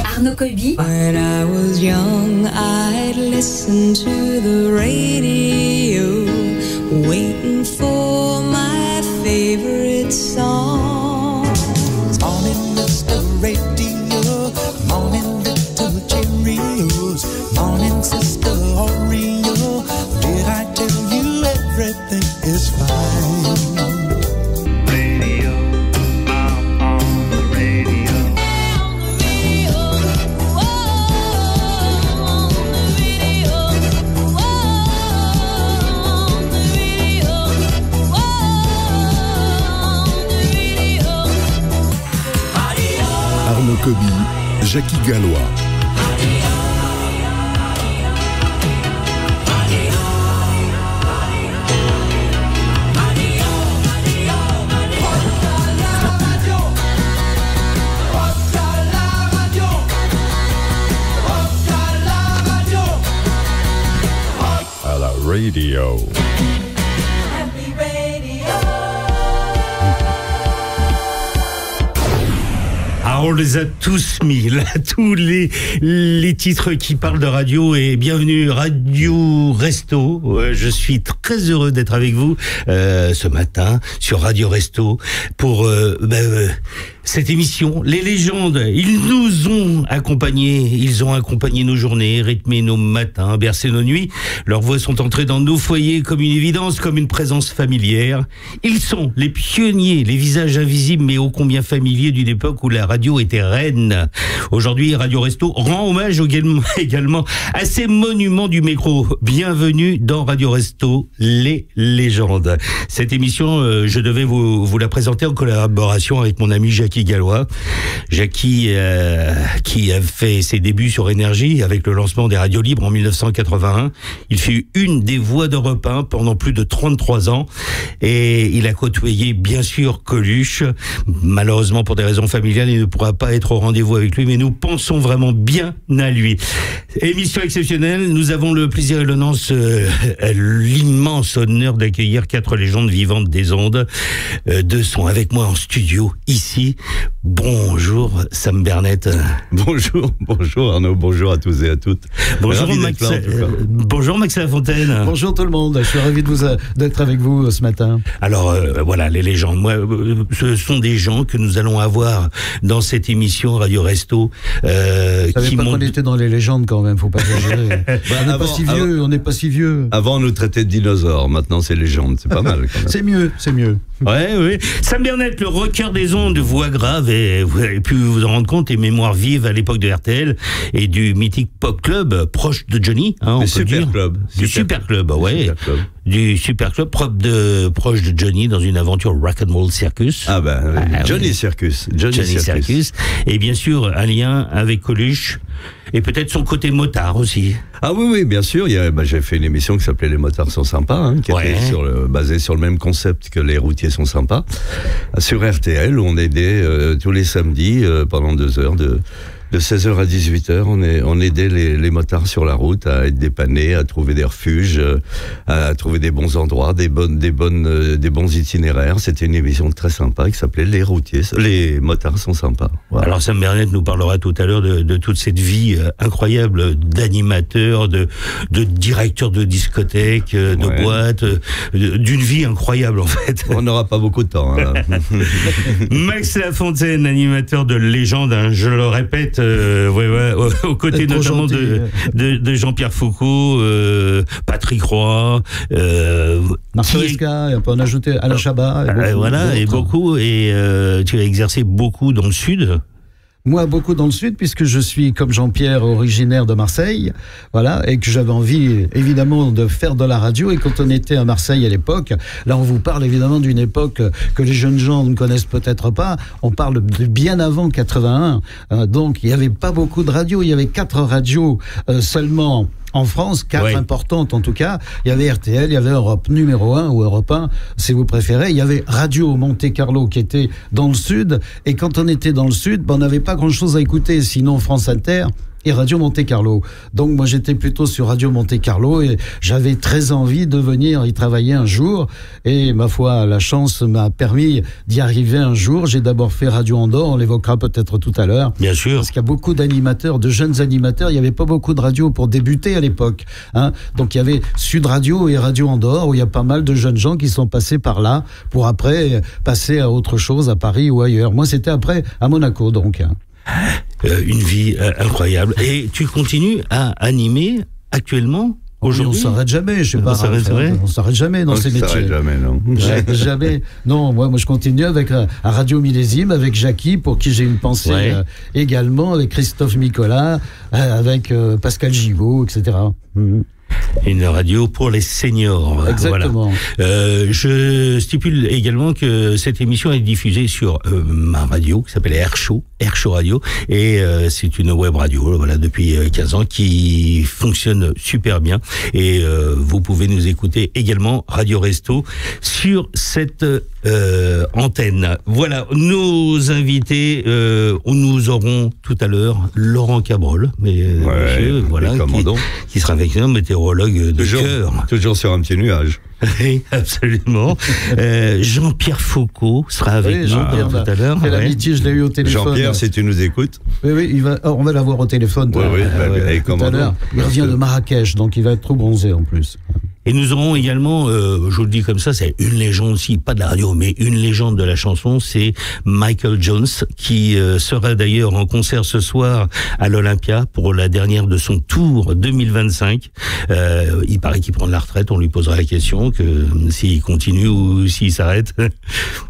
Arnaud Colby. When I was young, I'd listen to the radio, waiting for my favorite song. Morning, Mr. Radio, morning, little Cheerios, morning, Sister Oreo, did I tell you everything is fine? Arnaud Colby, Jackie Gallois. À la radio. On les a tous mis, là, tous les titres qui parlent de radio, et bienvenue Radio Resto. Je suis très heureux d'être avec vous ce matin sur Radio Resto pour cette émission. Les légendes, ils nous ont accompagnés, ils ont accompagné nos journées, rythmé nos matins, bercé nos nuits. Leurs voix sont entrées dans nos foyers comme une évidence, comme une présence familière. Ils sont les pionniers, les visages invisibles mais ô combien familiers d'une époque où la radio était reine. Aujourd'hui, Radio Resto rend hommage également à ces monuments du micro. Bienvenue dans Radio Resto, les légendes. Cette émission, je devais vous la présenter en collaboration avec mon ami Jackie Gallois. Jackie, qui a fait ses débuts sur Énergie avec le lancement des radios libres en 1981. Il fut une des voix d'Europe 1 pendant plus de 33 ans et il a côtoyé bien sûr Coluche. Malheureusement pour des raisons familiales, il ne pourra pas être au rendez-vous avec lui, mais nous pensons vraiment bien à lui. Émission exceptionnelle, nous avons le plaisir et l'immense honneur d'accueillir 4 légendes vivantes des ondes. 2 sont avec moi en studio ici. Bonjour Sam Bernet. Bonjour Arnaud, bonjour à tous et à toutes. Bonjour Max Lafontaine. Bonjour tout le monde, je suis ravi d'être avec vous ce matin. Alors voilà, les légendes, moi, ce sont des gens que nous allons avoir dans cette émission Radio Resto. Vous savez pas qu'on était dans les légendes quand même, faut pas exagérer. On n'est pas si vieux. Avant on nous traitait de dinosaures, maintenant c'est légende, c'est pas mal quand même. C'est mieux. Ouais, oui. Sam Bernet, le rocker des ondes, voix grave, et vous avez pu vous en rendre compte, et mémoire vive à l'époque de RTL et du mythique Pop Club, proche de Johnny, hein, on peut dire. Du Super Club, ouais. Du Super Club, proche de Johnny dans une aventure Rock'n'Roll Circus. Ah ben, Johnny oui. Circus. Johnny Circus. Et bien sûr, un lien avec Coluche. Et peut-être son côté motard aussi. Ah oui, bien sûr. J'ai fait une émission qui s'appelait Les motards sont sympas, hein, qui était basée sur le même concept que Les routiers sont sympas. Sur RTL, où on aidait tous les samedis pendant 2 heures de 16h à 18h, on aidait les motards sur la route à être dépannés, à trouver des refuges, à trouver des bons endroits, des bons itinéraires. C'était une émission très sympa qui s'appelait Les motards sont sympas. Voilà. Alors Sam Bernet nous parlera tout à l'heure de toute cette vie incroyable d'animateur, de directeur de discothèque, de boîte, d'une vie incroyable en fait. On n'aura pas beaucoup de temps. Hein, Max Lafontaine, animateur de légende, hein, je le répète, aux côtés notamment de Jean-Pierre Foucault, Patrick Roy, Marcel Esca, on peut en ajouter Alain Chabat. Beaucoup. Et tu as exercé beaucoup dans le Sud. Moi, beaucoup dans le Sud, puisque je suis, comme Jean-Pierre, originaire de Marseille, voilà, et que j'avais envie, évidemment, de faire de la radio. Et quand on était à Marseille à l'époque, là, on vous parle évidemment d'une époque que les jeunes gens ne connaissent peut-être pas. On parle de bien avant 81. Donc, il n'y avait pas beaucoup de radios. Il y avait 4 radios seulement. En France, 4 importantes en tout cas. Il y avait RTL, il y avait Europe numéro 1 ou Europe 1, si vous préférez. Il y avait Radio Monte Carlo qui était dans le Sud. Et quand on était dans le Sud, on n'avait pas grand-chose à écouter. Sinon, France Inter, et Radio Monte Carlo. Donc moi j'étais plutôt sur Radio Monte Carlo et j'avais très envie de venir y travailler un jour et ma foi la chance m'a permis d'y arriver un jour. J'ai d'abord fait Radio Andorre, on l'évoquera peut-être tout à l'heure. Bien sûr. Parce qu'il y a beaucoup d'animateurs, de jeunes animateurs, il n'y avait pas beaucoup de radios pour débuter à l'époque. Donc il y avait Sud Radio et Radio Andorre où il y a pas mal de jeunes gens qui sont passés par là pour après passer à autre chose à Paris ou ailleurs. Moi c'était après à Monaco donc. Une vie incroyable. Et tu continues à animer actuellement aujourd'hui? On s'arrête jamais, je sais pas. On s'arrête jamais dans ces métiers. On s'arrête jamais, non. Jamais. Non, moi je continue avec à Radio Millésime, avec Jackie, pour qui j'ai une pensée également, avec Christophe Nicolas, avec Pascal Gibaud, etc. Une radio pour les seniors. Exactement. Voilà. Je stipule également que cette émission est diffusée sur ma radio qui s'appelle Air Show Radio, et c'est une web radio voilà depuis 15 ans qui fonctionne super bien, et vous pouvez nous écouter également Radio Resto sur cette antenne. Voilà, nos invités, nous aurons tout à l'heure Laurent Cabrol, monsieur, voilà, qui sera avec nous, météorologue de cœur. Toujours sur un petit nuage. Oui, absolument. Jean-Pierre Foucault sera avec nous tout à l'heure. L'amitié, je l'ai eu au téléphone. Jean-Pierre, si tu nous écoutes. Oui, on va l'avoir au téléphone. Tout à l'heure. Il revient de Marrakech, donc il va être trop bronzé en plus. Et nous aurons également, je vous le dis comme ça, c'est une légende aussi, pas de la radio, mais une légende de la chanson, c'est Michael Jones, qui sera d'ailleurs en concert ce soir à l'Olympia pour la dernière de son tour 2025. Il paraît qu'il prend de la retraite, on lui posera la question, que s'il continue ou s'il s'arrête.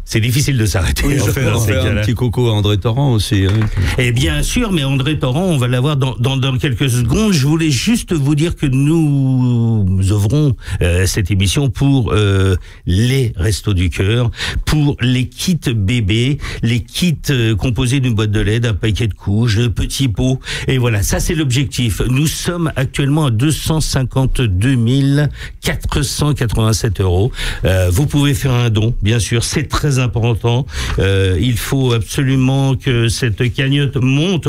C'est difficile de s'arrêter. Oui, on fait un petit coucou à André Torrent aussi. Hein. Et bien sûr, mais André Torrent, on va l'avoir dans quelques secondes. Je voulais juste vous dire que nous œuvrons cette émission pour les Restos du Cœur, pour les kits bébés, les kits composés d'une boîte de lait, d'un paquet de couches, de petits pots. Et voilà, ça c'est l'objectif. Nous sommes actuellement à 252 487 €. Vous pouvez faire un don, bien sûr, c'est très important. Il faut absolument que cette cagnotte monte.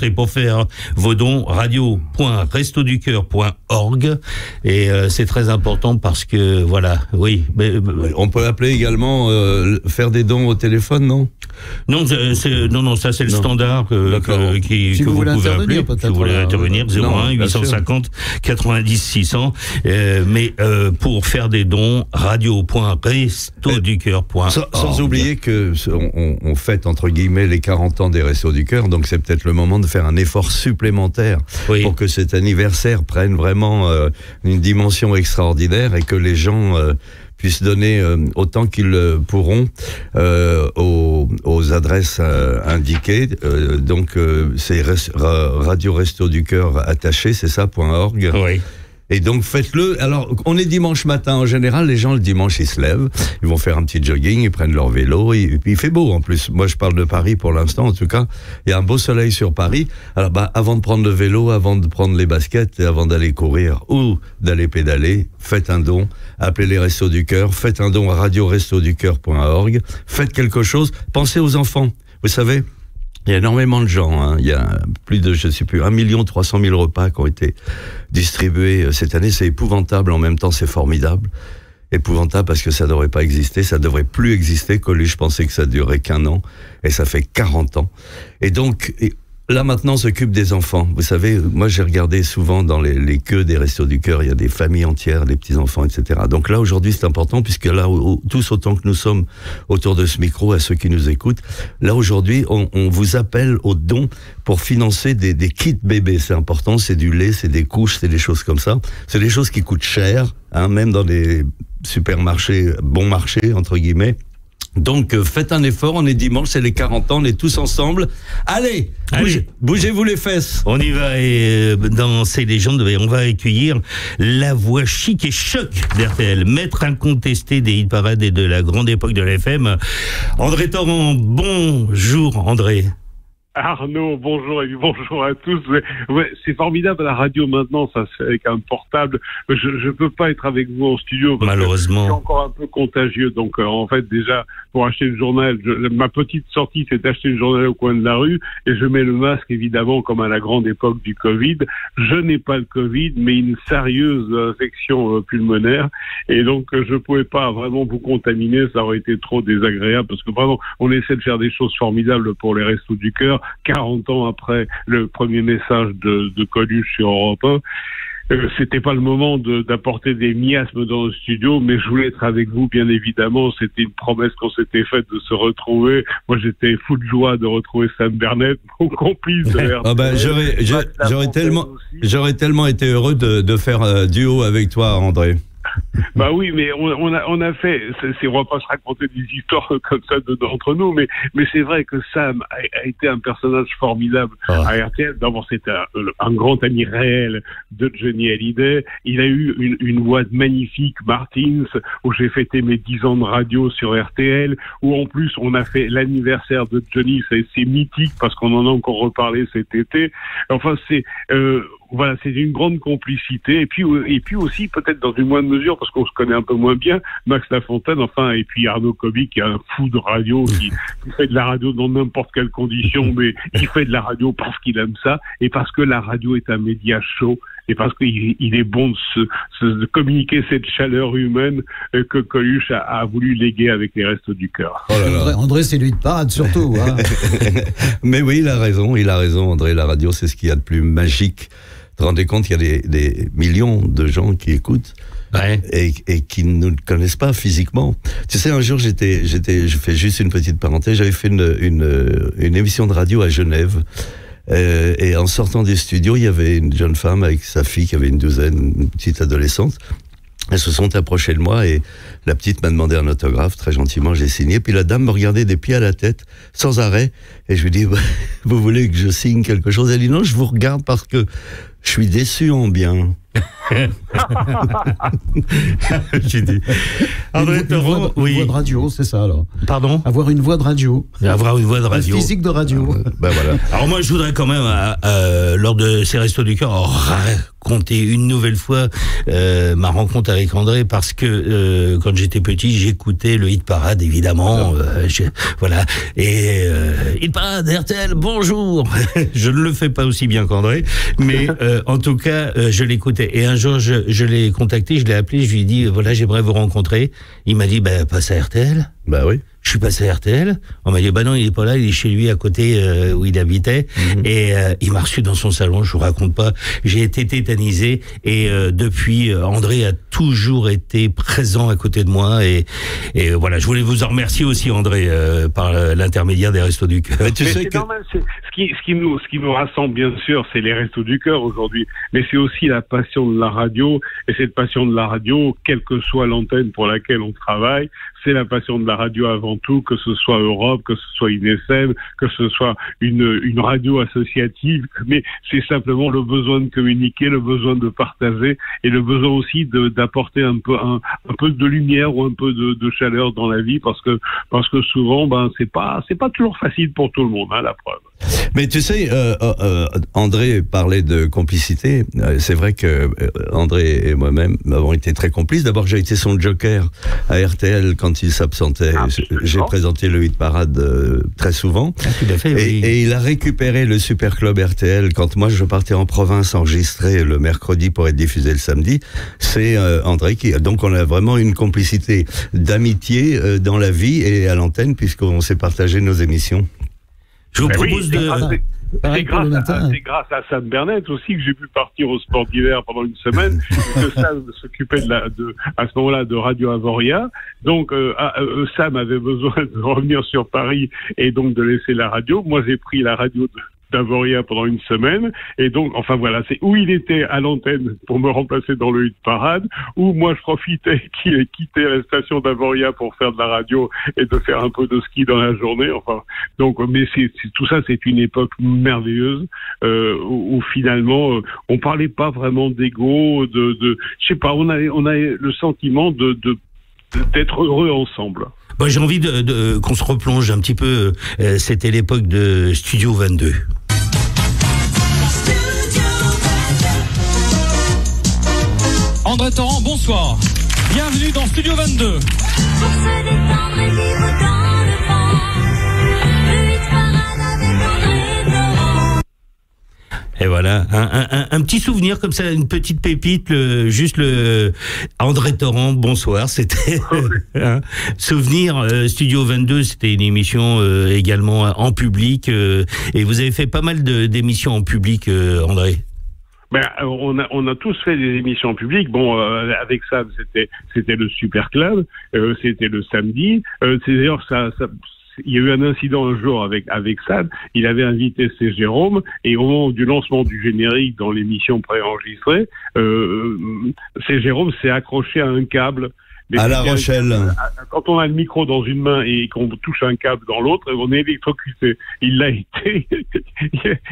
Et pour faire vos dons, radio.restoducoeur.org. Et c'est très important parce que, voilà, oui. On peut appeler également faire des dons au téléphone, non? Non, ça c'est le standard que vous pouvez appeler. Si vous voulez intervenir, 01 850 90 600. Mais pour faire des dons, radio.restoducoeur.org. Sans oublier que on fête entre guillemets les 40 ans des Restos du Cœur, donc c'est peut-être le moment de faire un effort supplémentaire pour que cet anniversaire prenne vraiment une dimension extraordinaire et que les gens puissent donner autant qu'ils pourront aux adresses indiquées. Donc c'est Radio Resto du Cœur attaché, c'est ça, .org. Oui. Et donc faites-le. Alors on est dimanche matin en général, les gens le dimanche ils se lèvent, ils vont faire un petit jogging, ils prennent leur vélo et puis il fait beau en plus. Moi je parle de Paris pour l'instant, en tout cas il y a un beau soleil sur Paris. Alors avant de prendre le vélo, avant de prendre les baskets, et avant d'aller courir ou d'aller pédaler, faites un don, appelez les Restos du Cœur, faites un don à radiorestoducoeur.org, faites quelque chose, pensez aux enfants. Vous savez, il y a énormément de gens, hein. Il y a plus de, 1 300 000 repas qui ont été distribués cette année. C'est épouvantable, en même temps c'est formidable. Épouvantable parce que ça ne devrait pas exister, ça ne devrait plus exister. Coluche pensait que ça durait qu'1 an, et ça fait 40 ans. Et donc, là maintenant on s'occupe des enfants. Vous savez, moi j'ai regardé souvent dans les queues des Restos du Cœur, il y a des familles entières, des petits-enfants, etc. Donc là aujourd'hui c'est important, puisque là, tous autant que nous sommes autour de ce micro, à ceux qui nous écoutent, là aujourd'hui on vous appelle aux dons pour financer des kits bébés. C'est important, c'est du lait, c'est des couches, c'est des choses comme ça. C'est des choses qui coûtent cher, hein, même dans les supermarchés, bon marché, entre guillemets. Donc faites un effort, on est dimanche, c'est les 40 ans, on est tous ensemble. Allez. Bougez-vous les fesses. On y va, et dans ces légendes, on va accueillir la voix chic et choc d'RTL, maître incontesté des hit parades et de la grande époque de l'FM, André Torrent. Bonjour André. Arnaud, bonjour et bonjour à tous. Ouais, c'est formidable la radio maintenant, ça se fait avec un portable. Je peux pas être avec vous en studio parce malheureusement. que c'est encore un peu contagieux. Donc en fait déjà pour acheter le journal, ma petite sortie c'est d'acheter le journal au coin de la rue et je mets le masque évidemment comme à la grande époque du Covid. Je n'ai pas le Covid mais une sérieuse infection pulmonaire et donc je pouvais pas vraiment vous contaminer, ça aurait été trop désagréable parce que vraiment on essaie de faire des choses formidables pour les Restos du Cœur. 40 ans après le premier message de Coluche sur Europe 1, c'était pas le moment d'apporter des miasmes dans le studio, mais je voulais être avec vous, bien évidemment. C'était une promesse qu'on s'était faite de se retrouver. Moi, j'étais fou de joie de retrouver Sam Bernett, mon complice de RTL. Ah ben, j'aurais tellement été heureux de faire duo avec toi, André. Bah oui, mais on a fait, on va pas se raconter des histoires comme ça d'entre nous, mais c'est vrai que Sam a été un personnage formidable à RTL. D'abord, c'était un grand ami réel de Johnny Hallyday. Il a eu une voix magnifique, Martins, où j'ai fêté mes 10 ans de radio sur RTL, où en plus on a fait l'anniversaire de Johnny, c'est mythique parce qu'on en a encore reparlé cet été. Enfin, voilà, c'est une grande complicité et puis aussi peut-être dans une moindre mesure parce qu'on se connaît un peu moins bien, Max Lafontaine, enfin et puis Arnaud Coby qui est un fou de radio, qui fait de la radio dans n'importe quelle condition, mais il fait de la radio parce qu'il aime ça et parce que la radio est un média chaud et parce qu'il est bon de communiquer cette chaleur humaine que Coluche a voulu léguer avec les Restos du Cœur. Oh là là. André, c'est lui de parade surtout. Hein. Mais oui, il a raison, André. La radio, c'est ce qu'il y a de plus magique. Vous vous rendez compte, il y a des millions de gens qui écoutent. Ouais. Et qui ne nous connaissent pas physiquement. Tu sais, un jour, je fais juste une petite parenthèse, j'avais fait une émission de radio à Genève. Et en sortant du studio, il y avait une jeune femme avec sa fille qui avait une petite adolescente. Elles se sont approchées de moi et la petite m'a demandé un autographe. Très gentiment, j'ai signé. Puis la dame me regardait des pieds à la tête, sans arrêt. Et je lui dis, vous voulez que je signe quelque chose? Elle dit, non, je vous regarde parce que je suis déçu en bien. J'ai dit. André Taureau, une voix de radio, c'est ça alors. Pardon? Avoir une voix de radio. Avoir une voix de radio. Un physique de radio. Ben voilà. Alors moi, je voudrais quand même, lors de ces Restos du Cœur, raconter une nouvelle fois ma rencontre avec André, parce que quand j'étais petit, j'écoutais le Hit Parade, évidemment. Voilà. Et Hit Parade, RTL, bonjour. Je ne le fais pas aussi bien qu'André, mais en tout cas, je l'écoutais. Et un jour, je l'ai contacté, je l'ai appelé, je lui ai dit, voilà, j'aimerais vous rencontrer. Il m'a dit, passe à RTL. Bah oui. Je suis passé à RTL. On m'a dit, non, il est pas là, il est chez lui à côté où il habitait. Et il m'a reçu dans son salon, je vous raconte pas. J'ai été tétanisé. Et depuis, André a toujours été présent à côté de moi. Et voilà, je voulais vous en remercier aussi, André, par l'intermédiaire des Restos du Cœur. Mais c'est normal, ce qui nous rassemble, bien sûr, c'est les Restos du Cœur aujourd'hui. Mais c'est aussi la passion de la radio. Et cette passion de la radio, quelle que soit l'antenne pour laquelle on travaille, c'est la passion de la radio avant tout, que ce soit Europe, que ce soit une FM, que ce soit une radio associative, mais c'est simplement le besoin de communiquer, le besoin de partager et le besoin aussi d'apporter un peu de lumière ou un peu de chaleur dans la vie, parce que souvent c'est pas toujours facile pour tout le monde, hein, la preuve. Mais tu sais, André parlait de complicité. C'est vrai que André et moi-même avons été très complices. D'abord, j'ai été son joker à RTL quand il s'absentait. J'ai présenté le Hit Parade très souvent. Ah, tout à fait, oui. Et il a récupéré le Super Club RTL quand moi je partais en province enregistrer le mercredi pour être diffusé le samedi. C'est André qui... Donc on a vraiment une complicité d'amitié dans la vie et à l'antenne, puisqu'on s'est partagé nos émissions. Je vous propose C'est grâce à Sam Bernett aussi que j'ai pu partir au sport d'hiver pendant une semaine, que Sam s'occupait à ce moment-là de Radio Avoria. Donc Sam avait besoin de revenir sur Paris et donc de laisser la radio. Moi j'ai pris la radio d'Avoria pendant une semaine, et donc, enfin voilà, c'est où il était à l'antenne pour me remplacer dans le Hit Parade, où moi je profitais qu'il ait quitté la station d'Avoria pour faire de la radio et de faire un peu de ski dans la journée, enfin, donc, mais tout ça, c'est une époque merveilleuse, où finalement, on parlait pas vraiment d'ego, je sais pas, on a le sentiment d'être heureux ensemble. Bon, j'ai envie qu'on se replonge un petit peu. C'était l'époque de Studio 22. André Torrent, bonsoir. Bienvenue dans Studio 22. Pour se détendre et vivre dans le vent, le hit parade avec André Torrent. Et voilà, un petit souvenir comme ça, une petite pépite, André Torrent, bonsoir, c'était un souvenir. Studio 22, c'était une émission également en public, et vous avez fait pas mal d'émissions en public, André. Ben, on a tous fait des émissions publiques. Bon, avec Sam, c'était le Super Club, c'était le samedi. C'est d'ailleurs il y a eu un incident un jour avec Sam. Il avait invité C. Jérôme, et au moment du lancement du générique dans l'émission préenregistrée, C. Jérôme s'est accroché à un câble. Mais à La Rochelle. Quand on a le micro dans une main et qu'on touche un câble dans l'autre, on est électrocuté. Il l'a été.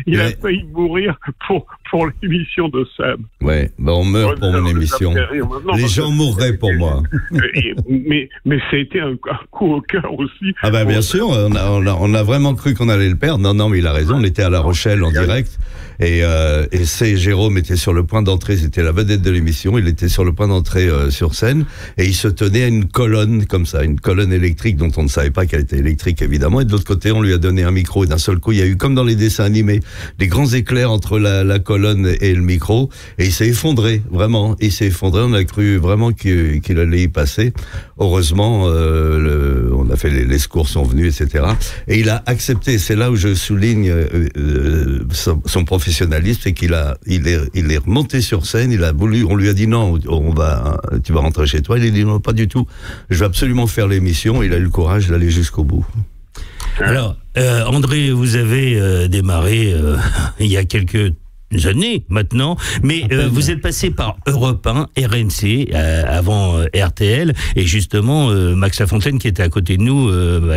il a failli mourir pour l'émission de Sam. Ouais, ben on meurt pour mon émission. Les gens mourraient pour moi. mais ça a été un coup au cœur aussi. Ah ben bien sûr, on a vraiment cru qu'on allait le perdre. Non, mais il a raison. On était à La Rochelle en direct. Et c'est Jérôme était sur le point d'entrer, c'était la vedette de l'émission, il était sur le point d'entrer sur scène, et il se tenait à une colonne comme ça, une colonne électrique dont on ne savait pas qu'elle était électrique évidemment, et de l'autre côté on lui a donné un micro, et d'un seul coup il y a eu, comme dans les dessins animés, des grands éclairs entre la colonne et le micro, et il s'est effondré, vraiment, on a cru vraiment qu'il allait y passer. Heureusement, on a fait les secours sont venus, etc. Et il a accepté, c'est là où je souligne son professionnalisme, c'est qu'il est remonté sur scène, on lui a dit non, tu vas rentrer chez toi. Il a dit non, pas du tout, je vais absolument faire l'émission. Il a eu le courage d'aller jusqu'au bout. Alors, André, vous avez démarré il y a quelques années maintenant, mais vous êtes passé par Europe 1, RMC, avant RTL, et justement Max Lafontaine qui était à côté de nous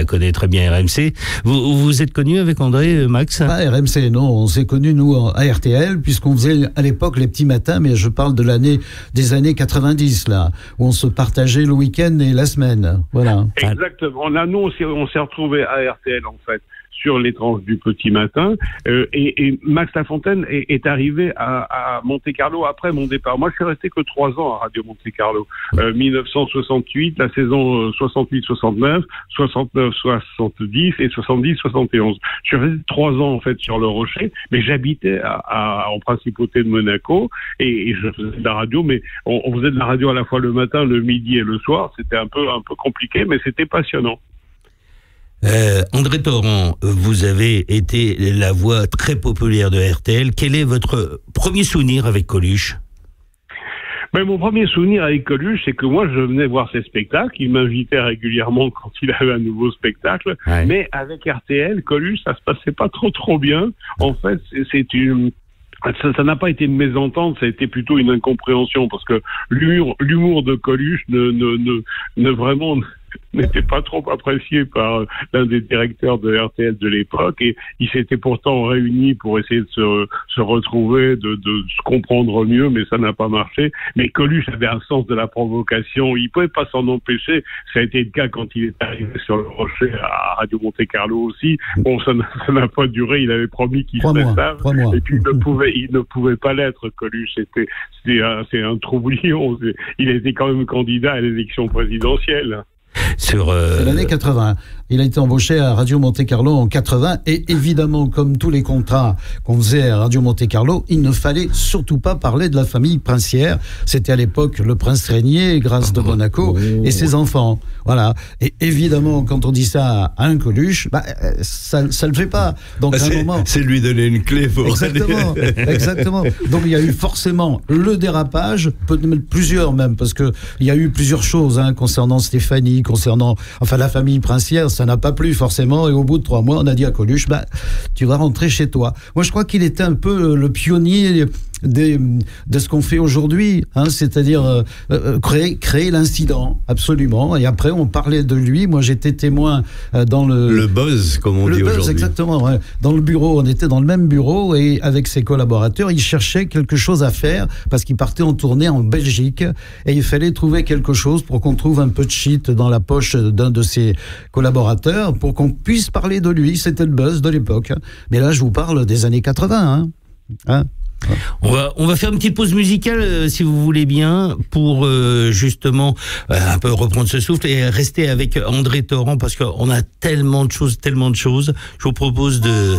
connaît très bien RMC. Vous êtes connu avec André, Max? Pas RMC, non, on s'est connus nous à RTL, puisqu'on faisait à l'époque les petits matins, mais je parle des années 90 là, où on se partageait le week-end et la semaine, voilà. Exactement. Là, nous on s'est retrouvés à RTL en fait, sur les tranches du petit matin, et Max Lafontaine est arrivé à Monte-Carlo après mon départ. Moi, je suis resté que 3 ans à Radio Monte-Carlo. 1968, la saison 68-69, 69-70 et 70-71. Je suis resté 3 ans en fait sur le Rocher, mais j'habitais en principauté de Monaco, et je faisais de la radio, mais on faisait de la radio à la fois le matin, le midi et le soir. C'était un peu compliqué, mais c'était passionnant. André Torrent, vous avez été la voix très populaire de RTL. Quel est votre premier souvenir avec Coluche? Ben, mon premier souvenir avec Coluche, c'est que moi, je venais voir ses spectacles. Il m'invitait régulièrement quand il avait un nouveau spectacle. Ouais. Mais avec RTL, Coluche, ça se passait pas trop bien. En fait, ça n'a pas été une mésentente, ça a été plutôt une incompréhension, parce que l'humour de Coluche n'était pas trop apprécié par l'un des directeurs de RTL de l'époque, et ils s'étaient pourtant réunis pour essayer de se retrouver, de se comprendre mieux, mais ça n'a pas marché. Mais Coluche avait un sens de la provocation, il pouvait pas s'en empêcher. Ça a été le cas quand il est arrivé sur le Rocher à Radio Monte-Carlo aussi. Bon, ça n'a pas duré, il avait promis qu'il serait sage, et puis il ne pouvait pas l'être, Coluche. C'est un troublion. Il a été quand même candidat à l'élection présidentielle. C'est l'année 80. Il a été embauché à Radio Monte-Carlo en 80, et évidemment, comme tous les contrats qu'on faisait à Radio Monte-Carlo, il ne fallait surtout pas parler de la famille princière. C'était à l'époque le prince régnier, Grâce de Monaco, et ses enfants. Voilà. Et évidemment, quand on dit ça à un Coluche, ça le fait pas. Donc à un moment, c'est lui donner une clé pour. Exactement. Donc il y a eu forcément le dérapage, plusieurs même, parce que il y a eu plusieurs choses concernant Stéphanie, concernant la famille princière. Ça n'a pas plu forcément, et au bout de 3 mois, on a dit à Coluche, tu vas rentrer chez toi. Moi, je crois qu'il était un peu le pionnier de ce qu'on fait aujourd'hui, hein, c'est-à-dire créer l'incident, absolument. Et après, on parlait de lui. Moi, j'étais témoin dans le buzz, comme on dit aujourd'hui. Exactement. Ouais. Dans le bureau, on était dans le même bureau et avec ses collaborateurs, il cherchait quelque chose à faire parce qu'il partait en tournée en Belgique et il fallait trouver quelque chose pour qu'on trouve un peu de shit dans la poche d'un de ses collaborateurs pour qu'on puisse parler de lui. C'était le buzz de l'époque. Mais là, je vous parle des années 80. Hein. On va faire une petite pause musicale, si vous voulez bien, pour justement un peu reprendre ce souffle et rester avec André Torrent, parce qu'on a tellement de choses. Je vous propose de...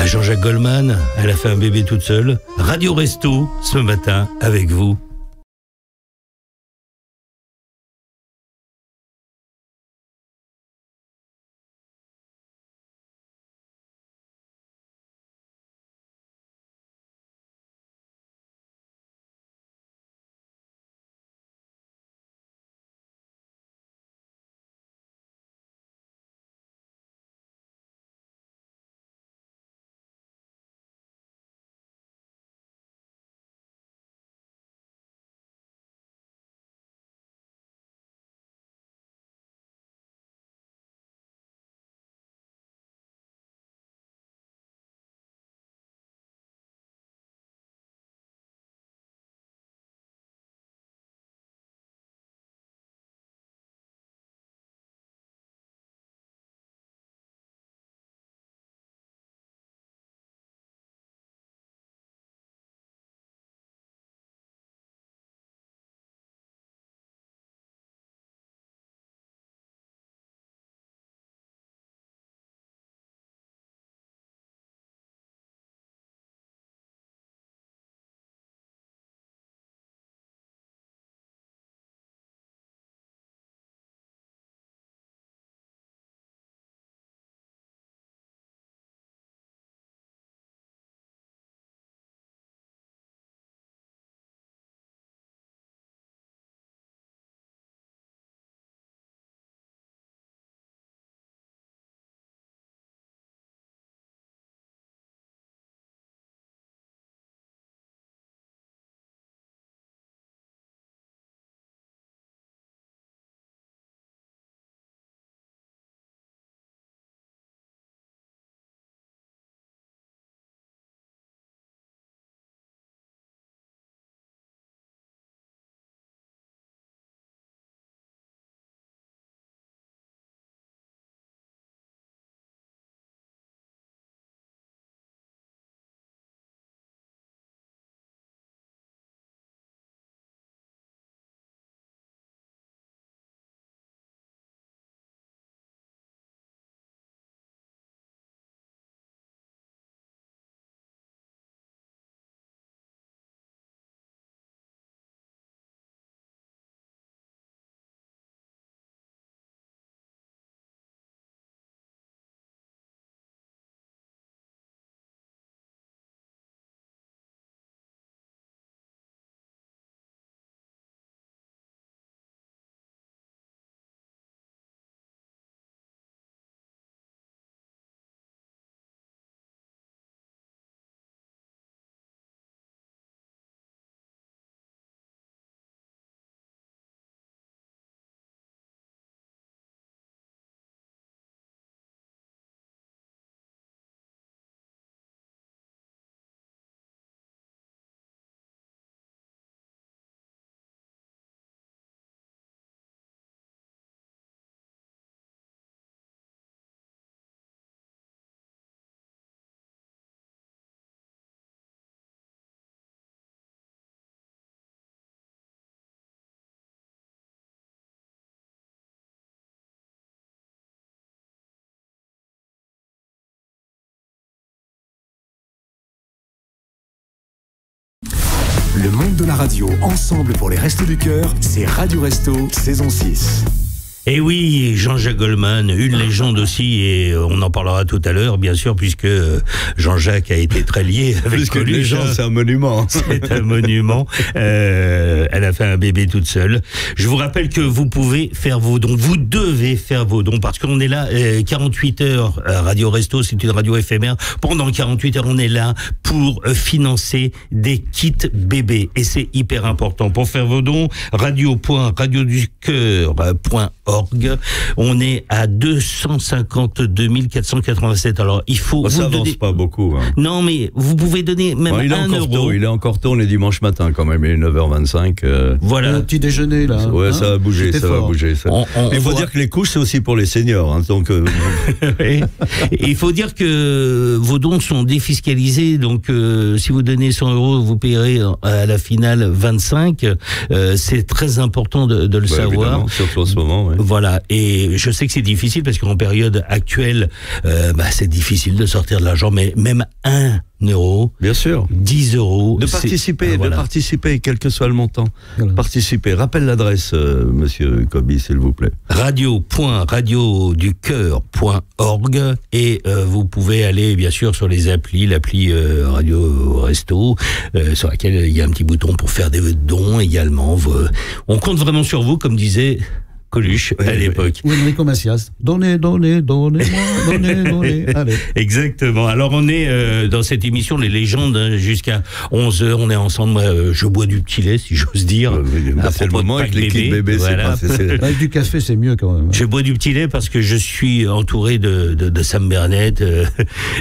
Jean-Jacques Goldman, elle a fait un bébé toute seule. Radio Resto, ce matin, avec vous. Le monde de la radio, ensemble pour les Restos du Cœur, c'est Radio Resto, saison 6. Et oui, Jean-Jacques Goldman, une légende aussi, et on en parlera tout à l'heure, bien sûr, puisque Jean-Jacques a été très lié avec Plus qu'une Coluche. légende, c'est un monument. C'est un monument. Elle a fait un bébé toute seule. Je vous rappelle que vous pouvez faire vos dons. Vous devez faire vos dons, parce qu'on est là 48 heures. Radio Resto, c'est une radio éphémère. Pendant 48 heures, on est là pour financer des kits bébés. Et c'est hyper important. Pour faire vos dons, radio.radioducoeur.org. On est à 252 487. Alors, il faut... Ça avance pas beaucoup. Hein. Non, mais vous pouvez donner même il est 1 euro. Tôt, il est encore tôt, on est dimanche matin quand même, il est 9h25. Voilà. Le petit déjeuner, là. Ouais, ça va bouger, C'était ça fort. va bouger. Ça. Il faut dire que les couches, c'est aussi pour les seniors. Hein, donc, Et il faut dire que vos dons sont défiscalisés. Donc, si vous donnez 100 euros, vous payerez à la finale 25. C'est très important de le savoir. Surtout en ce moment. Ouais. Voilà. Et je sais que c'est difficile parce qu'en période actuelle, c'est difficile de sortir de l'argent, mais même 1 euro, bien sûr, 10 euros, de participer, voilà. De participer, quel que soit le montant. Voilà. Participer. Rappelle l'adresse, Monsieur Coby, s'il vous plaît. radio.radioducoeur.org et vous pouvez aller bien sûr sur les applis, l'appli Radio Resto, sur laquelle il y a un petit bouton pour faire des dons également. On compte vraiment sur vous, comme disait Coluche à l'époque. Ou Enrico Macias. Donnez, donnez-moi, donnez. Allez. Exactement. Alors on est dans cette émission Les Légendes hein, jusqu'à 11h. On est ensemble. Moi, je bois du petit lait, si j'ose dire. C'est le moment avec les kits bébés. Voilà. Avec du café, c'est mieux quand même. Je bois du petit lait parce que je suis entouré de Sam Bernet,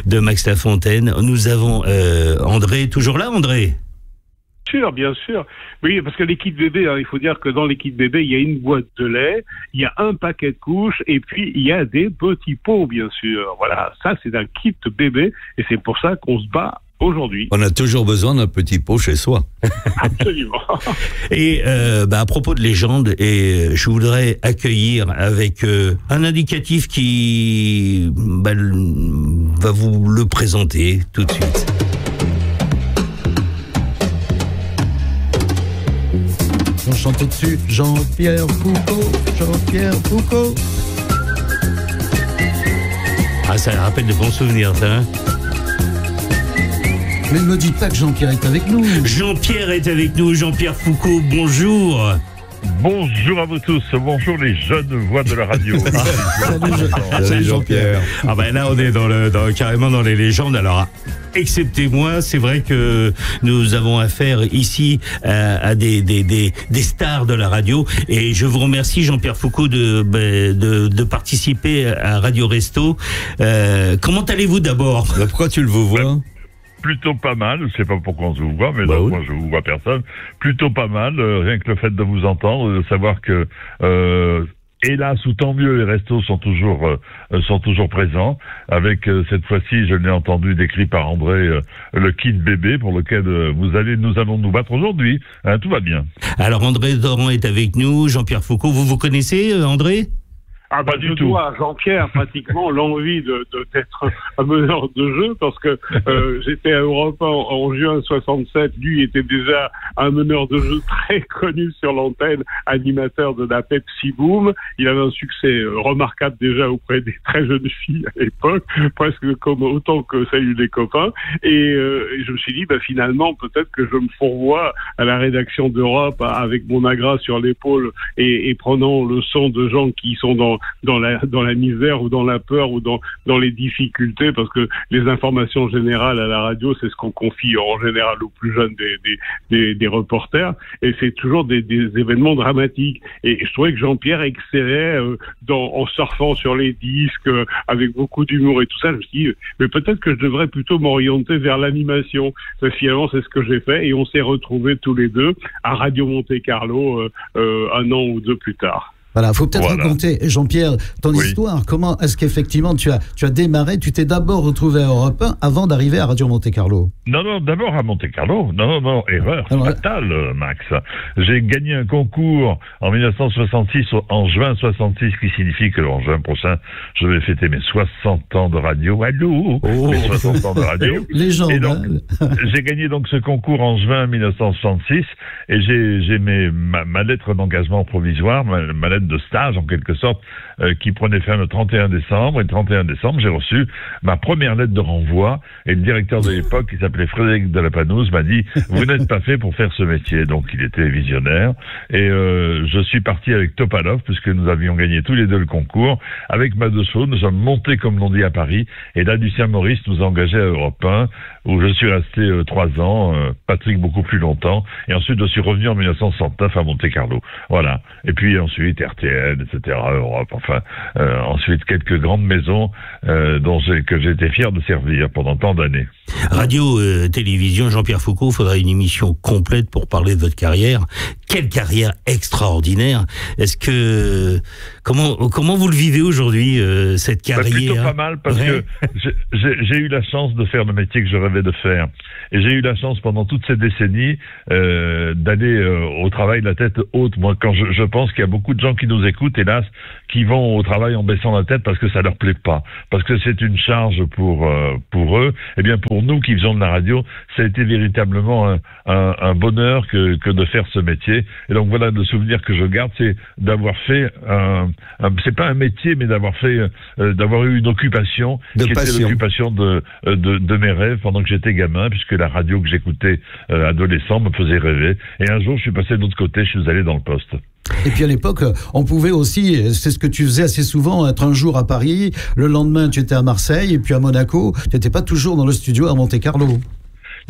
de Max Lafontaine. Nous avons André. Toujours là, André? Bien sûr. Oui, parce que les kits bébés, hein, il faut dire que dans les kits bébés, il y a une boîte de lait, il y a un paquet de couches, et puis il y a des petits pots, bien sûr. Voilà, ça c'est un kit bébé, et c'est pour ça qu'on se bat aujourd'hui. On a toujours besoin d'un petit pot chez soi. Absolument. Et à propos de légende, et je voudrais accueillir avec un indicatif qui va vous le présenter tout de suite. On chante dessus Jean-Pierre Foucault, Jean-Pierre Foucault. Ah, ça rappelle de bons souvenirs, ça, hein? Mais ne me dites pas que Jean-Pierre est avec nous. Jean-Pierre est avec nous, Jean-Pierre Foucault, bonjour. Bonjour à vous tous, bonjour les jeunes voix de la radio. Salut Jean-Pierre. Ah ben là on est carrément dans les légendes. Alors excepté moi, c'est vrai que nous avons affaire ici à des stars de la radio et je vous remercie Jean-Pierre Foucault de participer à Radio Resto. Comment allez-vous d'abord? Pourquoi tu le vois? Plutôt pas mal, je sais pas pourquoi on se vous voit, mais donc, moi je vous vois personne. Plutôt pas mal, rien que le fait de vous entendre, de savoir que hélas ou tant mieux, les restos sont toujours présents. Avec cette fois-ci, je l'ai entendu décrit par André, le kit bébé pour lequel nous allons nous battre aujourd'hui. Hein, tout va bien. Alors André Doran est avec nous, Jean-Pierre Foucault, vous connaissez André? Ah bah du tout. Jean-Pierre pratiquement l'envie d'être un meneur de jeu parce que j'étais à Europe 1 en juin 67. Lui était déjà un meneur de jeu très connu sur l'antenne, animateur de la Pepsi Boom. Il avait un succès remarquable déjà auprès des très jeunes filles à l'époque, presque comme autant que Salut les copains. Et je me suis dit finalement peut-être que je me fourvoie à la rédaction d'Europe avec mon agra sur l'épaule et prenant le son de gens qui sont dans la misère ou dans la peur ou dans les difficultés, parce que les informations générales à la radio, c'est ce qu'on confie en général aux plus jeunes des reporters, et c'est toujours des événements dramatiques. Et je trouvais que Jean-Pierre excellait en surfant sur les disques, avec beaucoup d'humour et tout ça. Je me suis dit, mais peut-être que je devrais plutôt m'orienter vers l'animation. Finalement, c'est ce que j'ai fait, et on s'est retrouvés tous les deux à Radio Monte-Carlo 1 an ou 2 plus tard. Voilà, faut peut-être raconter, Jean-Pierre, ton histoire. Comment est-ce qu'effectivement tu as démarré, tu t'es d'abord retrouvé à Europe 1 avant d'arriver à Radio Monte-Carlo? Non, d'abord à Monte-Carlo. Non, erreur fatale, Max. J'ai gagné un concours en 1966, en juin 66, qui signifie que en juin prochain, je vais fêter mes 60 ans de radio. Allô, mes 60 ans de radio. Légende. Et donc, j'ai gagné donc ce concours en juin 1966, et j'ai ma lettre d'engagement provisoire, ma lettre semaine de stage, en quelque sorte, qui prenait fin le 31 décembre. Et le 31 décembre, j'ai reçu ma première lettre de renvoi. Et le directeur de l'époque, qui s'appelait Frédéric Delapanouse, m'a dit « Vous n'êtes pas fait pour faire ce métier ». Donc, il était visionnaire. Et je suis parti avec Topalov, puisque nous avions gagné tous les deux le concours. Avec ma 2 chevaux, nous sommes montés, comme l'on dit, à Paris. Et là, Lucien Maurice nous a engagés à Europe 1, où je suis resté 3 ans, Patrick beaucoup plus longtemps. Et ensuite, je suis revenu en 1969 à Monte-Carlo. Voilà. Et puis ensuite, RTL, etc., Europe, enfin, ensuite quelques grandes maisons que j'ai été fier de servir pendant tant d'années. Radio, télévision, Jean-Pierre Foucault, faudrait une émission complète pour parler de votre carrière. Quelle carrière extraordinaire. Est-ce que comment vous le vivez aujourd'hui, cette carrière? Plutôt pas mal, parce que j'ai eu la chance de faire le métier que je rêvais de faire. Et j'ai eu la chance pendant toutes ces décennies d'aller au travail la tête haute. Moi, quand je pense qu'il y a beaucoup de gens qui nous écoutent, hélas, qui vont au travail en baissant la tête parce que ça leur plaît pas, parce que c'est une charge pour eux. Eh bien, pour nous qui faisons de la radio, ça a été véritablement un bonheur que de faire ce métier. Et donc voilà, le souvenir que je garde, c'est d'avoir fait c'est pas un métier, mais d'avoir eu une occupation qui était l'occupation de mes rêves pendant que j'étais gamin, puisque la radio que j'écoutais adolescent me faisait rêver. Et un jour, je suis passé de l'autre côté, je suis allé dans le poste. Et puis à l'époque, on pouvait aussi, c'est ce que tu faisais assez souvent, être un jour à Paris, le lendemain tu étais à Marseille, et puis à Monaco, tu n'étais pas toujours dans le studio à Monte-Carlo.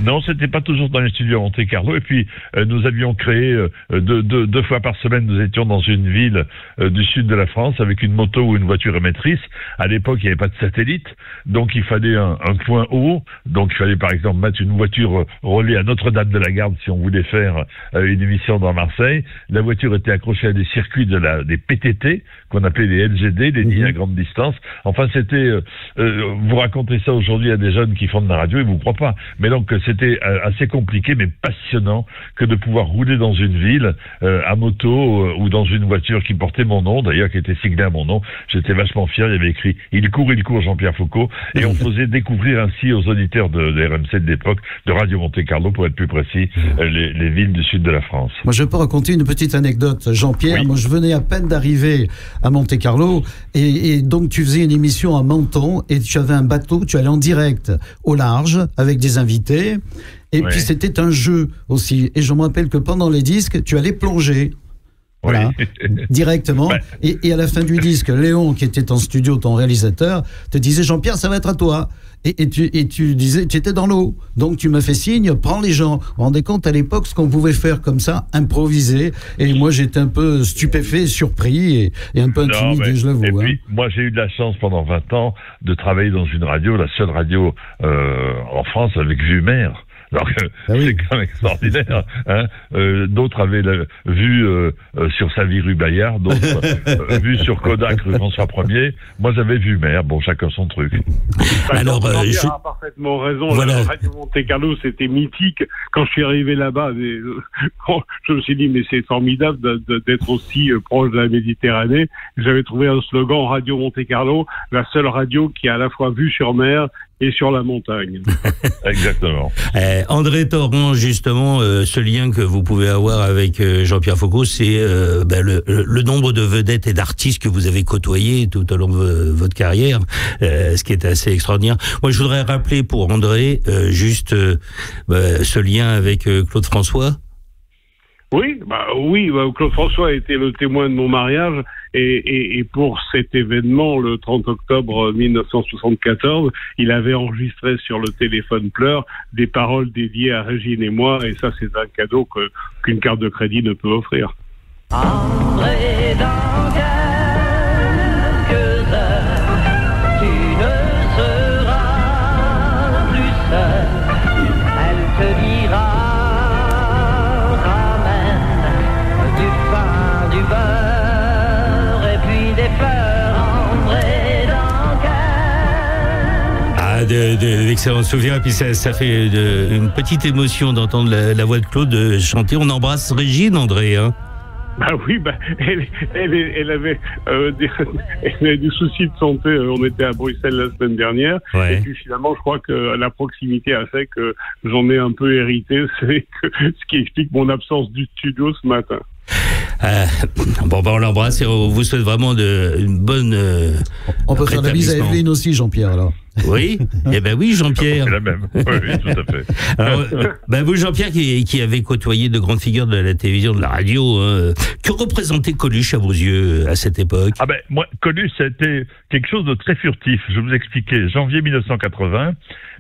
Non, c'était pas toujours dans les studios à Monte-Carlo. Et puis, nous avions créé deux fois par semaine, nous étions dans une ville du sud de la France avec une moto ou une voiture émettrice. À l'époque, il n'y avait pas de satellite, donc il fallait un point haut. Donc, il fallait par exemple mettre une voiture relais à Notre-Dame-de-la-Garde si on voulait faire une émission dans Marseille. La voiture était accrochée à des circuits des PTT, qu'on appelait les LGD, les lignes à grande distance. Enfin, c'était... vous racontez ça aujourd'hui à des jeunes qui font de la radio, ils vous croient pas. Mais donc, c'était assez compliqué, mais passionnant, que de pouvoir rouler dans une ville, à moto, ou dans une voiture qui portait mon nom, d'ailleurs, qui était siglée à mon nom. J'étais vachement fier, il y avait écrit « Il court, Jean-Pierre Foucault », et on faisait découvrir ainsi aux auditeurs de RMC de l'époque, de Radio Monte-Carlo, pour être plus précis, les villes du sud de la France. Moi, je peux raconter une petite anecdote, Jean-Pierre. Oui. Moi, je venais à peine d'arriver à Monte-Carlo, et donc tu faisais une émission à Menton, et tu avais un bateau, tu allais en direct au large, avec des invités. Et puis c'était un jeu aussi. Et je me rappelle que pendant les disques, tu allais plonger. Voilà, directement. Et à la fin du disque, Léon, qui était en studio, ton réalisateur, te disait « Jean-Pierre, ça va être à toi ». Et tu disais, tu étais dans l'eau. Donc tu m'as fait signe, prends les gens. Vous vous rendez compte à l'époque ce qu'on pouvait faire comme ça, improviser. Et moi j'étais un peu stupéfait, surpris et un peu intimidé, je l'avoue. Et puis, moi j'ai eu de la chance pendant 20 ans de travailler dans une radio, la seule radio en France avec vue mer. Alors que c'est quand même extraordinaire. Hein. D'autres avaient vu sur Savy-rue Bayard, d'autres vu sur Kodak rue François 1er. Moi, j'avais vu mer. Bon, chacun son truc. Alors, Jean-Pierre a parfaitement raison. Voilà. La radio Monte-Carlo, c'était mythique. Quand je suis arrivé là-bas, je me suis dit, mais c'est formidable d'être aussi proche de la Méditerranée. J'avais trouvé un slogan Radio Monte-Carlo, la seule radio qui a à la fois vue sur mer et sur la montagne. Exactement. André Torrent, justement, ce lien que vous pouvez avoir avec Jean-Pierre Foucault, c'est le nombre de vedettes et d'artistes que vous avez côtoyés tout au long de votre carrière, ce qui est assez extraordinaire. Moi, je voudrais rappeler pour André juste ce lien avec Claude François. Oui, Claude François a été le témoin de mon mariage et pour cet événement, le 30 octobre 1974, il avait enregistré sur le téléphone pleur des paroles dédiées à Régine et moi, et ça c'est un cadeau qu'une carte de crédit ne peut offrir. André, dans quelques heures, tu ne seras plus seul, elle te dira. D'excellents souvenirs, et puis ça fait une petite émotion d'entendre la voix de Claude chanter. On embrasse Régine, André, hein. Elle avait des soucis de santé. On était à Bruxelles la semaine dernière. Et puis finalement, je crois que la proximité a fait que j'en ai un peu hérité. C'est ce qui explique mon absence du studio ce matin. Bon, on l'embrasse et on vous souhaite vraiment une bonne. On peut faire la bise à Evelyne aussi, Jean-Pierre, alors. Oui, eh ben oui, Jean-Pierre. C'est la même. Oui, tout à fait. Alors, vous, Jean-Pierre, qui avez côtoyé de grandes figures de la télévision, de la radio, que représentait Coluche à vos yeux à cette époque? Moi, Coluche, c'était quelque chose de très furtif. Je vais vous expliquer. Janvier 1980,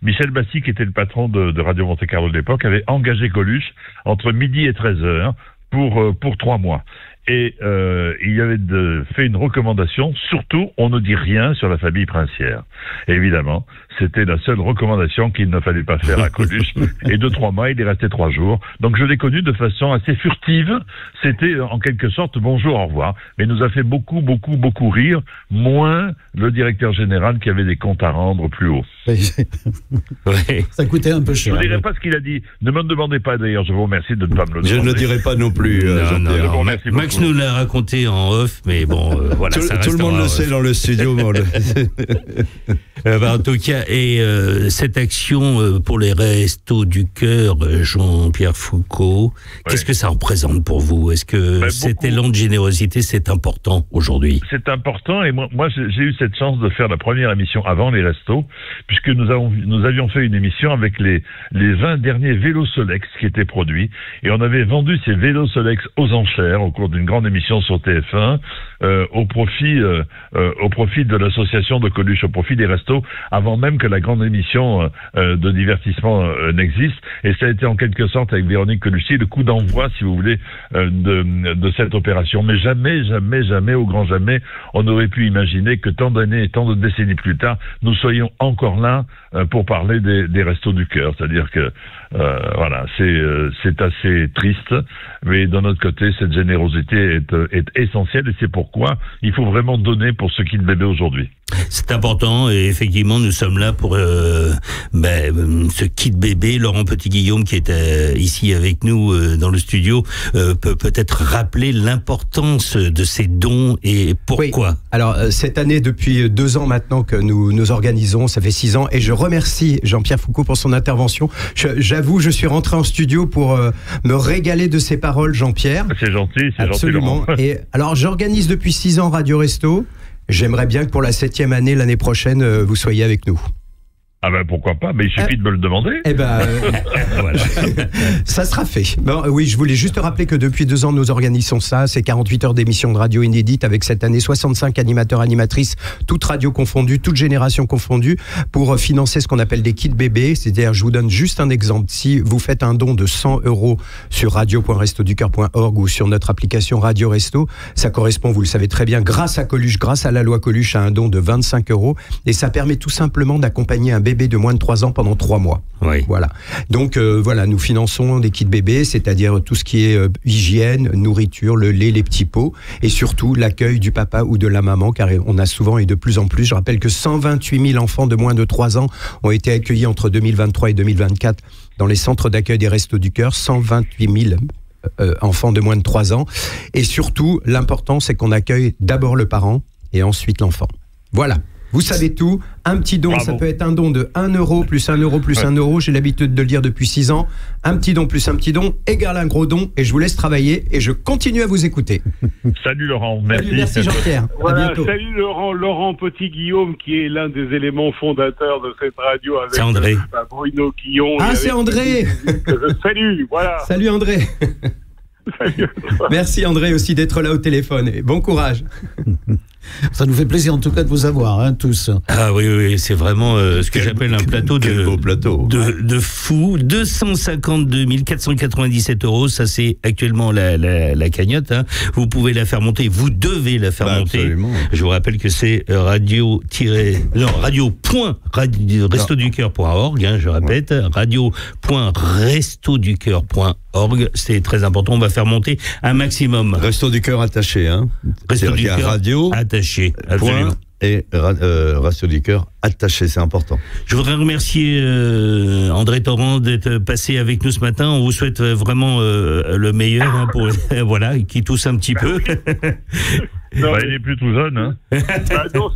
Michel Bassi, qui était le patron de Radio Monte-Carlo de l'époque, avait engagé Coluche entre midi et 13h pour 3 mois. Et il avait fait une recommandation, surtout, on ne dit rien sur la famille princière. Et évidemment, c'était la seule recommandation qu'il ne fallait pas faire à Coluche. Et de 3 mois, il est resté 3 jours. Donc je l'ai connu de façon assez furtive. C'était en quelque sorte bonjour, au revoir. Mais il nous a fait beaucoup, beaucoup, beaucoup rire. Moins le directeur général qui avait des comptes à rendre plus haut. Ça coûtait un peu cher. Je ne dirai pas ce qu'il a dit. Ne me demandez pas d'ailleurs, je vous remercie de ne pas me le demander. Je ne le dirai pas non plus, Jean-Pierre. Je vous remercie beaucoup. Max nous l'a raconté en off, mais bon, voilà. Tout le monde le sait dans le studio. En tout cas, et cette action pour les Restos du Cœur, Jean-Pierre Foucault, qu'est-ce que ça représente pour vous? Est-ce que cet élan de générosité, c'est important aujourd'hui? C'est important, et moi j'ai eu cette chance de faire la première émission avant les Restos, puisque nous avions fait une émission avec les 20 derniers vélos Solex qui étaient produits, et on avait vendu ces vélos Solex aux enchères au cours d'une grande émission sur TF1, au profit de l'association de Coluche, au profit des Restos, avant même que la grande émission de divertissement n'existe. Et ça a été en quelque sorte, avec Véronique Colucci, le coup d'envoi, si vous voulez, de cette opération. Mais jamais, jamais, jamais, au grand jamais, on aurait pu imaginer que tant d'années et tant de décennies plus tard, nous soyons encore là pour parler des Restos du Cœur. C'est-à-dire que, voilà, c'est assez triste, mais d'un autre côté, cette générosité est essentielle, et c'est pourquoi il faut vraiment donner pour ce kit bébé aujourd'hui. C'est important, et effectivement, nous sommes là pour ce kit bébé. Laurent Petit-Guillaume, qui est ici avec nous dans le studio, peut peut-être rappeler l'importance de ces dons et pourquoi. Oui. Alors, cette année, depuis 2 ans maintenant que nous organisons, ça fait 6 ans, et je remercie Jean-Pierre Foucault pour son intervention. J'avoue, je suis rentré en studio pour me régaler de ses paroles, Jean-Pierre. C'est gentil, c'est absolument. Gentil, Laurent. Et alors, j'organise depuis 6 ans Radio Resto. J'aimerais bien que pour la 7e année, l'année prochaine, vous soyez avec nous. Ah ben pourquoi pas, mais il suffit de me le demander. Eh ben, voilà. Ça sera fait. Bon, oui, je voulais juste rappeler que depuis 2 ans, nous organisons ça. C'est 48 heures d'émission de radio inédite avec cette année 65 animateurs, animatrices, toutes radios confondues, toutes générations confondues, pour financer ce qu'on appelle des kits bébés. C'est-à-dire, je vous donne juste un exemple. Si vous faites un don de 100 € sur radio.restoducœur.org ou sur notre application Radio Resto, ça correspond, vous le savez très bien, grâce à Coluche, grâce à la loi Coluche, à un don de 25 €. Et ça permet tout simplement d'accompagner un bébé de moins de 3 ans pendant 3 mois. Oui. Voilà. Donc voilà, nous finançons des kits bébés, c'est-à-dire tout ce qui est hygiène, nourriture, le lait, les petits pots, et surtout l'accueil du papa ou de la maman, car on a souvent et de plus en plus, je rappelle que 128 000 enfants de moins de 3 ans ont été accueillis entre 2023 et 2024 dans les centres d'accueil des Restos du Cœur, 128 000 enfants de moins de 3 ans. Et surtout, l'important, c'est qu'on accueille d'abord le parent et ensuite l'enfant. Voilà. Vous savez tout, un petit don, ça peut être un don de 1 € plus 1 € plus 1 €, j'ai l'habitude de le dire depuis 6 ans, un petit don plus un petit don égale un gros don, et je vous laisse travailler, et je continue à vous écouter. Salut Laurent, merci. Salut, merci Jean-Pierre, voilà, à bientôt. Salut Laurent Petit-Guillaume, qui est l'un des éléments fondateurs de cette radio avec André. Bruno Guillon. Ah, c'est André. Salut, voilà. Salut André. Salut. Merci André aussi d'être là au téléphone, et bon courage. Ça nous fait plaisir en tout cas de vous avoir, hein, tous. Ah oui, c'est vraiment ce que j'appelle un plateau de fou. 252 497 €, ça c'est actuellement la cagnotte. Hein. Vous pouvez la faire monter, vous devez la faire monter. Absolument. Je vous rappelle que c'est radio.restoducoeur.org, hein, je répète, radio.restoducoeur.org, c'est très important, on va faire monter un maximum. Resto du Cœur attaché, hein. Resto du Cœur radio attaché, absolument. Et Resto du Cœur attaché, c'est important. Je voudrais remercier André Torrent d'être passé avec nous ce matin. On vous souhaite vraiment le meilleur, hein, pour voilà, qui tousse un petit peu. Bah, il est plus tout jeune, hein. Ah non,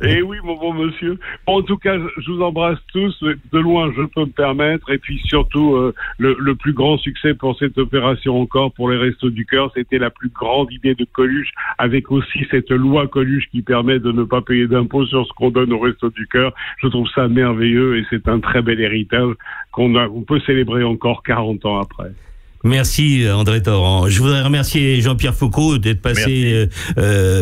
et oui, mon bon monsieur. Bon, en tout cas, je vous embrasse tous, de loin, je peux me permettre, et puis surtout, le plus grand succès pour cette opération encore, pour les Restos du Cœur, c'était la plus grande idée de Coluche, avec aussi cette loi Coluche qui permet de ne pas payer d'impôts sur ce qu'on donne aux Restos du Cœur. Je trouve ça merveilleux, et c'est un très bel héritage qu'on peut célébrer encore 40 ans après. Merci André Torrent. Je voudrais remercier Jean-Pierre Foucault d'être passé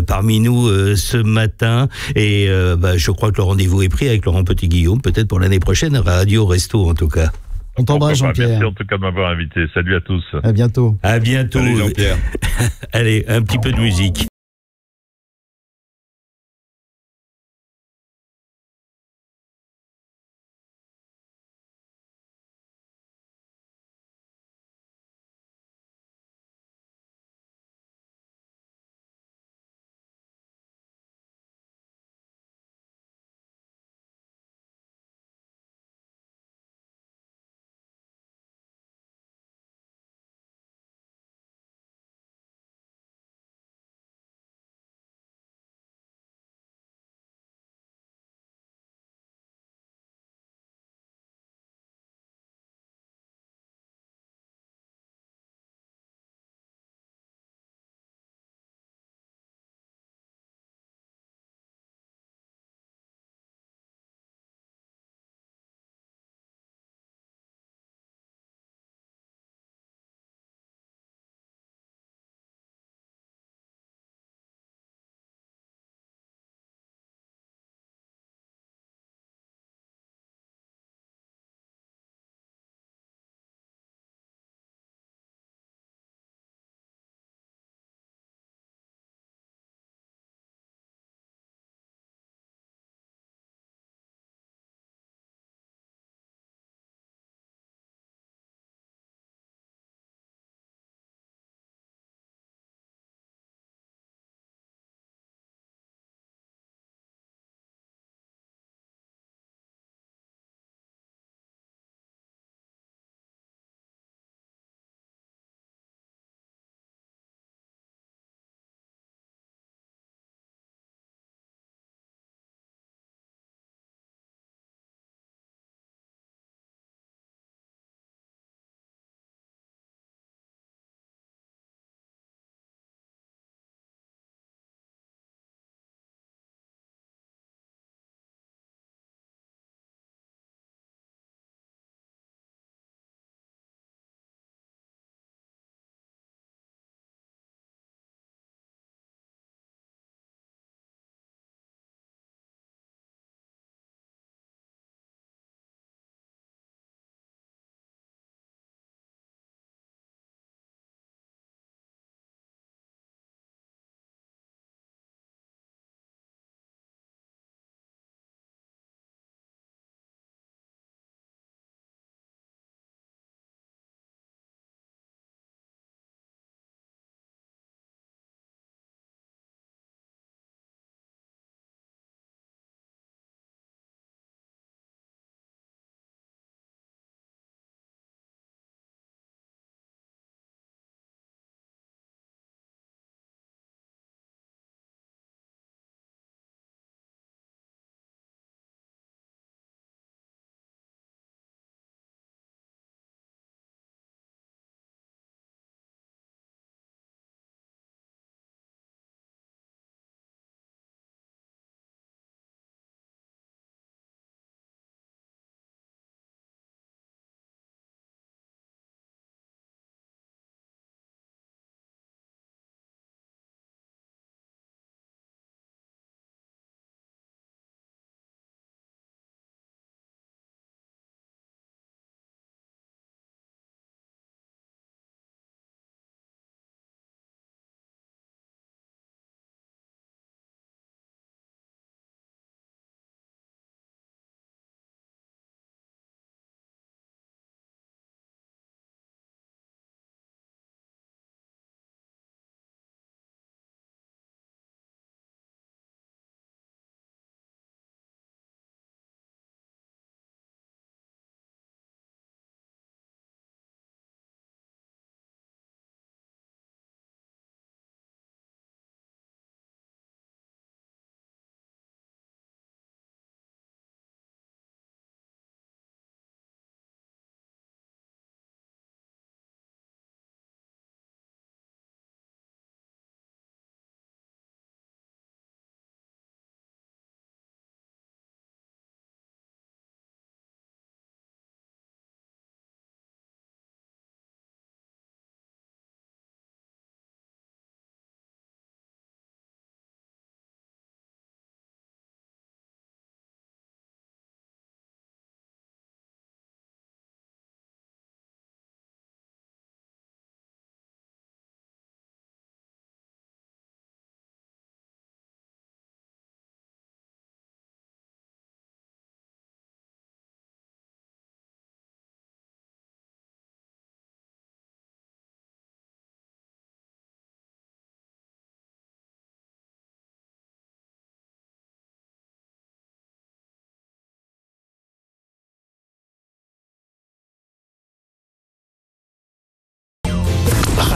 parmi nous ce matin. Et je crois que le rendez-vous est pris avec Laurent Petit-Guillaume, peut-être pour l'année prochaine, Radio Resto en tout cas. On t'embrasse Jean-Pierre. Merci en tout cas de m'avoir invité. Salut à tous. À bientôt. À bientôt. Salut Jean-Pierre. Allez, un petit peu de musique.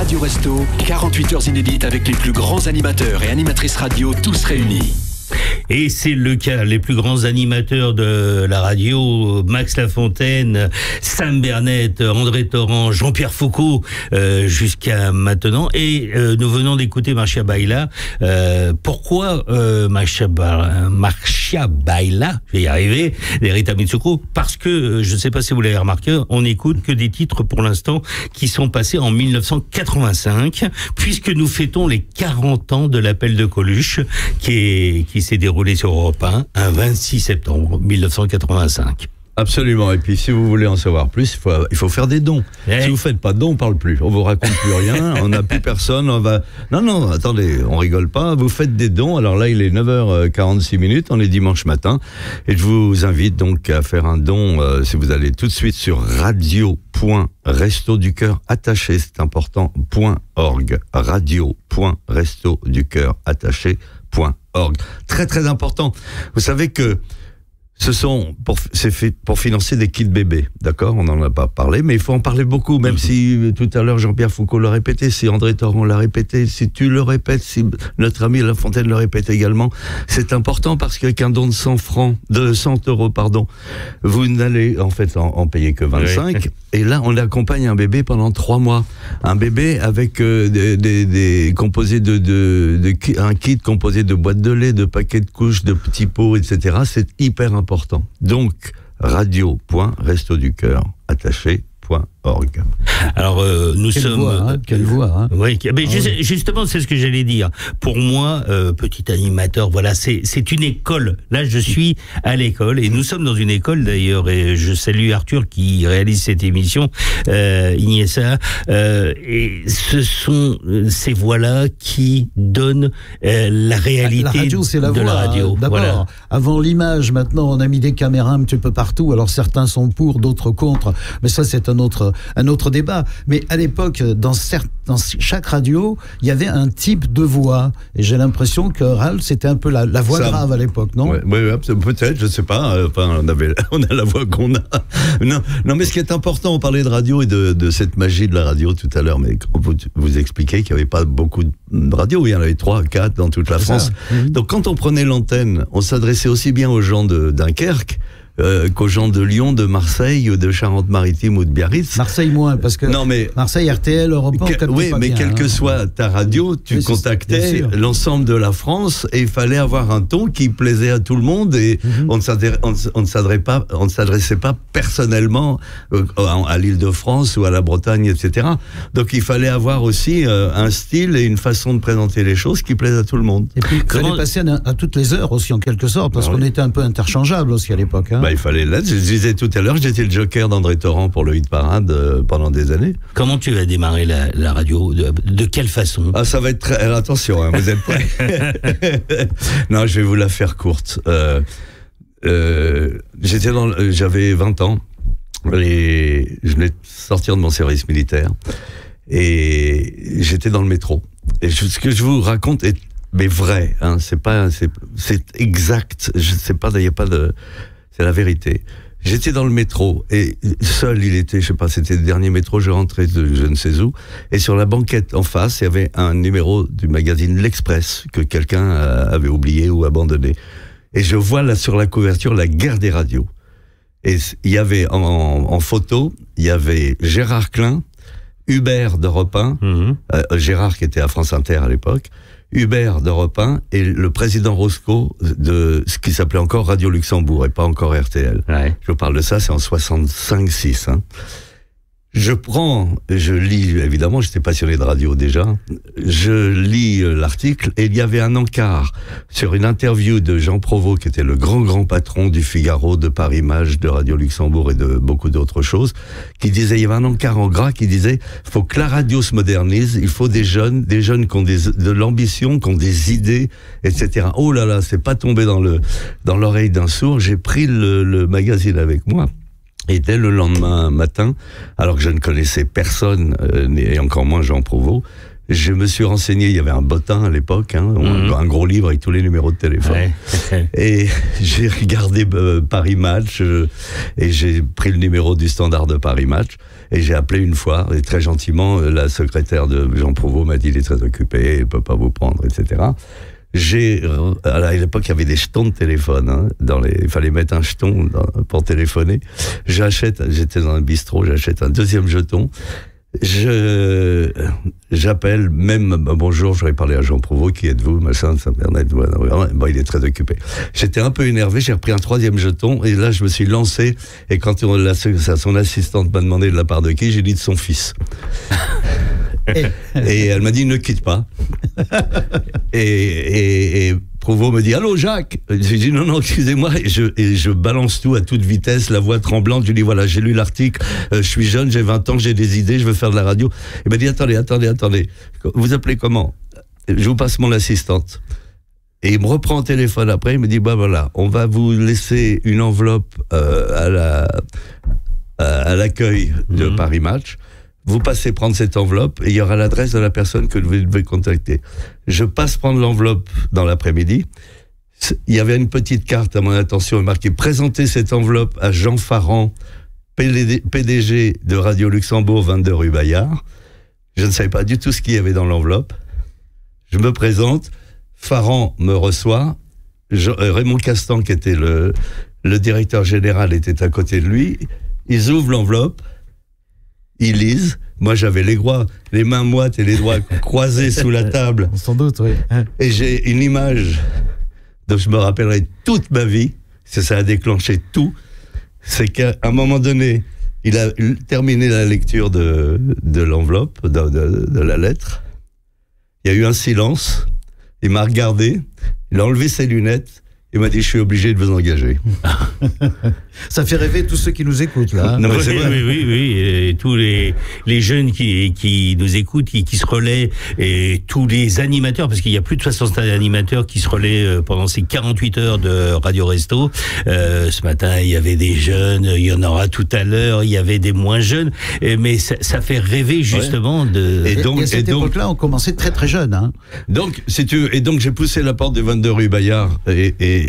Radio Resto, 48 heures inédites avec les plus grands animateurs et animatrices radio, tous réunis. Et c'est le cas, les plus grands animateurs de la radio, Max Lafontaine, Sam Bernet, André Torrent, Jean-Pierre Foucault, jusqu'à maintenant. Et nous venons d'écouter Marcia Baila. Pourquoi Marcia Baila, je vais y arriver, les Rita Mitsuko? Parce que, je ne sais pas si vous l'avez remarqué, on n'écoute que des titres pour l'instant qui sont passés en 1985, puisque nous fêtons les 40 ans de l'appel de Coluche, qui s'est déroulé sur Europe 1 un 26 septembre 1985. Absolument. Et puis, si vous voulez en savoir plus, il faut faire des dons. Si vous faites pas de dons, on parle plus. On vous raconte plus rien. On n'a plus personne. Non, attendez, on rigole pas. Vous faites des dons. Alors là, il est 9h46. On est dimanche matin. Et je vous invite donc à faire un don, si vous allez tout de suite sur radio.restoducœur attaché, c'est important, .org. radio.restoducœur attaché.org. Très, très important. Vous savez que c'est fait pour financer des kits bébés, d'accord? On n'en a pas parlé, mais il faut en parler beaucoup, même si tout à l'heure Jean-Pierre Foucault l'a répété, si André Torrent l'a répété, si tu le répètes, si notre ami Lafontaine le répète également, c'est important parce qu'avec un don de 100 euros, vous n'allez en fait en payer que 25. Oui. Et là, on accompagne un bébé pendant 3 mois. Un bébé avec composé un kit composé de boîtes de lait, de paquets de couches, de petits pots, etc. C'est hyper important. Donc, radio.restoducœur attaché.org. Alors, nous sommes... Quelle voix, hein. Oui, mais justement, c'est ce que j'allais dire. Pour moi, petit animateur, voilà, c'est une école. Là, je suis à l'école, et nous sommes dans une école, d'ailleurs, et je salue Arthur qui réalise cette émission, Iniesta, et ce sont ces voix-là qui donnent la réalité la radio, c'est la de voix, la radio. D'abord, voilà. Avant l'image, maintenant, on a mis des caméras un petit peu partout, alors certains sont pour, d'autres contre, mais ça, c'est un autre débat. Mais à l'époque, dans chaque radio, il y avait un type de voix. Et j'ai l'impression que Ralph, c'était un peu la voix grave à l'époque, non? Oui, peut-être, je sais pas. Enfin, on a la voix qu'on a. Non, mais ce qui est important, on parlait de radio et de cette magie de la radio tout à l'heure, mais vous expliquez qu'il n'y avait pas beaucoup de radios. Il y en avait 3, 4 dans toute la France. Donc quand on prenait l'antenne, on s'adressait aussi bien aux gens de Dunkerque qu'aux gens de Lyon, de Marseille, ou de Charente-Maritime ou de Biarritz. Marseille moins, parce que Marseille, RTL, Europe 1, oui, mais quelle que soit ta radio, tu contactais l'ensemble de la France et il fallait avoir un ton qui plaisait à tout le monde et on ne s'adressait pas personnellement à l'Île-de-France ou à la Bretagne, etc. Donc il fallait avoir aussi un style et une façon de présenter les choses qui plaisent à tout le monde. Et puis il fallait passer à toutes les heures aussi, en quelque sorte, parce qu'on était un peu interchangeables aussi à l'époque. Hein. Il fallait l'être. Je disais tout à l'heure, j'étais le joker d'André Torrent pour le hit parade pendant des années. Comment tu vas démarrer la radio? De quelle façon? Ça va être très... Attention, hein, vous êtes prêts? Non, je vais vous la faire courte. J'avais 20 ans et je venais de sortir de mon service militaire et j'étais dans le métro. Et ce que je vous raconte est vrai, hein, c'est exact. Je sais pas, il y a pas de... C'est la vérité. J'étais dans le métro et seul il était, je sais pas, c'était le dernier métro, je rentrais de je ne sais où et sur la banquette en face, il y avait un numéro du magazine L'Express que quelqu'un avait oublié ou abandonné. Et je vois là sur la couverture la guerre des radios. Et il y avait en photo, il y avait Gérard Klein, Hubert d'Europe 1, Gérard qui était à France Inter à l'époque, Hubert d'Europe 1 et le président Roscoe de ce qui s'appelait encore Radio Luxembourg et pas encore RTL. Ouais. Je vous parle de ça, c'est en 65-6. Hein. Je lis, évidemment, j'étais passionné de radio déjà, je lis l'article et il y avait un encart sur une interview de Jean Provost, qui était le grand patron du Figaro, de Paris Match, de Radio Luxembourg et de beaucoup d'autres choses, qui disait, il y avait un encart en gras qui disait, faut que la radio se modernise, il faut des jeunes qui ont de l'ambition, qui ont des idées, etc. Oh là là, c'est pas tombé dans l'oreille d'un sourd, j'ai pris le magazine avec moi. Et dès le lendemain matin, alors que je ne connaissais personne, et encore moins Jean Provost, Je me suis renseigné, il y avait un bottin à l'époque, un gros livre avec tous les numéros de téléphone. Ouais. Et j'ai regardé Paris Match et j'ai pris le numéro du Standard de Paris Match et j'ai appelé une fois et très gentiment la secrétaire de Jean Prouvost m'a dit il est très occupé, il peut pas vous prendre, etc. À l'époque, il y avait des jetons de téléphone. Il fallait mettre un jeton pour téléphoner. J'étais dans un bistrot, j'achète un deuxième jeton. J'appelle même bonjour, j'aurais parlé à Jean Prouvost, qui êtes-vous, machin, Internet, bon, il est très occupé. J'étais un peu énervé, j'ai repris un troisième jeton et là je me suis lancé et quand son assistante m'a demandé de la part de qui, j'ai dit de son fils. Et elle m'a dit ne quitte pas. Et Prouvost me dit allô Jacques. J'ai dit non excusez-moi et je balance tout à toute vitesse, la voix tremblante. Je lui dis voilà j'ai lu l'article, je suis jeune, j'ai 20 ans, j'ai des idées, je veux faire de la radio. Il m'a dit attendez, vous appelez comment? Je vous passe mon assistante. Et il me reprend au téléphone après, il me dit bah voilà, on va vous laisser une enveloppe à l'accueil de Paris Match. Vous passez prendre cette enveloppe et il y aura l'adresse de la personne que vous devez contacter. Je passe prendre l'enveloppe dans l'après-midi. Il y avait une petite carte à mon attention marquée « Présentez cette enveloppe à Jean Farand, PDG de Radio Luxembourg, 22 rue Bayard ». Je ne savais pas du tout ce qu'il y avait dans l'enveloppe. Je me présente, Farand me reçoit, Raymond Castan, qui était le directeur général, était à côté de lui. Ils ouvrent l'enveloppe. Ils lisent. Moi, j'avais les mains moites et les doigts croisés sous la table. Sans doute, oui. Et j'ai une image dont je me rappellerai toute ma vie. Ça a déclenché tout. C'est qu'à un moment donné, il a terminé la lecture de l'enveloppe, de la lettre. Il y a eu un silence. Il m'a regardé. Il a enlevé ses lunettes. Il m'a dit, je suis obligé de vous engager. Ça fait rêver tous ceux qui nous écoutent, là. Non, oui. Et tous les jeunes qui nous écoutent, qui se relaient, et tous les animateurs, parce qu'il y a plus de 60 animateurs qui se relaient pendant ces 48 heures de Radio Resto. Ce matin, il y avait des jeunes, il y en aura tout à l'heure, il y avait des moins jeunes, mais ça fait rêver, justement. Ouais. Et à cette époque-là, on commençait très très jeune. Hein. Donc, j'ai poussé la porte de 22 rue Bayard, et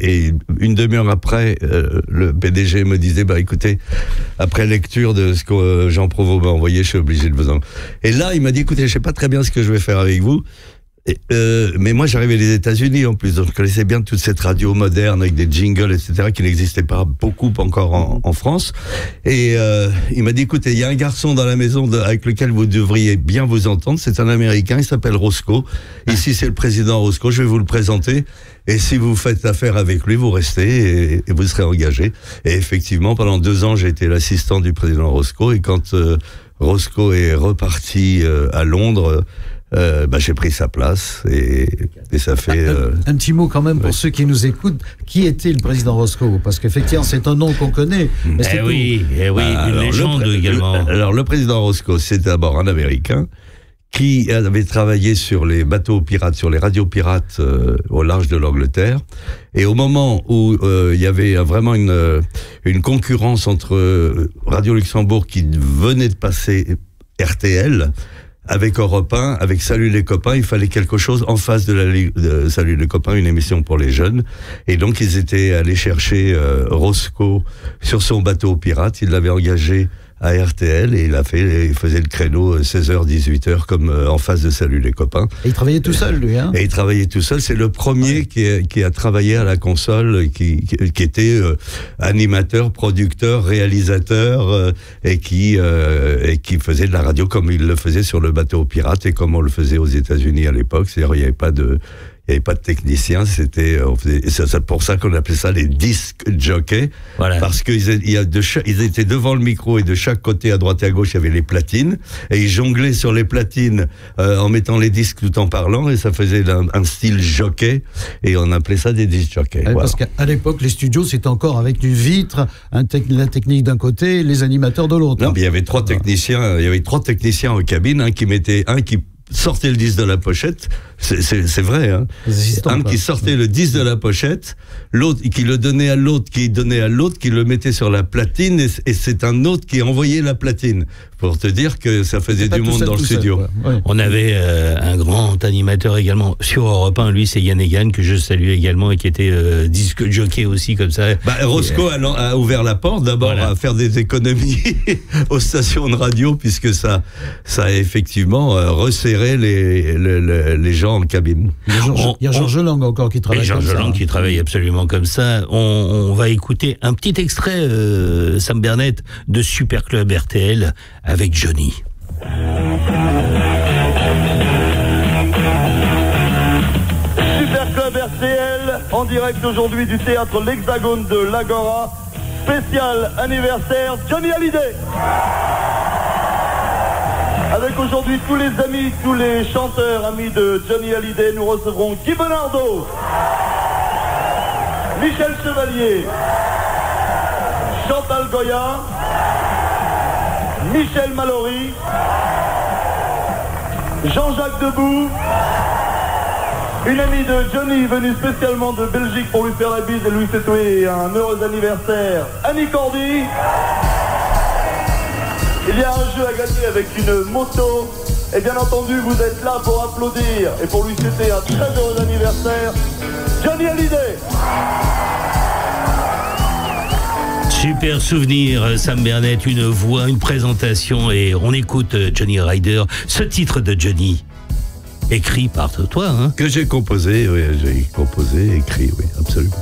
une demi-heure après, le PDG me disait, écoutez, après lecture de ce que Jean Prouvost m'a envoyé, je suis obligé de vous en... Et là, il m'a dit, écoutez, je sais pas très bien ce que je vais faire avec vous, mais moi, j'arrivais des États-Unis en plus, donc je connaissais bien toute cette radio moderne avec des jingles, etc., qui n'existaient pas beaucoup encore en France. Et il m'a dit, écoutez, il y a un garçon dans la maison avec lequel vous devriez bien vous entendre, c'est un Américain, il s'appelle Roscoe. Ici, c'est le président Roscoe, je vais vous le présenter. Et si vous faites affaire avec lui, vous restez et vous serez engagé. Et effectivement, pendant 2 ans, j'ai été l'assistant du président Roscoe. Et quand Roscoe est reparti à Londres, j'ai pris sa place. Et ça fait... Un petit mot quand même pour ceux qui nous écoutent. Qui était le président Roscoe? Parce qu'effectivement, c'est un nom qu'on connaît. Mais c'est une légende également. Alors, le président Roscoe, c'est d'abord un Américain qui avait travaillé sur les bateaux pirates, sur les radios pirates au large de l'Angleterre. Et au moment où il y avait vraiment une concurrence entre Radio Luxembourg qui venait de passer RTL avec Europe 1, avec Salut les copains, il fallait quelque chose en face de Salut les copains, une émission pour les jeunes. Et donc ils étaient allés chercher Roscoe sur son bateau pirate, ils l'avaient engagé à RTL et il faisait le créneau 16h, 18h comme en face de Salut les copains. Et il travaillait tout seul, lui, hein? Et il travaillait tout seul. C'est le premier qui a travaillé à la console, qui était animateur, producteur, réalisateur et qui faisait de la radio comme il le faisait sur le bateau pirate et comme on le faisait aux États-Unis à l'époque. C'est-à-dire il n'y avait pas de technicien, c'est pour ça qu'on appelait ça les disc jockeys, voilà. Parce qu'ils étaient devant le micro et de chaque côté, à droite et à gauche, il y avait les platines, et ils jonglaient sur les platines en mettant les disques tout en parlant, et ça faisait un style jockey, et on appelait ça des disc jockeys. Voilà. Parce qu'à l'époque, les studios, c'était encore avec du vitre, la technique d'un côté, les animateurs de l'autre. Non, mais il y avait 3 techniciens, en cabine, un qui sortait le disque de la pochette, C'est vrai, hein. Un qui sortait le disque de la pochette, l'autre qui le donnait à l'autre, qui donnait à l'autre, qui le mettait sur la platine, et c'est un autre qui envoyait la platine. Pour te dire que ça faisait du monde dans le studio. Ouais. On avait un grand animateur également sur Europe 1, lui c'est Yann Egan, que je salue également, et qui était disque jockey aussi, comme ça. Roscoe a ouvert la porte d'abord à faire des économies aux stations de radio, puisque ça a effectivement resserré les gens en cabine. Il y a Georges Lang encore qui travaille comme ça. Georges Lang qui travaille absolument comme ça. On va écouter un petit extrait, Sam Bernet, de Super Club RTL avec Johnny. Super Club RTL, en direct aujourd'hui du théâtre L'Hexagone de l'Agora, spécial anniversaire Johnny Hallyday. Avec aujourd'hui tous les amis, tous les chanteurs amis de Johnny Hallyday, nous recevrons Guy Benardo, Michel Chevalier, Chantal Goya, Michel Mallory, Jean-Jacques Debout, une amie de Johnny venue spécialement de Belgique pour lui faire la bise et lui souhaiter un heureux anniversaire, Annie Cordy. Il y a un jeu à gagner avec une moto. Et bien entendu, vous êtes là pour applaudir et pour lui souhaiter un très heureux anniversaire, Johnny Hallyday. Super souvenir, Sam Bernet, une voix, une présentation, et on écoute Johnny Rider, ce titre de Johnny, écrit par toi, hein. Que j'ai composé, oui, écrit, oui, absolument.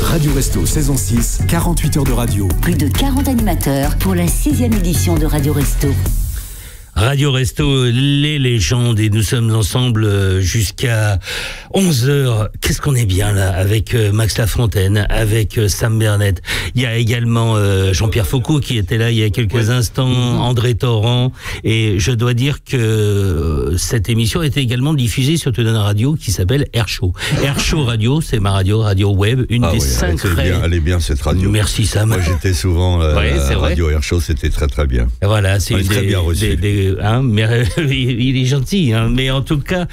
Radio Resto saison 6, 48 heures de radio. Plus de 40 animateurs pour la 6e édition de Radio Resto. Radio Resto, les légendes, et nous sommes ensemble jusqu'à 11h. Qu'est-ce qu'on est bien là, avec Max Lafontaine, avec Sam Bernett. Il y a également Jean-Pierre Foucault qui était là il y a quelques instants, André Torrent, et je dois dire que cette émission était également diffusée sur une radio qui s'appelle Air Show. Air Show Radio, c'est ma radio web, une des 5 elle est bien cette radio. Merci Sam. Moi j'étais souvent à Radio Air Show, c'était très très bien. Voilà, c'est très bien reçu. Mais il est gentil, hein. Mais en tout cas,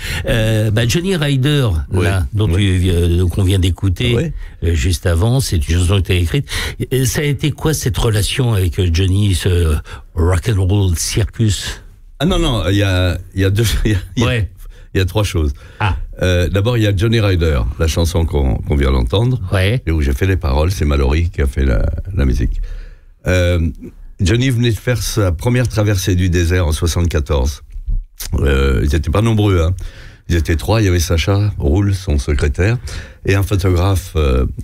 Johnny Rider, là, dont qu'on vient d'écouter juste avant, c'est une chanson que tu as écrite. Ça a été quoi cette relation avec Johnny, ce rock'n'roll circus? Ah non, il y a trois choses. D'abord, il y a Johnny Rider, la chanson qu'on vient d'entendre, et où j'ai fait les paroles. C'est Mallory qui a fait la musique. Johnny venait de faire sa première traversée du désert en 74. Ils n'étaient pas nombreux, hein. Ils étaient 3, il y avait Sacha Roule, son secrétaire, et un photographe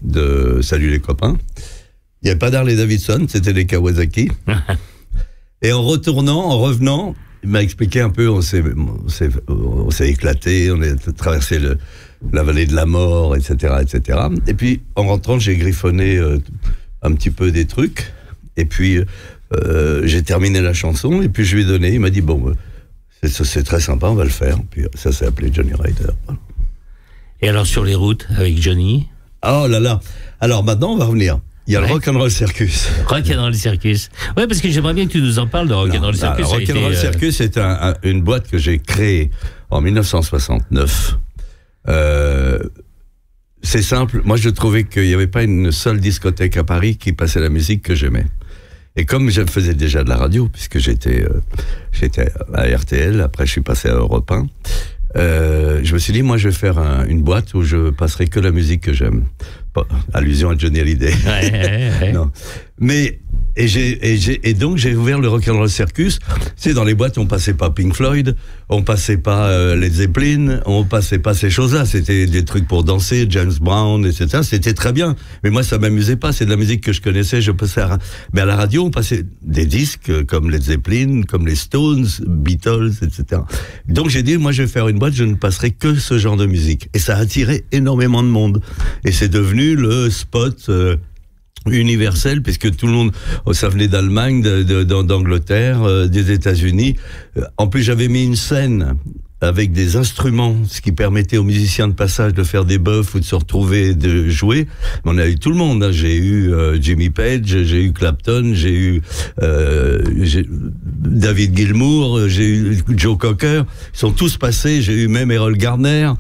de Salut les copains. Il n'y avait pas d'Harley Davidson, c'était des Kawasaki. Et en revenant, il m'a expliqué un peu, on s'est éclaté, on a traversé la vallée de la mort, etc., etc. Et puis, en rentrant, j'ai griffonné un petit peu des trucs, et puis j'ai terminé la chanson, et puis je lui ai donné, il m'a dit, bon, c'est très sympa, on va le faire. Puis ça s'est appelé Johnny Rider. Voilà. Et alors sur les routes avec Johnny? Oh là là. Alors maintenant on va revenir. Il y a le Rock'n'Roll Circus. Rock'n'Roll Circus. Ouais, parce que j'aimerais bien que tu nous en parles de Rock'n'Roll Circus. Rock'n'Roll Circus, c'est une boîte que j'ai créée en 1969. C'est simple. Moi, je trouvais qu'il n'y avait pas une seule discothèque à Paris qui passait la musique que j'aimais. Et comme je faisais déjà de la radio, puisque j'étais à RTL, après je suis passé à Europe 1, je me suis dit, moi je vais faire une boîte où je passerai que la musique que j'aime. Allusion à Johnny Hallyday. Non. Mais et donc j'ai ouvert le Rock'n'Roll Circus. C'est dans les boîtes, on passait pas Pink Floyd, on passait pas Led Zeppelin, on passait pas ces choses-là. C'était des trucs pour danser, James Brown, etc. C'était très bien. Mais moi, ça m'amusait pas. C'est de la musique que je connaissais. Je passais mais à la radio, on passait des disques comme Led Zeppelin, comme les Stones, Beatles, etc. Donc j'ai dit, moi, je vais faire une boîte, je ne passerai que ce genre de musique. Et ça a attiré énormément de monde. Et c'est devenu le spot universel, puisque tout le monde, ça venait d'Allemagne, d'Angleterre, des États-Unis. En plus, j'avais mis une scène avec des instruments, ce qui permettait aux musiciens de passage de faire des buffs ou de se retrouver, de jouer. On a eu tout le monde, hein. J'ai eu Jimmy Page, j'ai eu Clapton, j'ai eu David Gilmour, j'ai eu Joe Cocker. Ils sont tous passés. J'ai eu même Errol Garner.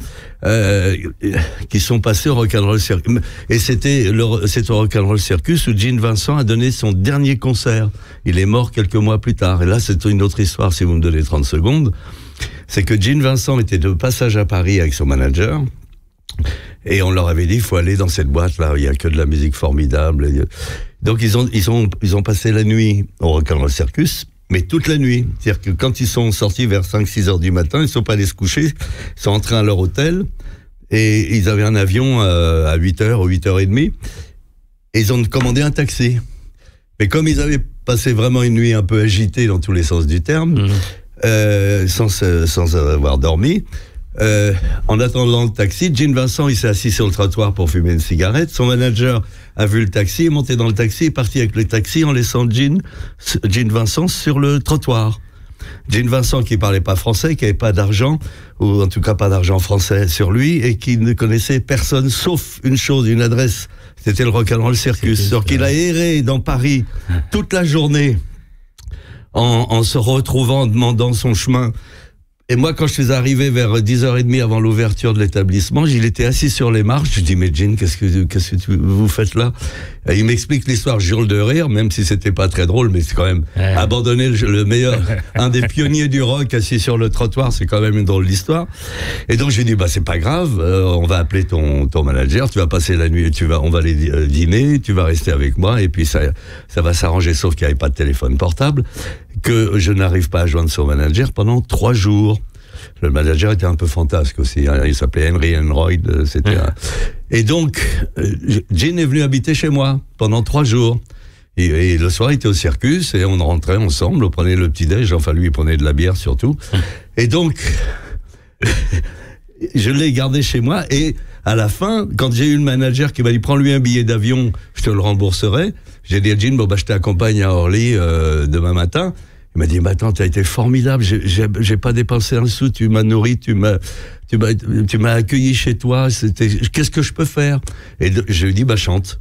Qui sont passés au Rock'n'Roll Circus. Et c'est au Rock'n'Roll Circus où Gene Vincent a donné son dernier concert. Il est mort quelques mois plus tard. Et là, c'est une autre histoire, si vous me donnez 30 secondes. C'est que Gene Vincent était de passage à Paris avec son manager. Et on leur avait dit, il faut aller dans cette boîte-là, il y a que de la musique formidable. Donc, ils ont passé la nuit au Rock'n'Roll Circus. Mais toute la nuit. C'est-à-dire que quand ils sont sortis vers 5-6 heures du matin, ils ne sont pas allés se coucher, ils sont entrés à leur hôtel, et ils avaient un avion à 8h ou 8h30, et ils ont commandé un taxi. Mais comme ils avaient passé vraiment une nuit un peu agitée dans tous les sens du terme, sans avoir dormi, en attendant le taxi, Gene Vincent, il s'est assis sur le trottoir pour fumer une cigarette. Son manager a vu le taxi, est monté dans le taxi, est parti avec le taxi en laissant Gene Vincent sur le trottoir. Gene Vincent qui parlait pas français, qui avait pas d'argent, ou en tout cas pas d'argent français sur lui, et qui ne connaissait personne sauf une chose, une adresse. C'était le Rock'n'Roll Circus. Donc il a erré dans Paris toute la journée en se retrouvant, demandant son chemin. Et moi, quand je suis arrivé vers 10h30 avant l'ouverture de l'établissement, il était assis sur les marches. Je dis, mais Gene, qu'est-ce que vous faites là? Et il m'explique l'histoire, je hurle de rire, même si c'était pas très drôle, mais c'est quand même abandonner le meilleur, un des pionniers du rock assis sur le trottoir, c'est quand même une drôle d'histoire. Et donc je lui dis, c'est pas grave, on va appeler ton manager, tu vas passer la nuit, on va aller dîner, tu vas rester avec moi, et puis ça va s'arranger, sauf qu'il n'y avait pas de téléphone portable, que je n'arrive pas à joindre son manager pendant 3 jours. Le manager était un peu fantasque aussi. Hein. Il s'appelait Henry Enroyd. Et donc, Gene est venu habiter chez moi pendant 3 jours. Et le soir, il était au circus et on rentrait ensemble. On prenait le petit-déj. Enfin, lui, il prenait de la bière surtout. Et donc, je l'ai gardé chez moi. Et à la fin, quand j'ai eu le manager qui m'a dit « Prends-lui un billet d'avion, je te le rembourserai », j'ai dit à Gene « Bon, je t'accompagne à Orly demain matin ». Il m'a dit, mais attends, tu as été formidable, j'ai pas dépensé un sou, tu m'as nourri, tu m'as accueilli chez toi, qu'est-ce que je peux faire? Et je lui dis, chante.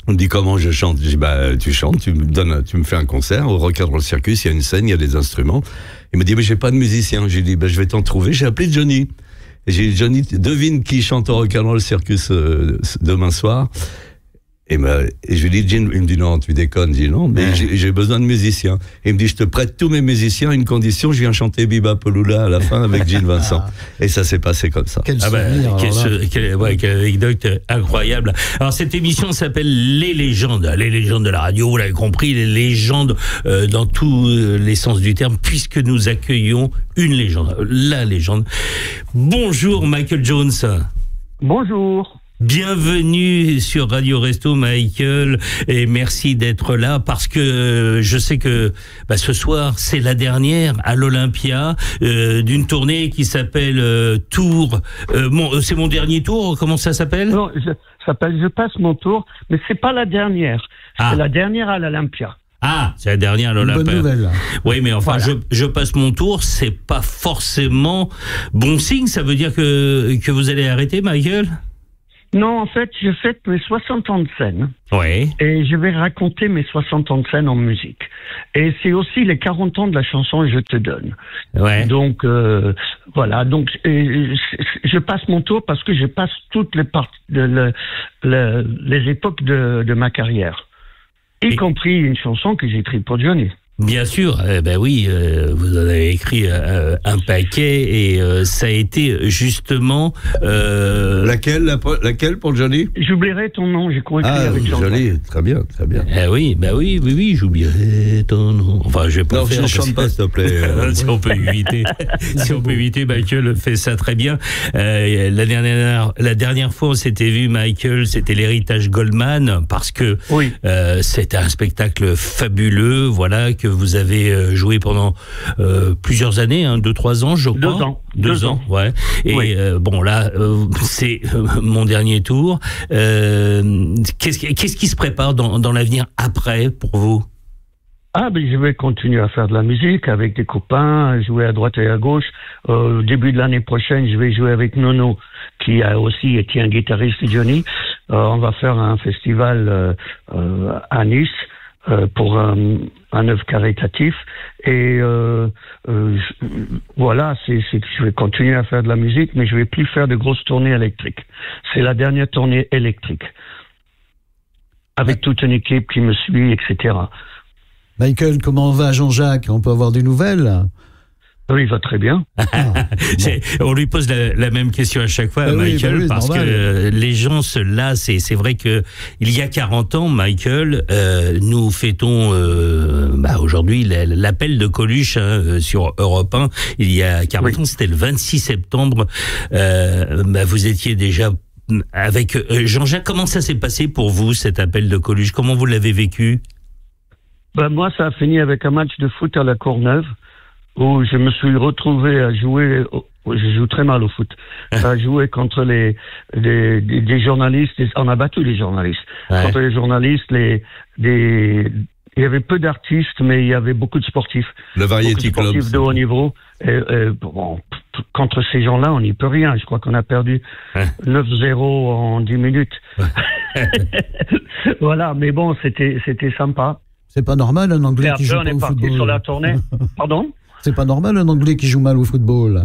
On me dit, comment je chante? Je dis, tu chantes, tu me fais un concert, au Rock 'n' Roll Circus, il y a une scène, il y a des instruments. Il me dit, mais j'ai pas de musicien. J'ai dit, je vais t'en trouver. J'ai appelé Johnny. Et j'ai dit, Johnny, devine qui chante au Rock 'n' Roll Circus demain soir. Et je lui dis, Gene, il me dit, non, tu déconnes. Je dis, non, mais j'ai besoin de musiciens. Et il me dit, je te prête tous mes musiciens à une condition, je viens chanter Biba Polula à la fin avec Gene Vincent. Et ça s'est passé comme ça. Quelle anecdote incroyable. Alors, cette émission s'appelle Les légendes. Les légendes de la radio, vous l'avez compris, les légendes dans tous les sens du terme, puisque nous accueillons une légende, la légende. Bonjour, Michael Jones. Bonjour. Bienvenue sur Radio Resto, Michael, et merci d'être là parce que je sais que ce soir c'est la dernière à l'Olympia d'une tournée qui s'appelle Tour. C'est mon dernier tour. Comment ça s'appelle? Non, ça s'appelle Je passe mon tour, mais c'est pas la dernière. C'est la dernière à l'Olympia. Ah, c'est la dernière à l'Olympia. Bonne nouvelle. Oui, mais enfin, voilà. je passe mon tour, c'est pas forcément bon signe. Ça veut dire que vous allez arrêter, Michael? Non, en fait, je fête mes 60 ans de scène. Oui. Et je vais raconter mes 60 ans de scène en musique. Et c'est aussi les 40 ans de la chanson Je te donne. Ouais. Donc, voilà. Donc, je passe mon tour parce que je passe toutes les les époques de ma carrière. Y compris une chanson que j'ai écrite pour Johnny. Bien sûr, oui, vous en avez écrit un paquet et ça a été justement... Laquelle pour Johnny? J'oublierai ton nom, j'ai co-écrit avec Jean. Johnny, très bien, très bien. Oui, j'oublierai ton nom. Enfin, je vais pas faire... Non, je chante pas, s'il te plaît. Si on peut éviter, Michael fait ça très bien. La dernière fois, on s'était vu, Michael, c'était l'héritage Goldman, parce que c'était un spectacle fabuleux, voilà, que vous avez joué pendant plusieurs années, 2-3 ans, je crois. 2 ans, ouais. Et là, c'est mon dernier tour. Qu'est-ce qui se prépare dans l'avenir après pour vous? Je vais continuer à faire de la musique avec des copains, jouer à droite et à gauche. Au début de l'année prochaine, je vais jouer avec Nono, qui a aussi été un guitariste de Johnny. On va faire un festival à Nice. Pour un œuvre caritatif et voilà, je vais continuer à faire de la musique, mais je vais plus faire de grosses tournées électriques. C'est la dernière tournée électrique avec toute une équipe qui me suit, etc. Michael, comment va Jean-Jacques? On peut avoir des nouvelles? Oui, il va très bien. On lui pose la même question à chaque fois, Michael, parce normal. Que les gens se lassent. Et c'est vrai que il y a 40 ans, Michael, nous fêtons aujourd'hui l'appel de Coluche sur Europe 1. Il y a 40 ans, c'était le 26 septembre. Vous étiez déjà avec Jean-Jacques. Comment ça s'est passé pour vous, cet appel de Coluche? Comment vous l'avez vécu? Moi, ça a fini avec un match de foot à la Courneuve, où je me suis retrouvé à jouer, je joue très mal au foot, à jouer contre des journalistes, on a battu les journalistes, contre les journalistes, il y avait peu d'artistes, mais il y avait beaucoup de sportifs. Le Variety Club. Sportifs de haut niveau. Contre ces gens-là, on n'y peut rien. Je crois qu'on a perdu 9-0 en 10 minutes. Voilà, mais bon, c'était sympa. C'est pas normal un Anglais qui joue mal au football. On est parti sur la tournée. Pardon? C'est pas normal un Anglais qui joue mal au football.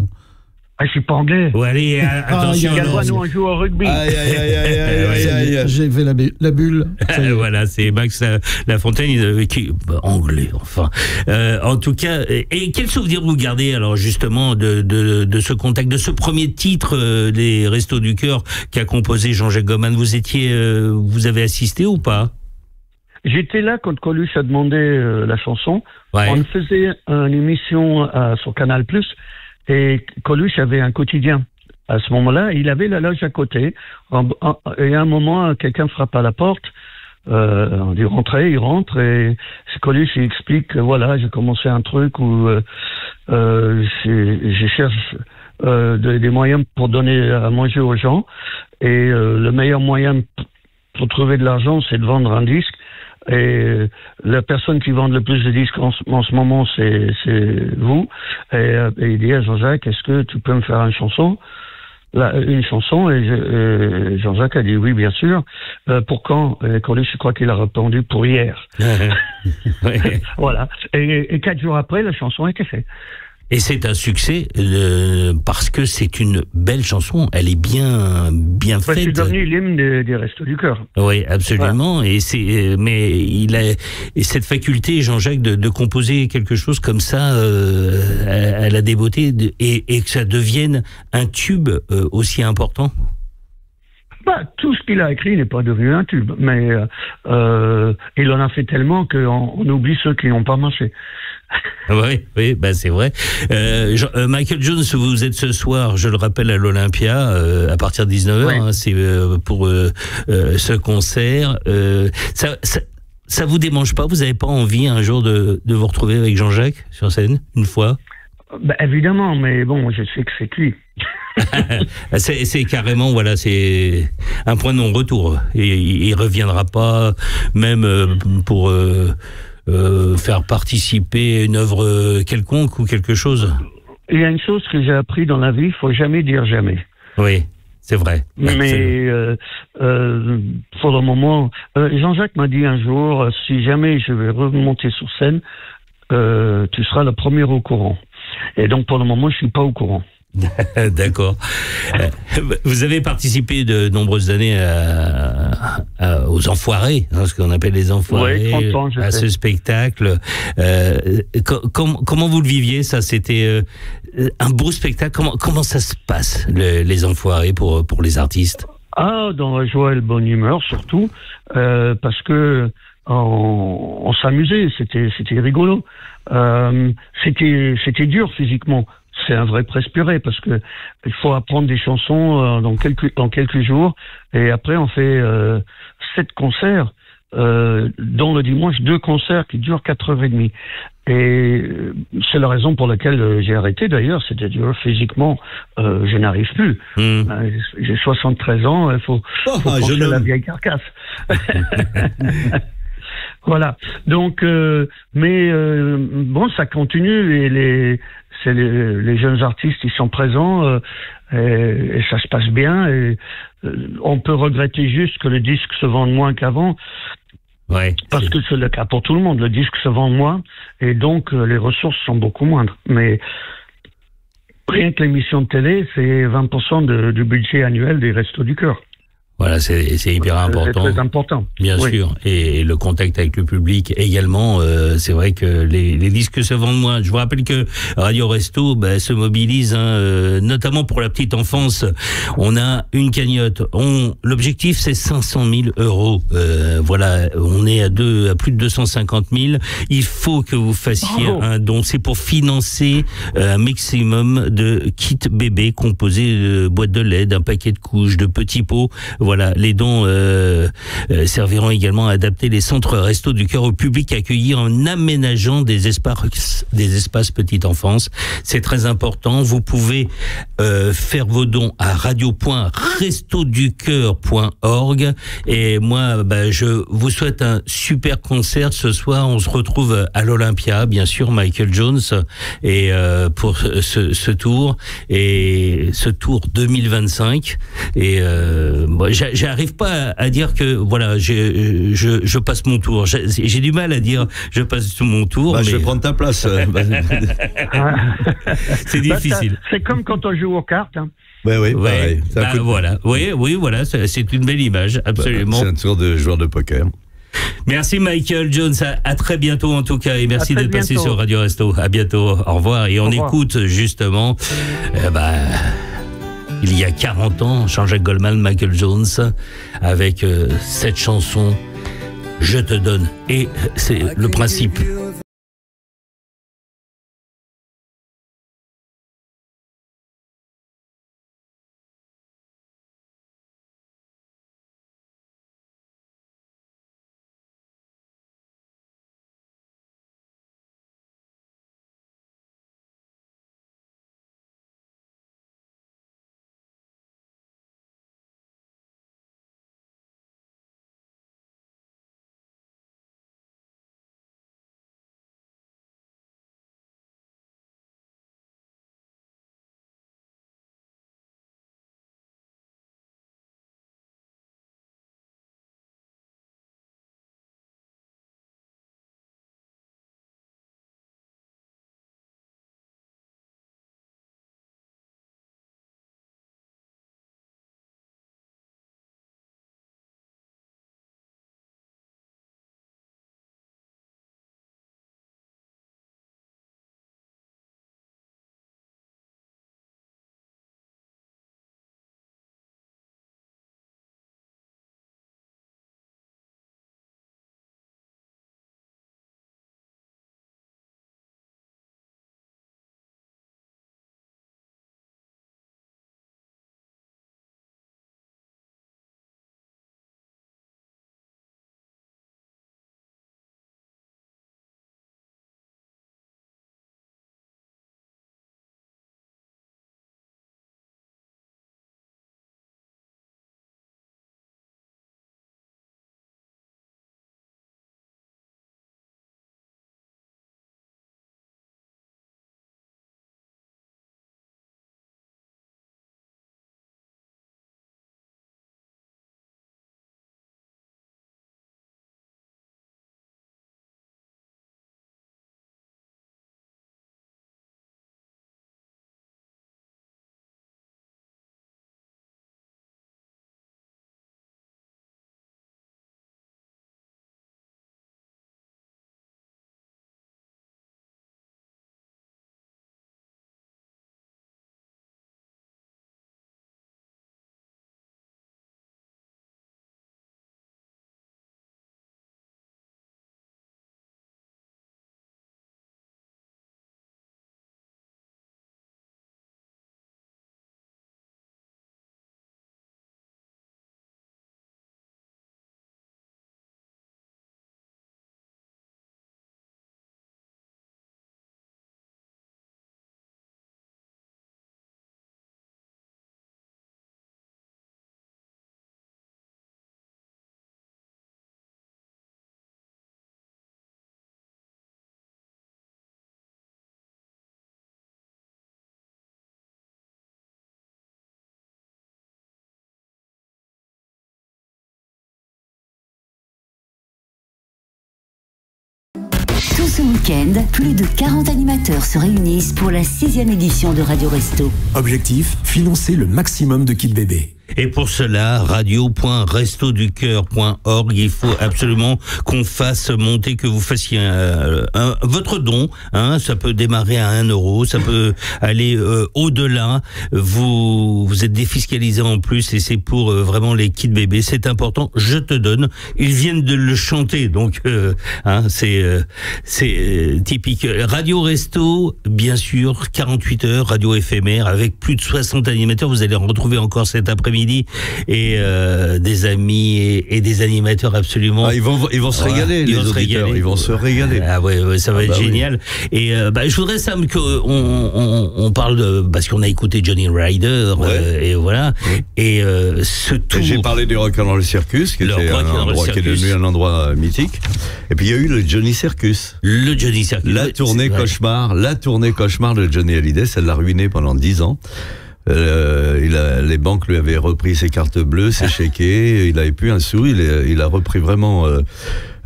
Je suis pas anglais. Allez, attention. Nous, on joue au rugby. J'ai fait la bulle. Voilà, c'est Max Lafontaine qui anglais, enfin. En tout cas, et quel souvenir vous gardez alors justement de ce contact, de ce premier titre des Restos du Cœur qu'a composé Jean-Jacques Goldman? Vous avez assisté ou pas? J'étais là quand Coluche a demandé la chanson. On faisait une émission sur Canal+, Et Coluche avait un quotidien. À ce moment-là, il avait la loge à côté. Et à un moment, quelqu'un frappe à la porte. On dit rentrer, il rentre et Coluche il explique que voilà, j'ai commencé un truc où je cherche des moyens pour donner à manger aux gens et le meilleur moyen pour trouver de l'argent, c'est de vendre un disque. Et la personne qui vend le plus de disques en ce moment, c'est vous. Et il dit à Jean-Jacques, est-ce que tu peux me faire une chanson? Et Jean-Jacques a dit oui, bien sûr. Pour quand? Coluche, je crois qu'il a répondu pour hier. Voilà. Et 4 jours après, la chanson a été faite. Et c'est un succès parce que c'est une belle chanson. Elle est bien faite. C'est devenu l'hymne des Restos du Cœur. Oui, absolument. Voilà. Mais il a cette faculté, Jean-Jacques, de composer quelque chose comme ça à la débeauté et que ça devienne un tube aussi important. Tout ce qu'il a écrit n'est pas devenu un tube, mais il en a fait tellement qu'on oublie ceux qui n'ont pas marché. Oui, c'est vrai. Michael Jones, vous êtes ce soir, je le rappelle, à l'Olympia à partir de 19h. Oui. C'est pour ce concert. Ça vous démange pas? Vous n'avez pas envie un jour de vous retrouver avec Jean-Jacques sur scène une fois? Évidemment, mais bon, je sais que c'est cuit. C'est carrément, voilà, c'est un point de non-retour. Et il reviendra pas, même pour faire participer une œuvre quelconque ou quelque chose. Il y a une chose que j'ai appris dans la vie, il faut jamais dire jamais. Oui, c'est vrai. Mais pour le moment, Jean-Jacques m'a dit un jour, si jamais je vais remonter sur scène, tu seras le premier au courant. Et donc pour le moment, je suis pas au courant. D'accord. Vous avez participé de nombreuses années aux Enfoirés, ce qu'on appelle les Enfoirés, 30 ans, à ce spectacle. Comment vous le viviez, ça? C'était un beau spectacle. Comment ça se passe, les Enfoirés, pour les artistes? Dans la joie et la bonne humeur, surtout, parce que on s'amusait, c'était rigolo. C'était dur physiquement. C'est un vrai presse-purée parce que il faut apprendre des chansons dans quelques jours et après on fait 7 concerts dont le dimanche 2 concerts qui durent 4h30 et c'est la raison pour laquelle j'ai arrêté d'ailleurs, c'est-à-dire physiquement je n'arrive plus. J'ai 73 ans, il faut penser à la vieille carcasse. Voilà. Donc, bon, ça continue et les jeunes artistes, ils sont présents et ça se passe bien. Et on peut regretter juste que le disque se vende moins qu'avant. Ouais, parce que c'est le cas pour tout le monde. Le disque se vend moins et donc les ressources sont beaucoup moindres. Mais rien que l'émission de télé, c'est 20% du budget annuel des Restos du Cœur. Voilà, c'est hyper important. C'est très important. Bien sûr. Et le contact avec le public également. C'est vrai que les disques se vendent moins. Je vous rappelle que Radio Resto se mobilise, notamment pour la petite enfance. On a une cagnotte. L'objectif, c'est 500 000 €. Voilà, on est à plus de 250 000. Il faut que vous fassiez un don. C'est pour financer un maximum de kits bébés composés de boîtes de lait, d'un paquet de couches, de petits pots. Voilà, les dons serviront également à adapter les centres Restos du Cœur au public accueilli en aménageant des espaces petite enfance. C'est très important. Vous pouvez faire vos dons à radio.restoducoeur.org. Et moi, je vous souhaite un super concert ce soir. On se retrouve à l'Olympia, bien sûr, Michael Jones, et pour ce tour, et ce tour 2025. Et j'arrive pas à dire que voilà, je passe mon tour. J'ai du mal à dire je passe mon tour. Je vais prendre ta place. C'est difficile. C'est comme quand on joue aux cartes. Hein. Oui, voilà. Oui, voilà, c'est une belle image, absolument. C'est un tour de joueur de poker. Merci Michael Jones, à très bientôt en tout cas, et merci d'être passé sur Radio Resto. À bientôt, au revoir. Et on écoute justement, il y a 40 ans, Jean-Jacques Goldman, Michael Jones, avec cette chanson, Je te donne. Et c'est le principe. Tout ce week-end, plus de 40 animateurs se réunissent pour la 6e édition de Radio Resto. Objectif, financer le maximum de kits bébés. Et pour cela, radio.restoducoeur.org, il faut absolument qu'on fasse monter, que vous fassiez votre don. Ça peut démarrer à 1 euro, ça peut aller au-delà. Vous êtes défiscalisé en plus et c'est pour vraiment les kits bébés. C'est important. Je te donne. Ils viennent de le chanter, donc c'est typique. Radio Resto, bien sûr, 48 heures, radio éphémère avec plus de 60 animateurs. Vous allez en retrouver encore cet après-midi. Et des amis et des animateurs absolument. Ils vont se régaler, les auditeurs. Ils vont se régaler. Ah ouais, ça va être génial. Oui. Et je voudrais, Sam, qu'on parle parce qu'on a écouté Johnny Ryder, et voilà. Oui. Et ce tour. J'ai parlé du Rock'n'Roll Circus, qui est devenu un endroit mythique. Et puis il y a eu le Johnny Circus. Le Johnny Circus. La tournée cauchemar de Johnny Hallyday, ça l'a ruiné pendant 10 ans. Les banques lui avaient repris ses cartes bleues, ses chéquiers, il n'avait plus un sou, il a repris vraiment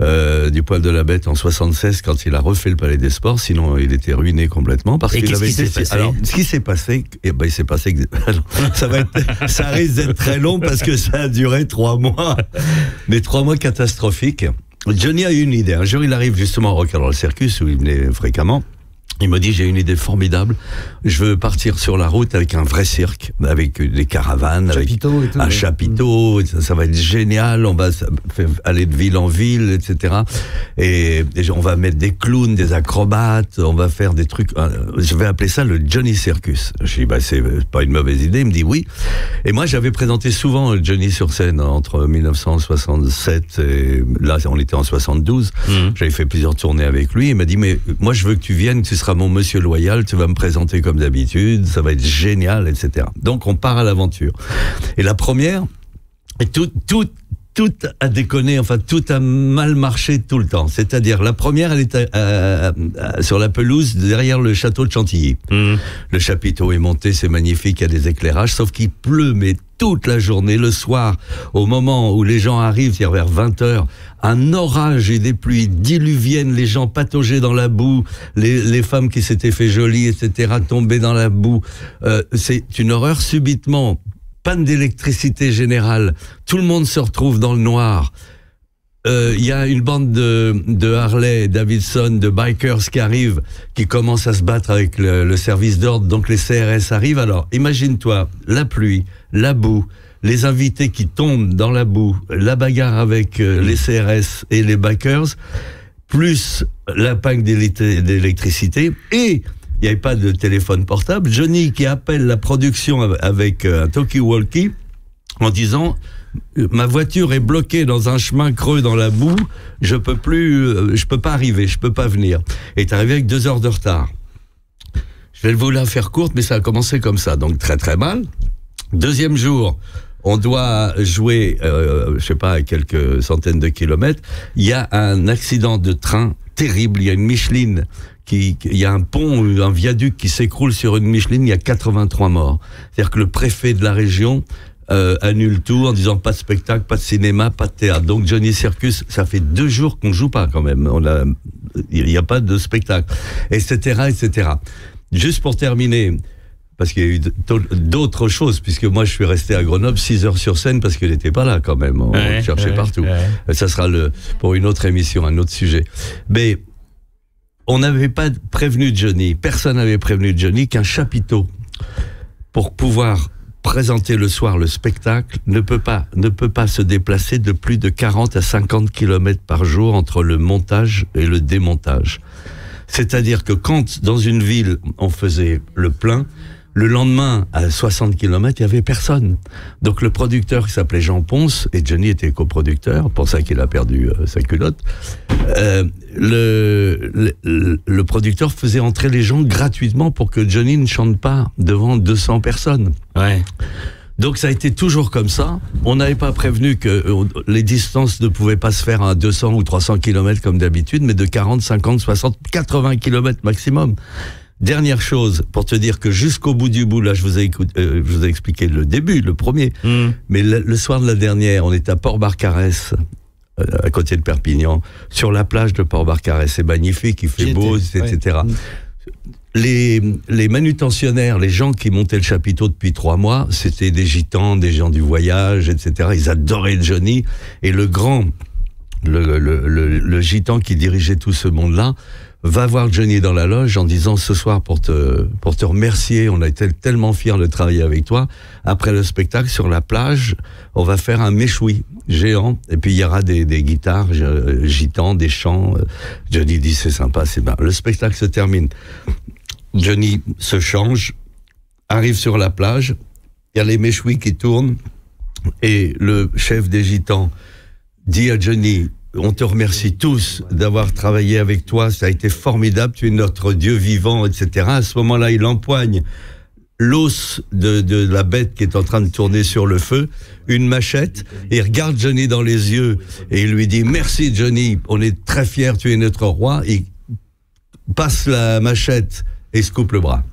du poil de la bête en 76 quand il a refait le Palais des Sports, sinon il était ruiné complètement parce qu'il avait été. Alors, ce qui s'est passé, il s'est passé que ça risque d'être très long parce que ça a duré 3 mois, mais 3 mois catastrophiques. Johnny a eu une idée. Un jour, il arrive justement au Rock'n'Roll Circus où il venait fréquemment. Il me dit, j'ai une idée formidable. Je veux partir sur la route avec un vrai cirque, avec des caravanes, avec un chapiteau. Ça va être génial. On va aller de ville en ville, etc. Et on va mettre des clowns, des acrobates. On va faire des trucs. Je vais appeler ça le Johnny Circus. Je dis, c'est pas une mauvaise idée. Il me dit oui. Et moi, j'avais présenté souvent Johnny sur scène entre 1967 et là, on était en 72. J'avais fait plusieurs tournées avec lui. Il m'a dit, mais moi, je veux que tu viennes. Tu seras mon monsieur loyal, tu vas me présenter comme d'habitude, ça va être génial, etc. Donc on part à l'aventure. Et la première, tout a déconné, enfin tout a mal marché tout le temps. C'est-à-dire la première, elle était sur la pelouse derrière le château de Chantilly. Le chapiteau est monté, c'est magnifique, il y a des éclairages, sauf qu'il pleut, mais toute la journée, le soir, au moment où les gens arrivent, c'est-à-dire vers 20h, un orage et des pluies diluviennes, les gens pataugés dans la boue, les femmes qui s'étaient fait jolies, etc., tombées dans la boue. C'est une horreur subitement. Panne d'électricité générale. Tout le monde se retrouve dans le noir. Il y a une bande de Harley Davidson, de bikers qui arrivent, qui commencent à se battre avec le service d'ordre, donc les CRS arrivent. Alors, imagine-toi, la pluie, la boue, les invités qui tombent dans la boue, la bagarre avec les CRS et les bikers, plus la panne d'électricité, et il n'y avait pas de téléphone portable. Johnny qui appelle la production avec un talkie-walkie en disant « Ma voiture est bloquée dans un chemin creux dans la boue, je peux pas arriver, je peux pas venir. » Et est arrivé avec 2 heures de retard. Je vais vous la faire courte, mais ça a commencé comme ça, donc très très mal. Deuxième jour, on doit jouer, je sais pas, à quelques centaines de kilomètres. Il y a un accident de train terrible, il y a une Micheline. Il y a un pont, un viaduc qui s'écroule sur une Micheline, il y a 83 morts. C'est-à-dire que le préfet de la région annule tout en disant pas de spectacle, pas de cinéma, pas de théâtre. Donc Johnny Circus, ça fait 2 jours qu'on joue pas quand même. Il n'y a pas de spectacle, etc., etc. Juste pour terminer, parce qu'il y a eu d'autres choses, puisque moi je suis resté à Grenoble 6 heures sur scène parce qu'il n'était pas là quand même. On cherchait partout. Ça sera pour une autre émission, un autre sujet. Mais on n'avait pas prévenu Johnny, personne n'avait prévenu Johnny qu'un chapiteau, pour pouvoir présenter le soir le spectacle, ne peut pas se déplacer de plus de 40 à 50 km par jour entre le montage et le démontage. C'est-à-dire que quand, dans une ville, on faisait le plein, le lendemain, à 60 km, il n'y avait personne. Donc le producteur qui s'appelait Jean Ponce, et Johnny était coproducteur, pour ça qu'il a perdu sa culotte, le producteur faisait entrer les gens gratuitement pour que Johnny ne chante pas devant 200 personnes. Ouais. Donc ça a été toujours comme ça. On n'avait pas prévenu que les distances ne pouvaient pas se faire à 200 ou 300 km comme d'habitude, mais de 40, 50, 60, 80 km maximum. Dernière chose, pour te dire que jusqu'au bout du bout, là je vous ai expliqué le début, le premier, mais le soir de la dernière, on est à Port-Barcarès, à côté de Perpignan, sur la plage de Port-Barcarès. C'est magnifique, il fait beau, etc. Les manutentionnaires, les gens qui montaient le chapiteau depuis 3 mois, c'était des gitans, des gens du voyage, etc. Ils adoraient Johnny. Et le gitan qui dirigeait tout ce monde-là va voir Johnny dans la loge en disant ce soir pour te remercier, on a été tellement fiers de travailler avec toi. Après le spectacle sur la plage, on va faire un méchoui géant et puis il y aura des guitares gitans, des chants. Johnny dit c'est sympa, c'est bien. Le spectacle se termine. Johnny se change, arrive sur la plage, il y a les méchouis qui tournent et le chef des gitans dit à Johnny: on te remercie tous d'avoir travaillé avec toi, ça a été formidable, tu es notre Dieu vivant, etc. À ce moment-là, il empoigne l'os de la bête qui est en train de tourner sur le feu, une machette, et il regarde Johnny dans les yeux et il lui dit: merci Johnny, on est très fiers, tu es notre roi. Il passe la machette et se coupe le bras.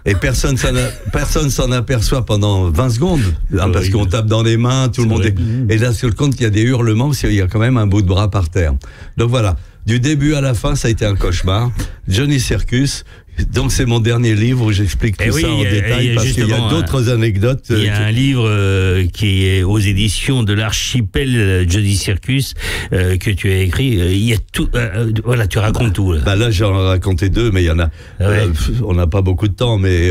Et personne s'en aperçoit pendant 20 secondes, hein, parce qu'on tape dans les mains, tout le monde est... Et là, sur le compte, il y a des hurlements, parce qu'il y a quand même un bout de bras par terre. Donc voilà, du début à la fin, ça a été un cauchemar. Johnny Circus, donc c'est mon dernier livre où j'explique tout ça en détail, parce qu'il y a d'autres anecdotes. Il y a un livre qui est aux éditions de l'Archipel, Johnny Circus, que tu as écrit. Il y a tout. Voilà, tu racontes tout. Là j'en ai raconté 2, mais il y en a. On n'a pas beaucoup de temps, mais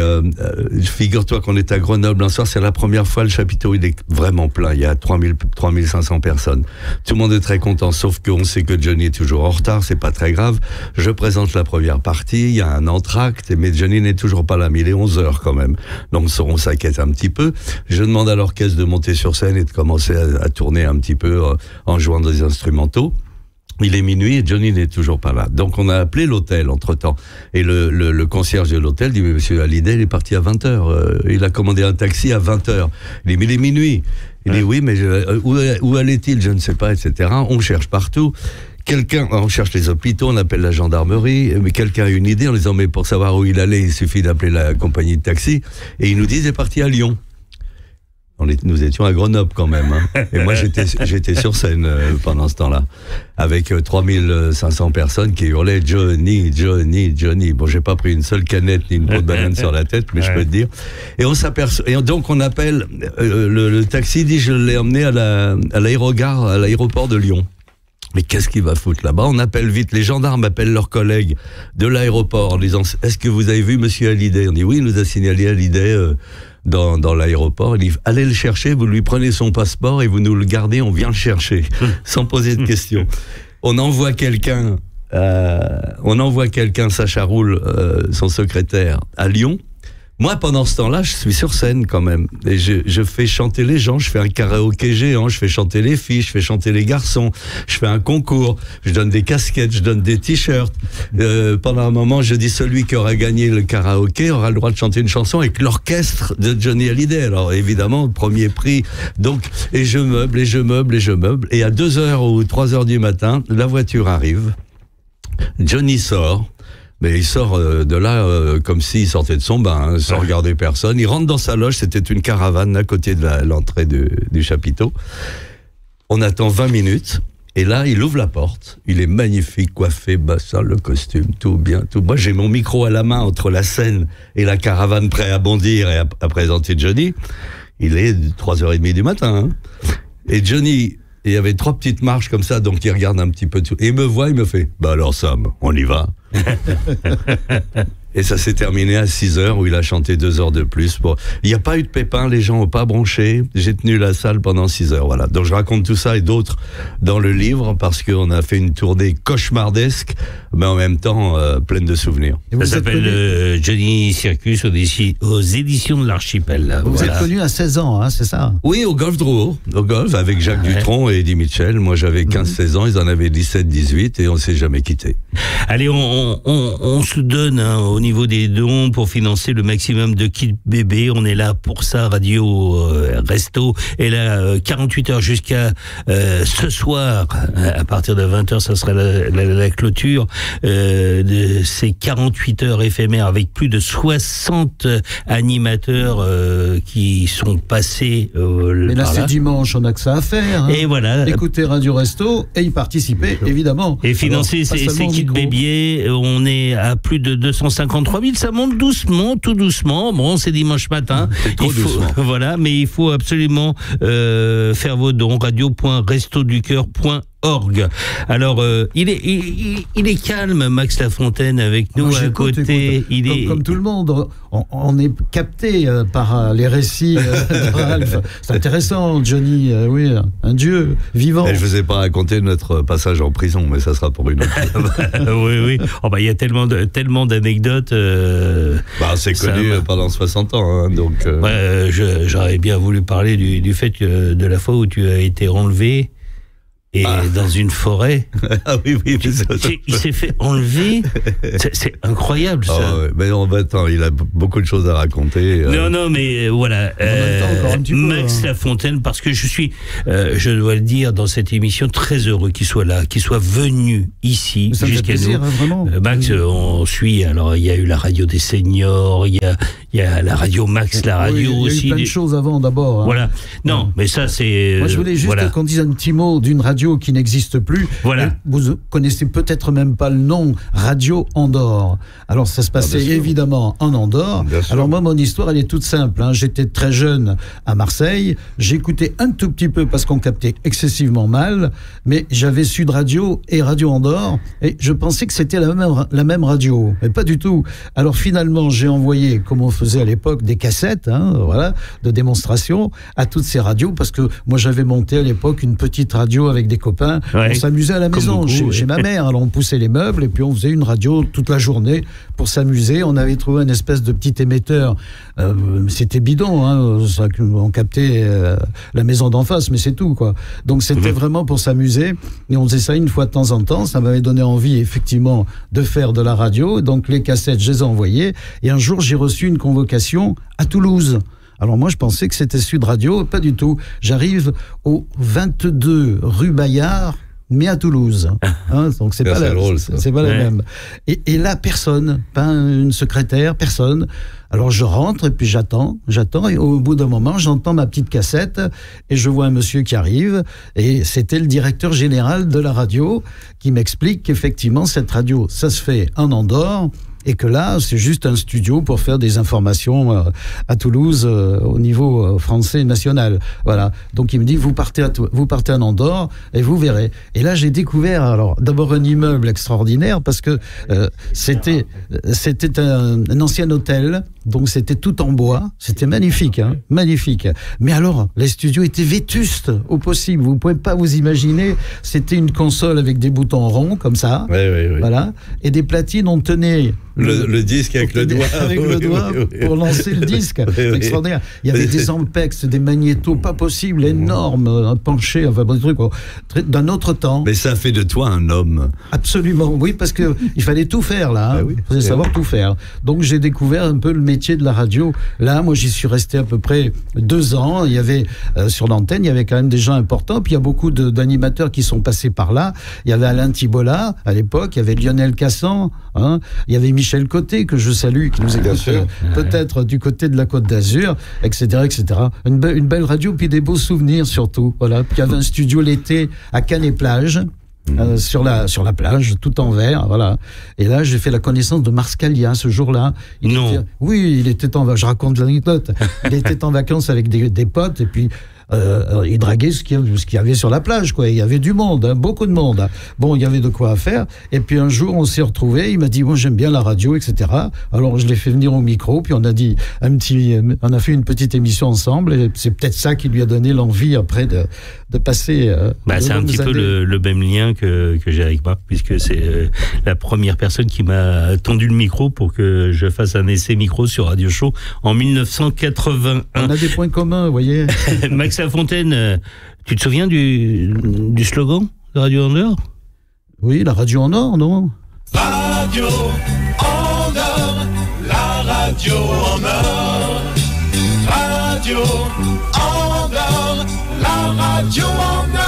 figure-toi qu'on est à Grenoble un soir. C'est la première fois, le chapiteau il est vraiment plein. Il y a 3500 personnes. Tout le monde est très content, sauf qu'on sait que Johnny est toujours en retard. C'est pas très grave. Je présente la première partie. Il y a un entracte, mais Johnny n'est toujours pas là, mais il est 11h quand même. Donc on s'inquiète un petit peu. Je demande à l'orchestre de monter sur scène et de commencer à tourner un petit peu en jouant des instrumentaux. Il est minuit et Johnny n'est toujours pas là. Donc on a appelé l'hôtel entre-temps. Et le concierge de l'hôtel dit: mais monsieur Hallyday, il est parti à 20h. Il a commandé un taxi à 20h. Il dit: mais il est minuit. Il dit: oui, mais où allait-il? Je ne sais pas, etc. On cherche partout. On cherche les hôpitaux, on appelle la gendarmerie, mais quelqu'un a une idée en disant: mais pour savoir où il allait, il suffit d'appeler la compagnie de taxi. Et ils nous disent: il est parti à Lyon. Nous étions à Grenoble quand même. Hein. Et moi, j'étais sur scène pendant ce temps-là, avec 3500 personnes qui hurlaient: Johnny, Johnny, Johnny. Bon, j'ai pas pris une seule canette ni une peau de banane sur la tête, mais je peux te dire. Et on s'aperçoit. Et donc, on appelle le taxi, dit: je l'ai emmené à l'aérogare, à l'aéroport de Lyon. Mais qu'est-ce qu'il va foutre là-bas? On appelle vite, les gendarmes appellent leurs collègues de l'aéroport en disant: est-ce que vous avez vu monsieur Hallyday? On dit: oui, il nous a signalé Hallyday dans l'aéroport. Il dit: allez le chercher, vous lui prenez son passeport et vous nous le gardez, on vient le chercher, sans poser de questions. On envoie quelqu'un, Sacha Roule, son secrétaire, à Lyon. Moi, pendant ce temps-là, je suis sur scène quand même. Et je fais chanter les gens, je fais un karaoké géant, je fais chanter les filles, je fais chanter les garçons, je fais un concours, je donne des casquettes, je donne des t-shirts. Pendant un moment, je dis: celui qui aura gagné le karaoké aura le droit de chanter une chanson avec l'orchestre de Johnny Hallyday. Alors évidemment, premier prix. Donc, et je meuble, et je meuble, et je meuble. Et à 2h ou 3h du matin, la voiture arrive. Johnny sort. Mais il sort de là comme s'il sortait de son bain, hein, sans regarder personne. Il rentre dans sa loge, c'était une caravane à côté de l'entrée du chapiteau. On attend 20 minutes, et là, il ouvre la porte. Il est magnifique, coiffé, bassin, le costume, tout bien, tout. Moi, j'ai mon micro à la main entre la scène et la caravane, prêt à bondir et à présenter Johnny. Il est 3h30 du matin. Hein. Et Johnny... il y avait 3 petites marches comme ça, donc il regarde un petit peu tout. Et il me voit, il me fait: bah alors Sam, on y va. Et ça s'est terminé à 6h où il a chanté 2 heures de plus. Bon, il n'y a pas eu de pépin, les gens n'ont pas bronché. J'ai tenu la salle pendant 6 heures. Voilà. Donc je raconte tout ça et d'autres dans le livre parce qu'on a fait une tournée cauchemardesque, mais en même temps pleine de souvenirs. Ça s'appelle Johnny Circus aux éditions de l'Archipel. Vous êtes connu à 16 ans, hein, c'est ça? Oui, au Golf Drouot, au golf, avec Jacques Dutronc et Eddie Mitchell. Moi j'avais 15-16 ans, ils en avaient 17-18 et on ne s'est jamais quittés. Allez, on se donne au niveau des dons pour financer le maximum de kits bébés. On est là pour ça. Radio Resto est là 48 heures jusqu'à ce soir. À partir de 20h, ça sera la clôture de ces 48 heures éphémères avec plus de 60 animateurs qui sont passés. Mais là, c'est dimanche, on a que ça à faire. Hein. Et voilà. Écouter Radio Resto et y participer, évidemment. Et financer ces kits bébés, on est à plus de 253 000. Ça monte doucement, tout doucement. Bon, c'est dimanche matin. Voilà, mais il faut absolument faire vos dons. radio.restoducoeur.org. Alors, il est calme, Max Lafontaine, avec nous à côté. Comme tout le monde, on est capté par les récits de Ralph. C'est intéressant, Johnny. Oui, un dieu vivant. Et je ne vous ai pas raconté notre passage en prison, mais ça sera pour une autre. Oui. Oh, bah, il y a tellement d'anecdotes. C'est connu pendant 60 ans. Hein, donc, j'aurais bien voulu parler du fait que de la fois où tu as été enlevé. Et dans une forêt. Ah oui. Il s'est fait enlever. C'est incroyable, ça. Mais attends, il a beaucoup de choses à raconter. Non, mais voilà. Max Lafontaine, parce que je suis, je dois le dire, dans cette émission, très heureux qu'il soit là, qu'il soit venu ici, jusqu'à nous. Vraiment. Max, on suit. Alors, il y a eu la radio des seniors, il y a la radio Max, la radio aussi. Il y a eu plein de choses avant, d'abord. Hein. Voilà. Non, mais ça, c'est. Moi, je voulais juste qu'on dise un petit mot d'une radio qui n'existe plus. Voilà. Vous connaissez peut-être même pas le nom, Radio Andorre. Alors ça se passait évidemment en Andorre. Alors moi, mon histoire, elle est toute simple. Hein. J'étais très jeune à Marseille. J'écoutais un tout petit peu parce qu'on captait excessivement mal, mais j'avais Sud Radio et Radio Andorre et je pensais que c'était la même radio. Mais pas du tout. Alors finalement, j'ai envoyé, comme on faisait à l'époque, des cassettes, de démonstration à toutes ces radios parce que moi, j'avais monté à l'époque une petite radio avec des copains, on s'amusait à la maison chez ma mère, alors on poussait les meubles et puis on faisait une radio toute la journée pour s'amuser. On avait trouvé une espèce de petit émetteur, c'était bidon, on captait la maison d'en face, mais c'est tout quoi. Donc c'était vraiment pour s'amuser et on faisait ça une fois de temps en temps. Ça m'avait donné envie effectivement de faire de la radio, donc les cassettes je les ai envoyées et un jour j'ai reçu une convocation à Toulouse. Alors moi, je pensais que c'était Sud Radio, pas du tout. J'arrive au 22 rue Bayard, mais à Toulouse. Donc c'est pas la même. Et là, personne, pas une secrétaire, personne. Alors je rentre et puis j'attends, et au bout d'un moment, j'entends ma petite cassette et je vois un monsieur qui arrive et c'était le directeur général de la radio qui m'explique qu'effectivement, cette radio, ça se fait en Andorre. Et que là, c'est juste un studio pour faire des informations à Toulouse au niveau français national. Voilà. Donc il me dit, vous partez en Andorre et vous verrez. Et là, j'ai découvert alors d'abord un immeuble extraordinaire parce que c'était un ancien hôtel. Donc c'était tout en bois, c'était magnifique, magnifique. Mais alors, les studios étaient vétustes au possible, vous ne pouvez pas vous imaginer, c'était une console avec des boutons ronds, comme ça, voilà, et des platines, on tenait le disque avec le doigt. Avec le doigt pour lancer le disque, c'est extraordinaire. Il y avait des Ampex, des magnétos, pas possible, énormes, penchés, enfin des trucs d'un autre temps. Mais ça fait de toi un homme. Absolument, oui, parce qu'il fallait tout faire là, il fallait savoir tout faire. Donc j'ai découvert un peu le métier de la radio. Là, moi, j'y suis resté à peu près 2 ans. Il y avait, sur l'antenne, il y avait quand même des gens importants. Puis il y a beaucoup d'animateurs qui sont passés par là. Il y avait Alain Thibola, à l'époque. Il y avait Lionel Cassan. Il y avait Michel Côté, que je salue, qui nous écoute peut-être du côté de la Côte d'Azur, etc., etc. Une belle radio, puis des beaux souvenirs, surtout. Voilà. Puis il y avait un studio l'été à Canet-Plage. Sur la plage, tout en vert, voilà. Et là, j'ai fait la connaissance de Mars Calia ce jour-là. Il était en vacances. Je raconte l'anecdote. Il était en vacances avec des potes et puis il draguait ce qu'il y avait sur la plage, quoi. Il y avait du monde, beaucoup de monde. Bon, il y avait de quoi faire. Et puis un jour, on s'est retrouvés. Il m'a dit, moi, j'aime bien la radio, etc. Alors, je l'ai fait venir au micro. Puis on a dit on a fait une petite émission ensemble. Et c'est peut-être ça qui lui a donné l'envie après de passer. C'est un petit peu le même lien que j'ai avec Marc, puisque c'est la première personne qui m'a tendu le micro pour que je fasse un essai micro sur Radio Show en 1981. On a des points communs, vous voyez. Max Lafontaine, tu te souviens du slogan de Radio Andorre ? Oui, la Radio Andorre, non ? Radio Andorre. radio en or. Radio en or. La radio en or.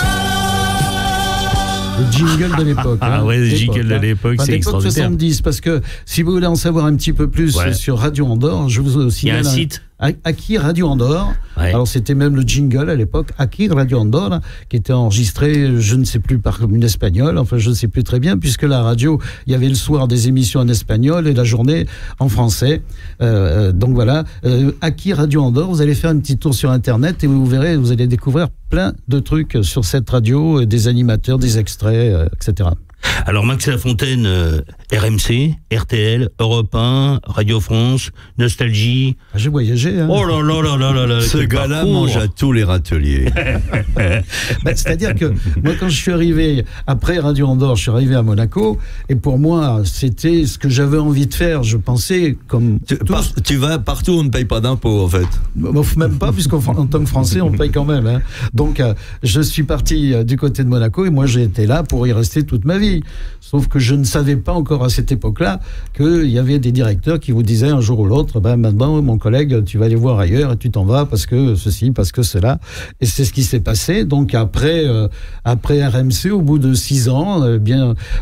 Le jingle de l'époque. Ah ouais, le jingle de l'époque, c'est extraordinaire. 70, parce que si vous voulez en savoir un petit peu plus sur Radio Andorre, je vous signale. Il y a un site. Aki Radio Andorre. Ouais. Alors c'était même le jingle à l'époque, Aki Radio Andorre, qui était enregistré, je ne sais plus, par une espagnole, enfin je ne sais plus très bien, puisque la radio, il y avait le soir des émissions en espagnol et la journée en français. Donc voilà, Aki Radio Andorre, vous allez faire un petit tour sur Internet et vous verrez, vous allez découvrir plein de trucs sur cette radio, des animateurs, des extraits, etc. Alors Max Lafontaine, RMC, RTL, Europe 1, Radio France, Nostalgie. Ah, j'ai voyagé. Hein. Oh là là là là là là. Ce gars-là mange à tous les râteliers. C'est-à-dire que moi, quand je suis arrivé après Radio Andorre, je suis arrivé à Monaco, et pour moi, c'était ce que j'avais envie de faire. Je pensais comme Tu vas partout, on ne paye pas d'impôts, en fait. Même pas, puisqu'en tant que Français, on paye quand même. Hein. Donc, je suis parti du côté de Monaco, et moi, j'ai été là pour y rester toute ma vie. Sauf que je ne savais pas encore à cette époque-là qu'il y avait des directeurs qui vous disaient un jour ou l'autre, maintenant, mon collègue, tu vas aller voir ailleurs et tu t'en vas parce que ceci, parce que cela. Et c'est ce qui s'est passé. Donc après RMC, au bout de 6 ans,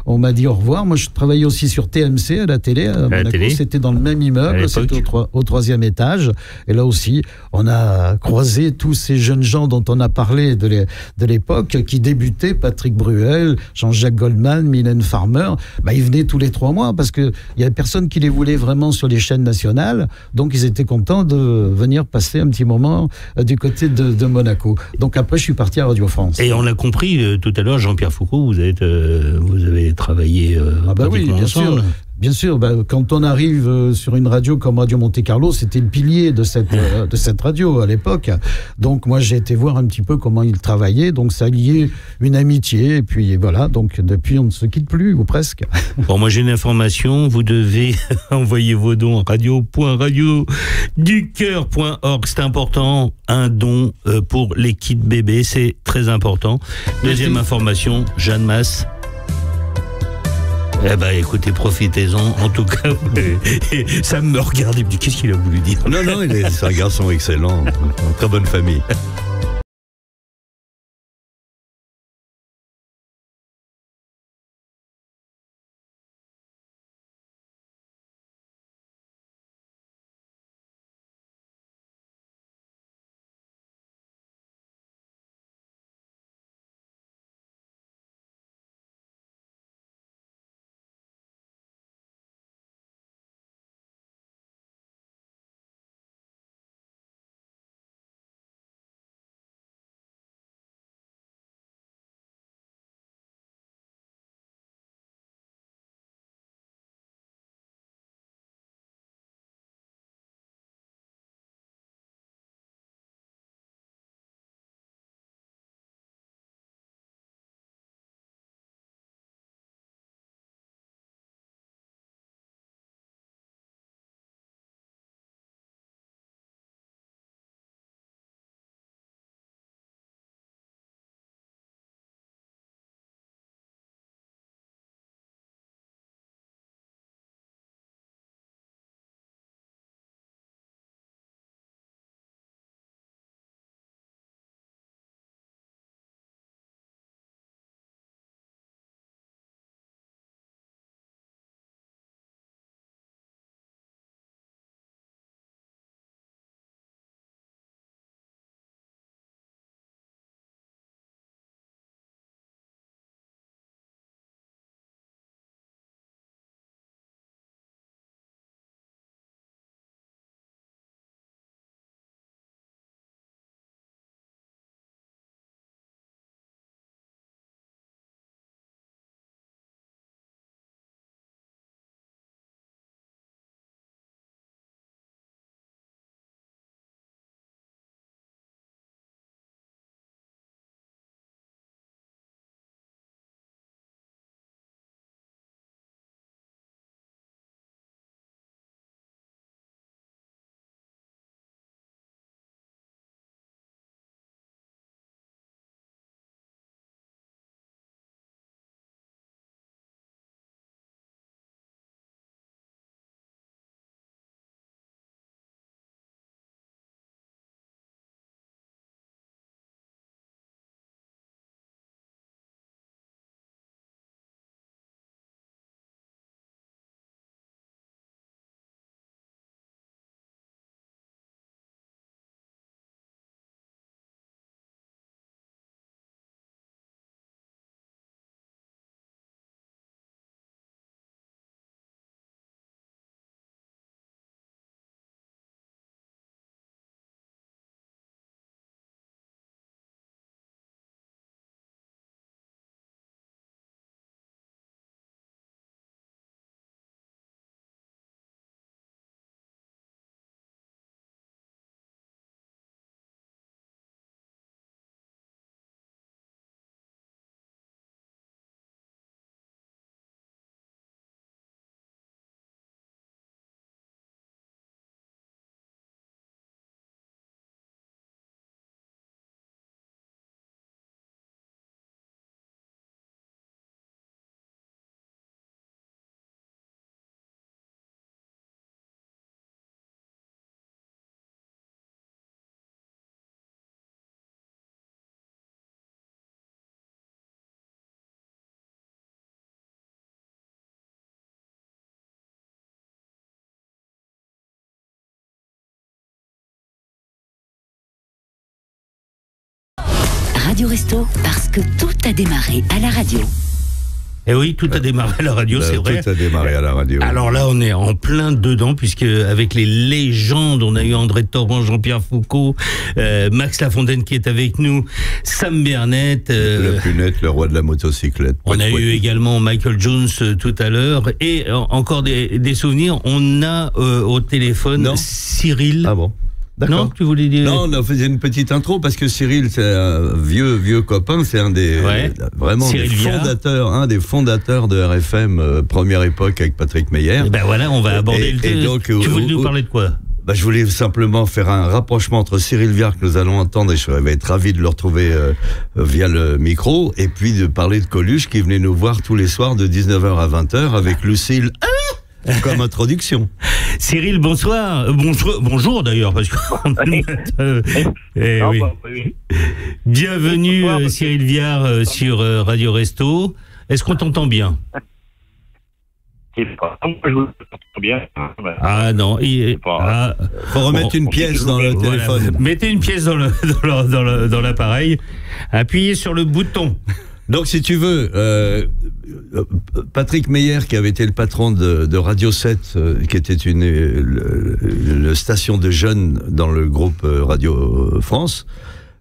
on m'a dit au revoir. Moi, je travaillais aussi sur TMC à la télé. À Monaco, c'était dans le même immeuble, c'était au 3e étage. Et là aussi, on a croisé tous ces jeunes gens dont on a parlé de l'époque, qui débutaient, Patrick Bruel, Jean-Jacques Goldman, Mylène Farmer. Ils venaient tous les 3 mois parce qu'il n'y avait personne qui les voulait vraiment sur les chaînes nationales. Donc, ils étaient contents de venir passer un petit moment du côté de Monaco. Donc, après, je suis parti à Radio France. Et on l'a compris tout à l'heure, Jean-Pierre Foucault, vous avez travaillé oui, bien ensemble. sûr. Bien sûr, quand on arrive sur une radio comme Radio Monte Carlo, c'était le pilier de cette radio à l'époque. Donc moi, j'ai été voir un petit peu comment il travaillait. Donc ça a lié une amitié. Et puis voilà, donc depuis, on ne se quitte plus, ou presque. Bon, moi j'ai une information. Vous devez envoyer vos dons à radio.radioducoeur.org. C'est important. Un don pour les kits bébés, c'est très important. Deuxième information, Jeanne Masse. Écoutez, profitez-en. En tout cas, ça me regarde et me dit qu'est-ce qu'il a voulu dire. Non, c'est un garçon excellent, très bonne famille. Radio Resto, parce que tout a démarré à la radio. Eh oui, tout a démarré à la radio, c'est vrai. Tout a démarré à la radio. Alors là, on est en plein dedans, puisque avec les légendes, on a eu André Torrent, Jean-Pierre Foucault, Max Lafontaine qui est avec nous, Sam Bernet. Le Punette, le roi de la motocyclette. On a eu également Michael Jones tout à l'heure. Et encore des souvenirs. On a au téléphone Cyril. Ah bon? D'accord. Non, tu voulais dire? Non, on faisait une petite intro parce que Cyril, c'est un vieux copain, c'est un des vraiment des fondateurs, un des fondateurs de RFM première époque avec Patrick Meyer. Et ben voilà, on va aborder le thème. Tu voulais nous parler de quoi? Je voulais simplement faire un rapprochement entre Cyril Viard que nous allons entendre, et je vais être ravi de le retrouver via le micro, et puis de parler de Coluche qui venait nous voir tous les soirs de 19h à 20h avec Lucille. Comme introduction. Cyril, bonsoir. Bonjour d'ailleurs, parce que. Oui. Bienvenue, Cyril Viard, sur Radio Resto. Est-ce qu'on t'entend bien? Bien. Ah non, faut remettre une pièce dans le téléphone. Voilà. Mettez une pièce dans l'appareil. Appuyez sur le bouton. Donc, si tu veux, Patrick Meyer, qui avait été le patron de Radio 7, qui était une station de jeunes dans le groupe Radio France,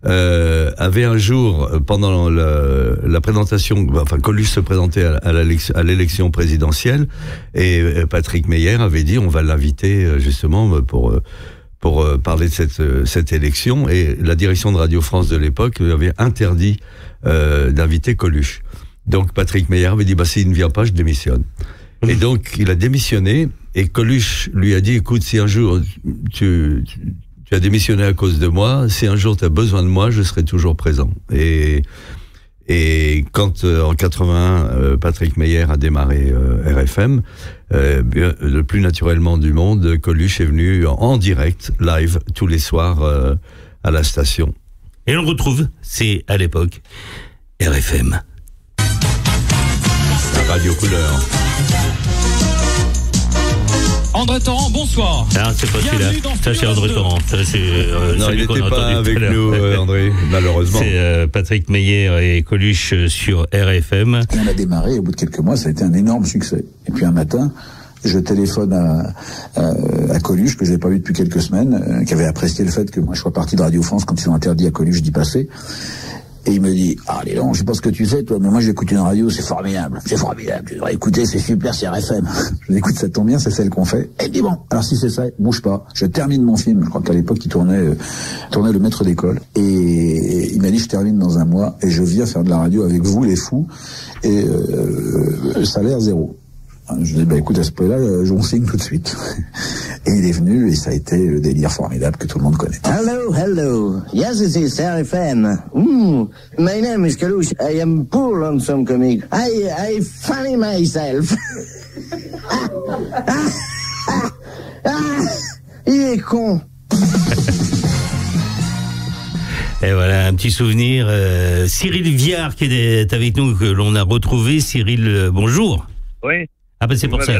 avait un jour, pendant la présentation, enfin, Coluche se présentait à l'élection présidentielle, et Patrick Meyer avait dit, on va l'inviter justement pour parler de cette élection, et la direction de Radio France de l'époque avait interdit d'inviter Coluche. Donc Patrick Meyer avait dit, s'il ne vient pas, je démissionne. Et donc il a démissionné, et Coluche lui a dit, écoute, si un jour tu as démissionné à cause de moi, si un jour tu as besoin de moi, je serai toujours présent. Et quand en 81, Patrick Meyer a démarré RFM, le plus naturellement du monde, Coluche est venu en direct, live, tous les soirs à la station. Et on le retrouve, c'est à l'époque RFM. La radio couleur. André Torrent, bonsoir. Ah, c'est pas celui-là. Ça, c'est André Torrent. Non, il n'était pas avec nous, André, malheureusement. C'est Patrick Meyer et Coluche sur RFM. Et on a démarré, et au bout de quelques mois, ça a été un énorme succès. Et puis un matin, je téléphone à Coluche, que je n'avais pas vu depuis quelques semaines, qui avait apprécié le fait que moi je sois parti de Radio France quand ils ont interdit à Coluche d'y passer. Et il me dit, allez non, je sais pas ce que tu sais, toi, mais moi j'écoute une radio, c'est formidable, tu devrais écouter, c'est super, c'est RFM. Je dis, écoute, ça tombe bien, c'est celle qu'on fait. Et il dit, bon, alors si c'est ça, bouge pas, je termine mon film. Je crois qu'à l'époque, il tournait Le Maître d'école. Et il m'a dit, je termine dans un mois, et je viens faire de la radio avec vous, les fous, et salaire zéro. Je dis, écoute, à ce point-là, j'en signe tout de suite. Et il est venu, et ça a été le délire formidable que tout le monde connaît. Hello. Yes, it is RFM. My name is Coluche. I am poor lonesome comic. I funny myself. Il est con. Et voilà, un petit souvenir. Cyril Viard qui est avec nous, que l'on a retrouvé. Cyril, bonjour. Oui. Ah c'est pour ça.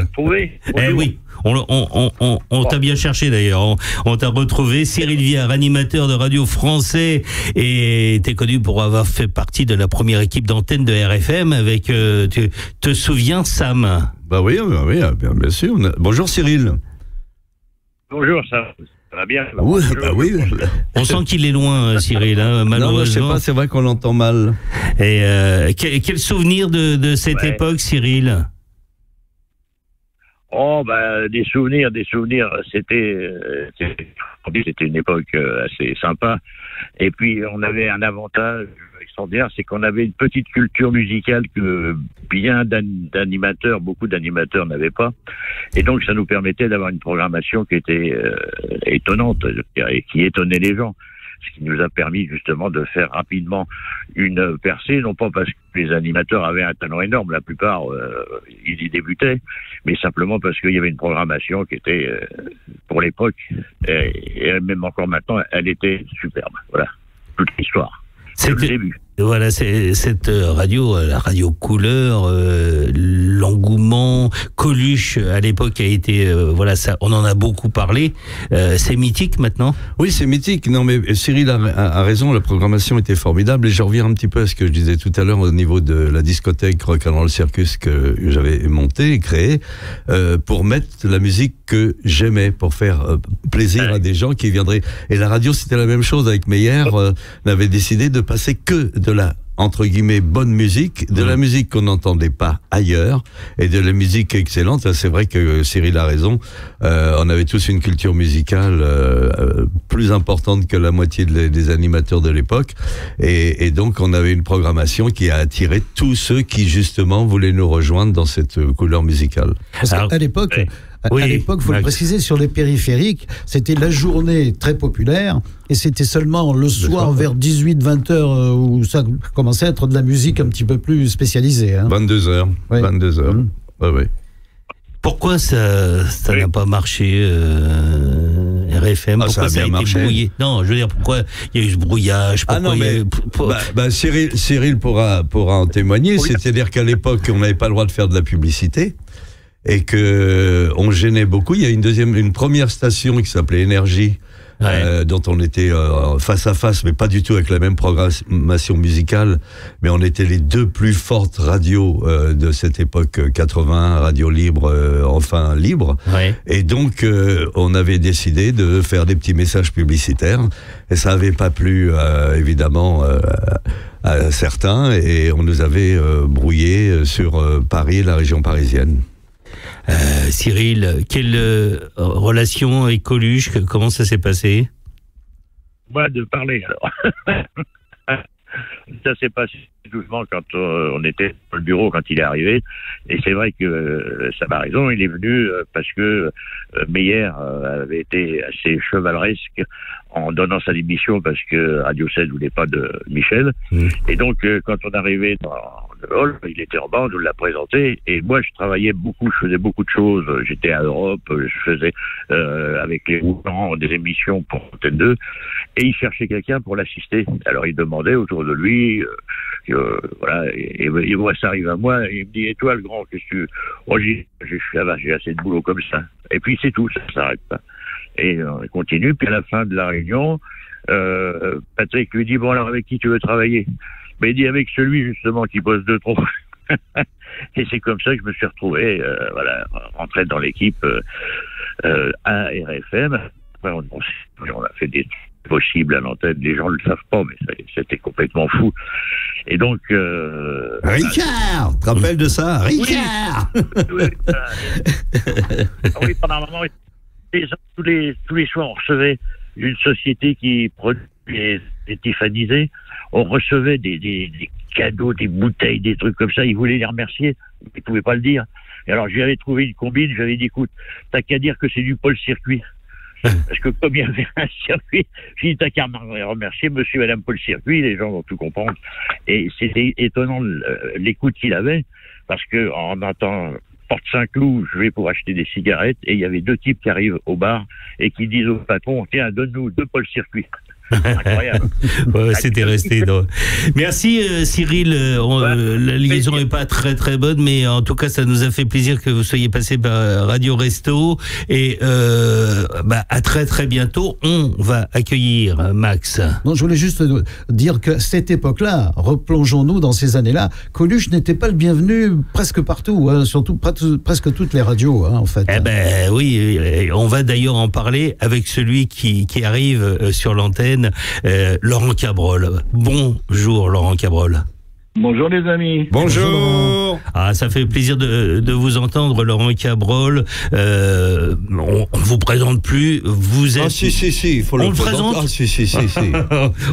Eh oui, on t'a bien cherché d'ailleurs. On t'a retrouvé, Cyril Viard, animateur de Radio Français, et t'es connu pour avoir fait partie de la première équipe d'antenne de RFM avec, tu te souviens, Sam? Oui, bien sûr. Bonjour Cyril. Bonjour, ça va bien. Oui. On sent qu'il est loin, Cyril, hein, malheureusement. Non, je sais pas, c'est vrai qu'on l'entend mal. Et quel souvenir de cette époque, Cyril? Des souvenirs. C'était une époque assez sympa. Et puis on avait un avantage extraordinaire, c'est qu'on avait une petite culture musicale que beaucoup d'animateurs n'avaient pas. Et donc ça nous permettait d'avoir une programmation qui était étonnante et qui étonnait les gens. Ce qui nous a permis justement de faire rapidement une percée, non pas parce que les animateurs avaient un talent énorme, la plupart ils y débutaient, mais simplement parce qu'il y avait une programmation qui était, pour l'époque, et même encore maintenant, elle était superbe. Voilà, toute l'histoire. C'est le début. voilà, c'est cette radio, la radio couleur, l'engouement, Coluche à l'époque a été, voilà, ça, on en a beaucoup parlé. C'est mythique maintenant. Oui, c'est mythique. Non, mais Cyril a raison. La programmation était formidable et je reviens un petit peu à ce que je disais tout à l'heure au niveau de la discothèque Rock 'n' Roll Circus que j'avais montée et créée pour mettre la musique que j'aimais, pour faire plaisir à des gens qui viendraient. Et la radio, c'était la même chose avec Meyer. On avait décidé de passer que de la entre guillemets bonne musique, de la musique qu'on n'entendait pas ailleurs et de la musique excellente. C'est vrai que Cyril a raison. On avait tous une culture musicale plus importante que la moitié des animateurs de l'époque et donc on avait une programmation qui a attiré tous ceux qui justement voulaient nous rejoindre dans cette couleur musicale. Parce qu'à l'époque, à l'époque, faut le préciser, sur les périphériques, c'était la journée très populaire et c'était seulement le soir vers 18-20 heures où ça commençait à être de la musique un petit peu plus spécialisée. 22 heures. Oui. 22 heures. Oui. Pourquoi ça n'a pas marché RFM? Pourquoi ça a été brouillé? Non, je veux dire, pourquoi il y a eu ce brouillage? Cyril pourra en témoigner. C'est-à-dire qu'à l'époque, on n'avait pas le droit de faire de la publicité. Et que on gênait beaucoup. Il y a une première station qui s'appelait Énergie, dont on était face à face, mais pas du tout avec la même programmation musicale. Mais on était les deux plus fortes radios de cette époque 80, radio libre, enfin libre. Et donc on avait décidé de faire des petits messages publicitaires. Et ça n'avait pas plu évidemment à certains. Et on nous avait brouillé sur Paris et la région parisienne. Cyril, quelle relation avec Coluche? Comment ça s'est passé? Moi, de parler, alors. Ça s'est passé doucement quand on était au bureau quand il est arrivé. Et c'est vrai que ça m'a raison, il est venu parce que Meyer avait été assez chevaleresque en donnant sa démission parce que Radio 7 voulait pas de Michel. Et donc, quand on arrivait dans le hall, il était en bande, on l'a présenté. Et moi, je travaillais beaucoup, je faisais beaucoup de choses. J'étais à Europe, je faisais avec les Roulants des émissions pour Antenne 2. Et il cherchait quelqu'un pour l'assister. Alors, il demandait autour de lui... voilà, et moi ça arrive à moi, et il me dit, et toi le grand, qu'est-ce que tu... Oh, j'ai assez de boulot comme ça. Et puis c'est tout, ça s'arrête pas. Et on continue, puis à la fin de la réunion, Patrick lui dit, bon alors avec qui tu veux travailler? Mais il dit, avec celui justement qui bosse de trop. Et c'est comme ça que je me suis retrouvé, voilà, rentré dans l'équipe à RFM. Après, on a fait des trucs possibles à l'antenne, les gens ne le savent pas, mais c'était complètement fou. Et donc... Richard, tu te rappelles de ça? Richard. Oui, pendant un moment, tous les soirs, on recevait une société qui produit des Tiffanisés. On recevait des cadeaux, des bouteilles, des trucs comme ça. Ils voulaient les remercier, mais ils ne pouvaient pas le dire. Et alors, j'avais trouvé une combine, j'avais dit, écoute, t'as qu'à dire que c'est du Paul Circuit. Parce que comme il y avait un circuit, j'ai dit, t'as qu'à remercier monsieur et madame Paul Circuit, les gens vont tout comprendre. Et c'était étonnant l'écoute qu'il avait, parce que en entendant Porte Saint-Cloud, je vais pour acheter des cigarettes, et il y avait deux types qui arrivent au bar et qui disent au patron, tiens, donne-nous 2 Paul Circuit. Incroyable. Ouais, c'était resté. Merci Cyril. La liaison n'est pas très très bonne, mais en tout cas, ça nous a fait plaisir que vous soyez passé par Radio Resto. Et à très très bientôt. On va accueillir Max. Non, je voulais juste dire que cette époque-là, replongeons-nous dans ces années-là, Coluche n'était pas le bienvenu presque partout, hein, surtout presque toutes les radios, hein, en fait. Eh ben oui, on va d'ailleurs en parler avec celui qui arrive sur l'antenne. Laurent Cabrol. Bonjour Laurent Cabrol. Bonjour les amis. Bonjour. Ah, ça fait plaisir de vous entendre, Laurent Cabrol. On vous présente plus. Vous êtes. Ah si, il faut on le présente. Ah si.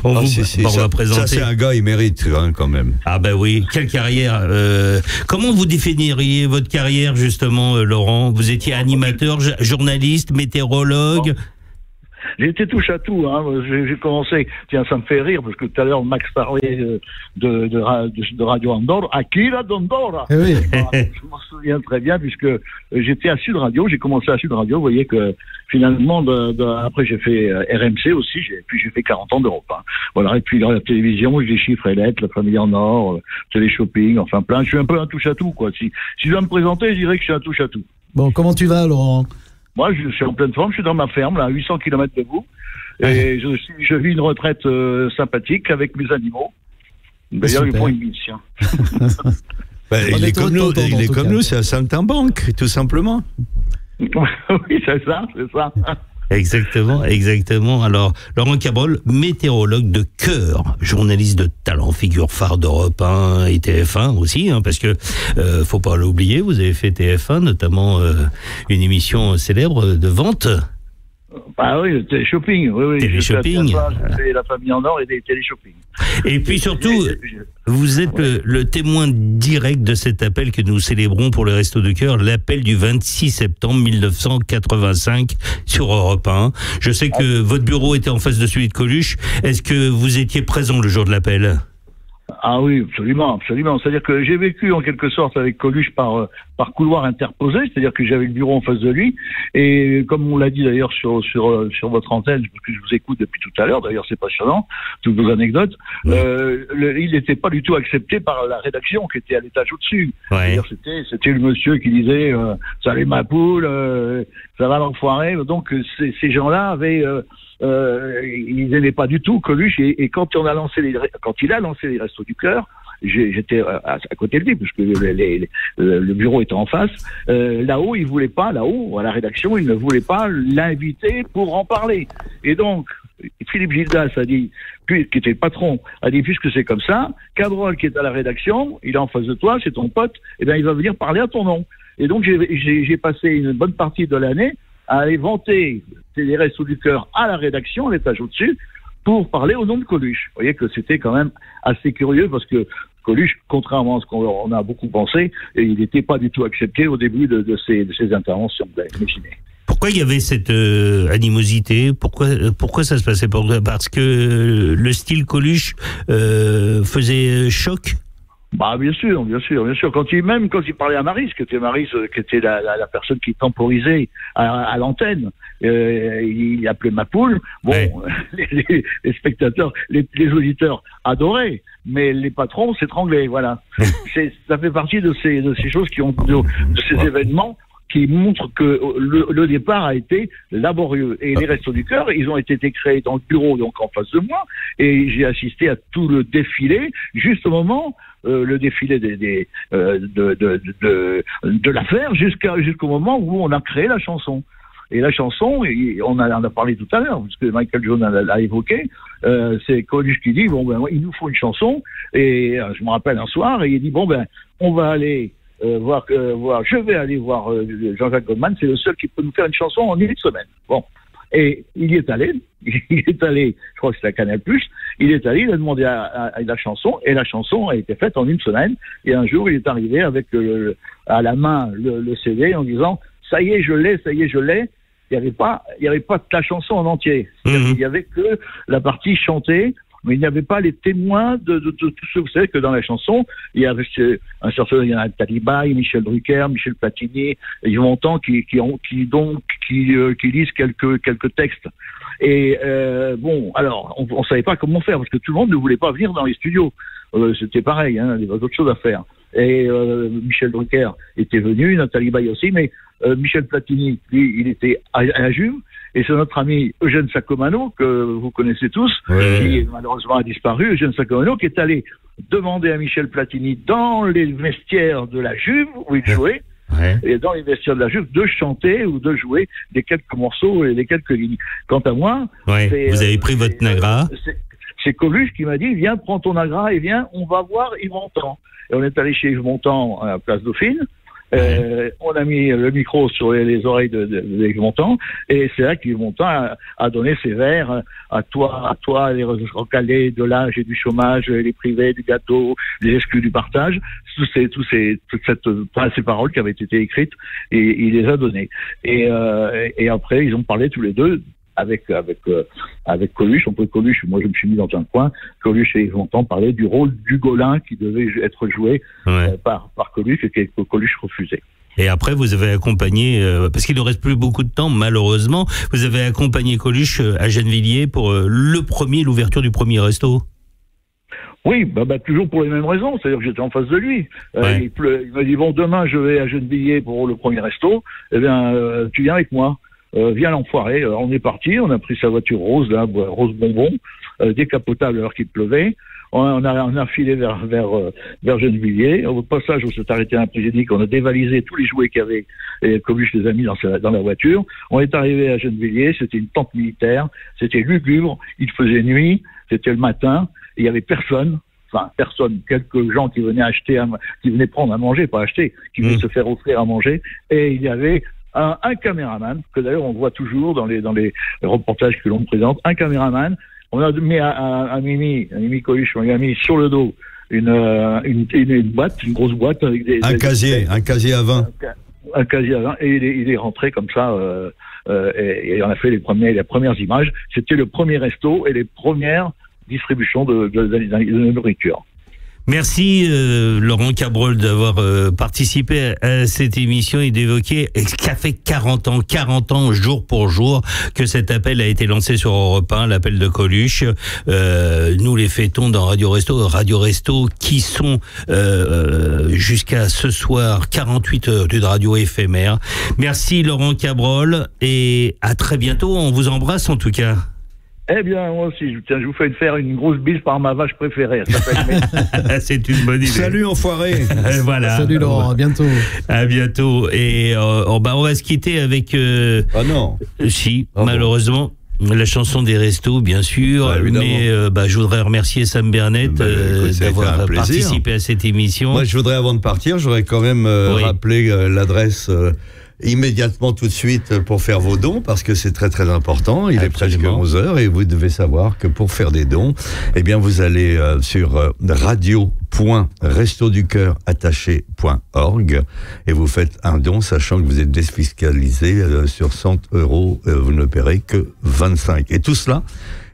On va présenter. Ça c'est un gars, il mérite quand même. Ah ben oui, quelle carrière. Comment vous définiriez votre carrière justement, Laurent? Vous étiez animateur, journaliste, météorologue. J'ai été touche à tout. Hein. J'ai commencé, tiens, ça me fait rire, parce que tout à l'heure, Max parlait de Radio Andorre. Akira d'Andorra. Eh oui. Je m'en souviens très bien, puisque j'étais à Sud Radio, j'ai commencé à Sud Radio. Vous voyez que finalement, après j'ai fait RMC aussi, puis j'ai fait 40 ans d'Europe. Hein. Voilà, et puis la télévision, j'ai chiffres et lettres, la famille en or, télé-shopping, enfin plein. Je suis un peu un touche à tout, quoi. Si je dois me présenter, je dirais que je suis un touche à tout. Bon, comment tu vas, Laurent? Moi, je suis en pleine forme, je suis dans ma ferme, là, à 800 km de vous. Et je vis une retraite sympathique avec mes animaux. D'ailleurs, ils font une mission. Il est comme nous, c'est un saltimbanque, tout simplement. Oui, c'est ça. Exactement. Alors, Laurent Cabrol, météorologue de cœur, journaliste de talent, figure phare d'Europe 1 et TF1 aussi, hein, parce que faut pas l'oublier, vous avez fait TF1, notamment une émission célèbre de vente. Ah oui, le télé-shopping. Oui. Télé-shopping. J'ai fait la famille en or et des télé-shopping. Et puis surtout, vous êtes le témoin direct de cet appel que nous célébrons pour le Resto de Cœur, l'appel du 26 septembre 1985 sur Europe 1. Je sais que votre bureau était en face de celui de Coluche. Est-ce que vous étiez présent le jour de l'appel ? Ah oui, absolument. C'est-à-dire que j'ai vécu en quelque sorte avec Coluche par couloir interposé, c'est-à-dire que j'avais le bureau en face de lui, et comme on l'a dit d'ailleurs sur votre antenne, parce que je vous écoute depuis tout à l'heure, d'ailleurs c'est passionnant, toutes vos anecdotes, il n'était pas du tout accepté par la rédaction qui était à l'étage au-dessus. Ouais. C'était le monsieur qui disait salut ma poule, ça va l'enfoiré. Donc ces gens-là avaient ils n'aimaient pas du tout Coluche, et quand il a lancé les Restos du Cœur, j'étais à côté de lui, parce que le bureau était en face. Là-haut, il voulait pas, à la rédaction, il ne voulait pas l'inviter pour en parler. Et donc, Philippe Gildas a dit, qui était le patron, a dit, puisque c'est comme ça, Cabrol, qui est à la rédaction, il est en face de toi, c'est ton pote, et bien il va venir parler à ton nom. Et donc, j'ai passé une bonne partie de l'année à aller vanter les Restos du Cœur à la rédaction, à l'étage au-dessus, pour parler au nom de Coluche. Vous voyez que c'était quand même assez curieux, parce que Coluche, contrairement à ce qu'on a beaucoup pensé, il n'était pas du tout accepté au début de ses interventions, vous imaginez. Pourquoi il y avait cette animosité ? Pourquoi ça se passait ? Parce que le style Coluche faisait choc ? Bah bien sûr. Quand il parlait à Maryse, qui était la personne qui temporisait à l'antenne, il appelait ma poule. Bon, ouais. les spectateurs, les auditeurs adoraient, mais les patrons s'étranglaient. Voilà. Ça fait partie de ces choses de ces événements qui montrent que le départ a été laborieux. Et les Restos du Cœur, ils ont été créés dans le bureau, donc en face de moi, et j'ai assisté à tout le défilé, juste au moment, le défilé de l'affaire, jusqu'au moment où on a créé la chanson. Et la chanson, on en a parlé tout à l'heure, parce que Michael Jones l'a évoqué, c'est Coluche qui dit, il nous faut une chanson, et je me rappelle un soir, et il dit, on va aller je vais aller voir Jean-Jacques Goldman, c'est le seul qui peut nous faire une chanson en une semaine. Bon. Et il y est allé, je crois que c'est la Canal+, il est allé, il a demandé à la chanson, et la chanson a été faite en une semaine, et un jour il est arrivé avec à la main le CD en disant, ça y est, je l'ai, il n'y avait pas la chanson en entier, il n'y avait que la partie chantée, mais il n'y avait pas les témoins de tout ce que vous savez que dans la chanson, il y avait il y en a Talibaï, Michel Drucker, Michel Platini, Yves Montand qui lisent quelques textes. Et alors on savait pas comment faire parce que tout le monde ne voulait pas venir dans les studios. C'était pareil, il y avait d'autres choses à faire. Et Michel Drucker était venu, Nathalie Baye aussi, mais Michel Platini, lui, il était à la Juve. Et c'est notre ami Eugène Sacomano, que vous connaissez tous, qui malheureusement a disparu, Eugène Sacomano, qui est allé demander à Michel Platini dans les vestiaires de la Juve, où il jouait, et dans les vestiaires de la Juve, de chanter ou de jouer des quelques morceaux et des quelques lignes. Quant à moi... vous avez pris votre Nagra. C'est Coluche qui m'a dit, viens, prends ton Nagra et viens, on va voir Yves Montand. Et on est allé chez Yves Montand à la place Dauphine. On a mis le micro sur les oreilles de Yves Montand, et c'est là qu'Yves Montand a donné ses vers à toi, les recalés de l'âge et du chômage, les privés du gâteau, les exclus du partage, toutes ces paroles qui avaient été écrites, et il les a données. Et après, ils ont parlé tous les deux avec Coluche. Entre Coluche, moi je me suis mis dans un coin. Coluche et j'entends parler du rôle d'Ugolin qui devait être joué par Coluche et que Coluche refusait. Et après, vous avez accompagné, parce qu'il ne reste plus beaucoup de temps, malheureusement, vous avez accompagné Coluche à Gennevilliers pour l'ouverture du premier resto. Oui, toujours pour les mêmes raisons. C'est-à-dire que j'étais en face de lui. Il m'a dit, bon, demain, je vais à Gennevilliers pour le premier resto. Eh bien, tu viens avec moi. Viens l'enfoiré. Alors, on est parti. On a pris sa voiture rose, là, rose bonbon, décapotable alors qu'il pleuvait. On a filé vers Gennevilliers. Au passage, on s'est arrêté à un prisonnier, on a dévalisé tous les jouets qu'il y avait, et Coluche les a mis dans la voiture. On est arrivé à Gennevilliers, c'était une tente militaire, c'était lugubre, il faisait nuit, c'était le matin, et il y avait personne, quelques gens qui venaient qui venaient prendre à manger, pas acheter, qui venaient se faire offrir à manger, et il y avait un caméraman, que d'ailleurs on voit toujours dans les reportages que l'on présente, un caméraman. On a mis à Mimi Coluche, on lui a mis sur le dos une boîte, une grosse boîte avec un casier à vin. Un casier à vin, et il est rentré comme ça, et on a fait les premières images. C'était le premier resto et les premières distributions de nourriture. Merci Laurent Cabrol d'avoir participé à cette émission et d'évoquer ce qu'a fait 40 ans jour pour jour que cet appel a été lancé sur Europe 1, l'appel de Coluche. Nous les fêtons dans Radio Resto qui sont jusqu'à ce soir 48 heures d'une radio éphémère. Merci Laurent Cabrol et à très bientôt, on vous embrasse en tout cas. Eh bien, moi aussi, je vous fais faire une grosse bise par ma vache préférée. C'est une bonne idée. Salut, enfoiré. Voilà. Salut Laurent, à bientôt. À bientôt. Et on va se quitter avec... Ah non. Si, malheureusement. La chanson des restos, bien sûr, mais je voudrais remercier Sam Bernet d'avoir participé à cette émission. Moi, je voudrais, avant de partir, j'aurais quand même rappelé l'adresse immédiatement tout de suite pour faire vos dons, parce que c'est très très important. Il est presque 11h et vous devez savoir que pour faire des dons, eh bien vous allez sur radio.restoducoeurattaché.org et vous faites un don, sachant que vous êtes défiscalisé sur 100 €, vous ne paierez que 25. Et tout cela,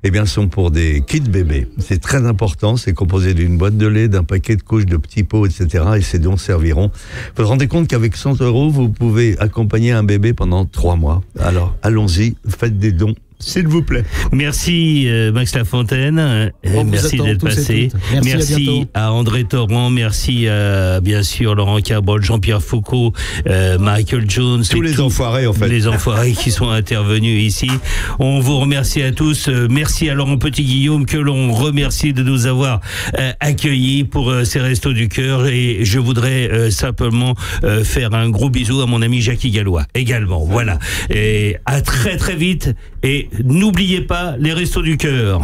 eh bien, sont pour des kits bébés. C'est très important, c'est composé d'une boîte de lait, d'un paquet de couches, de petits pots, etc. Et ces dons serviront. Vous vous rendez compte qu'avec 100 €, vous pouvez accompagner un bébé pendant 3 mois. Alors, allons-y, faites des dons. S'il vous plaît. Merci Max Lafontaine, merci d'être passé. Merci à André Torrent, merci à bien sûr Laurent Cabrol, Jean-Pierre Foucault, Michael Jones. Tous les enfoirés en fait. Les enfoirés qui sont intervenus ici. On vous remercie à tous. Merci à Laurent Petit-Guillaume que l'on remercie de nous avoir accueillis pour ces Restos du Cœur. Et je voudrais simplement faire un gros bisou à mon ami Jackie Gallois également. Voilà. Et à très très vite. Et n'oubliez pas les Restos du Cœur.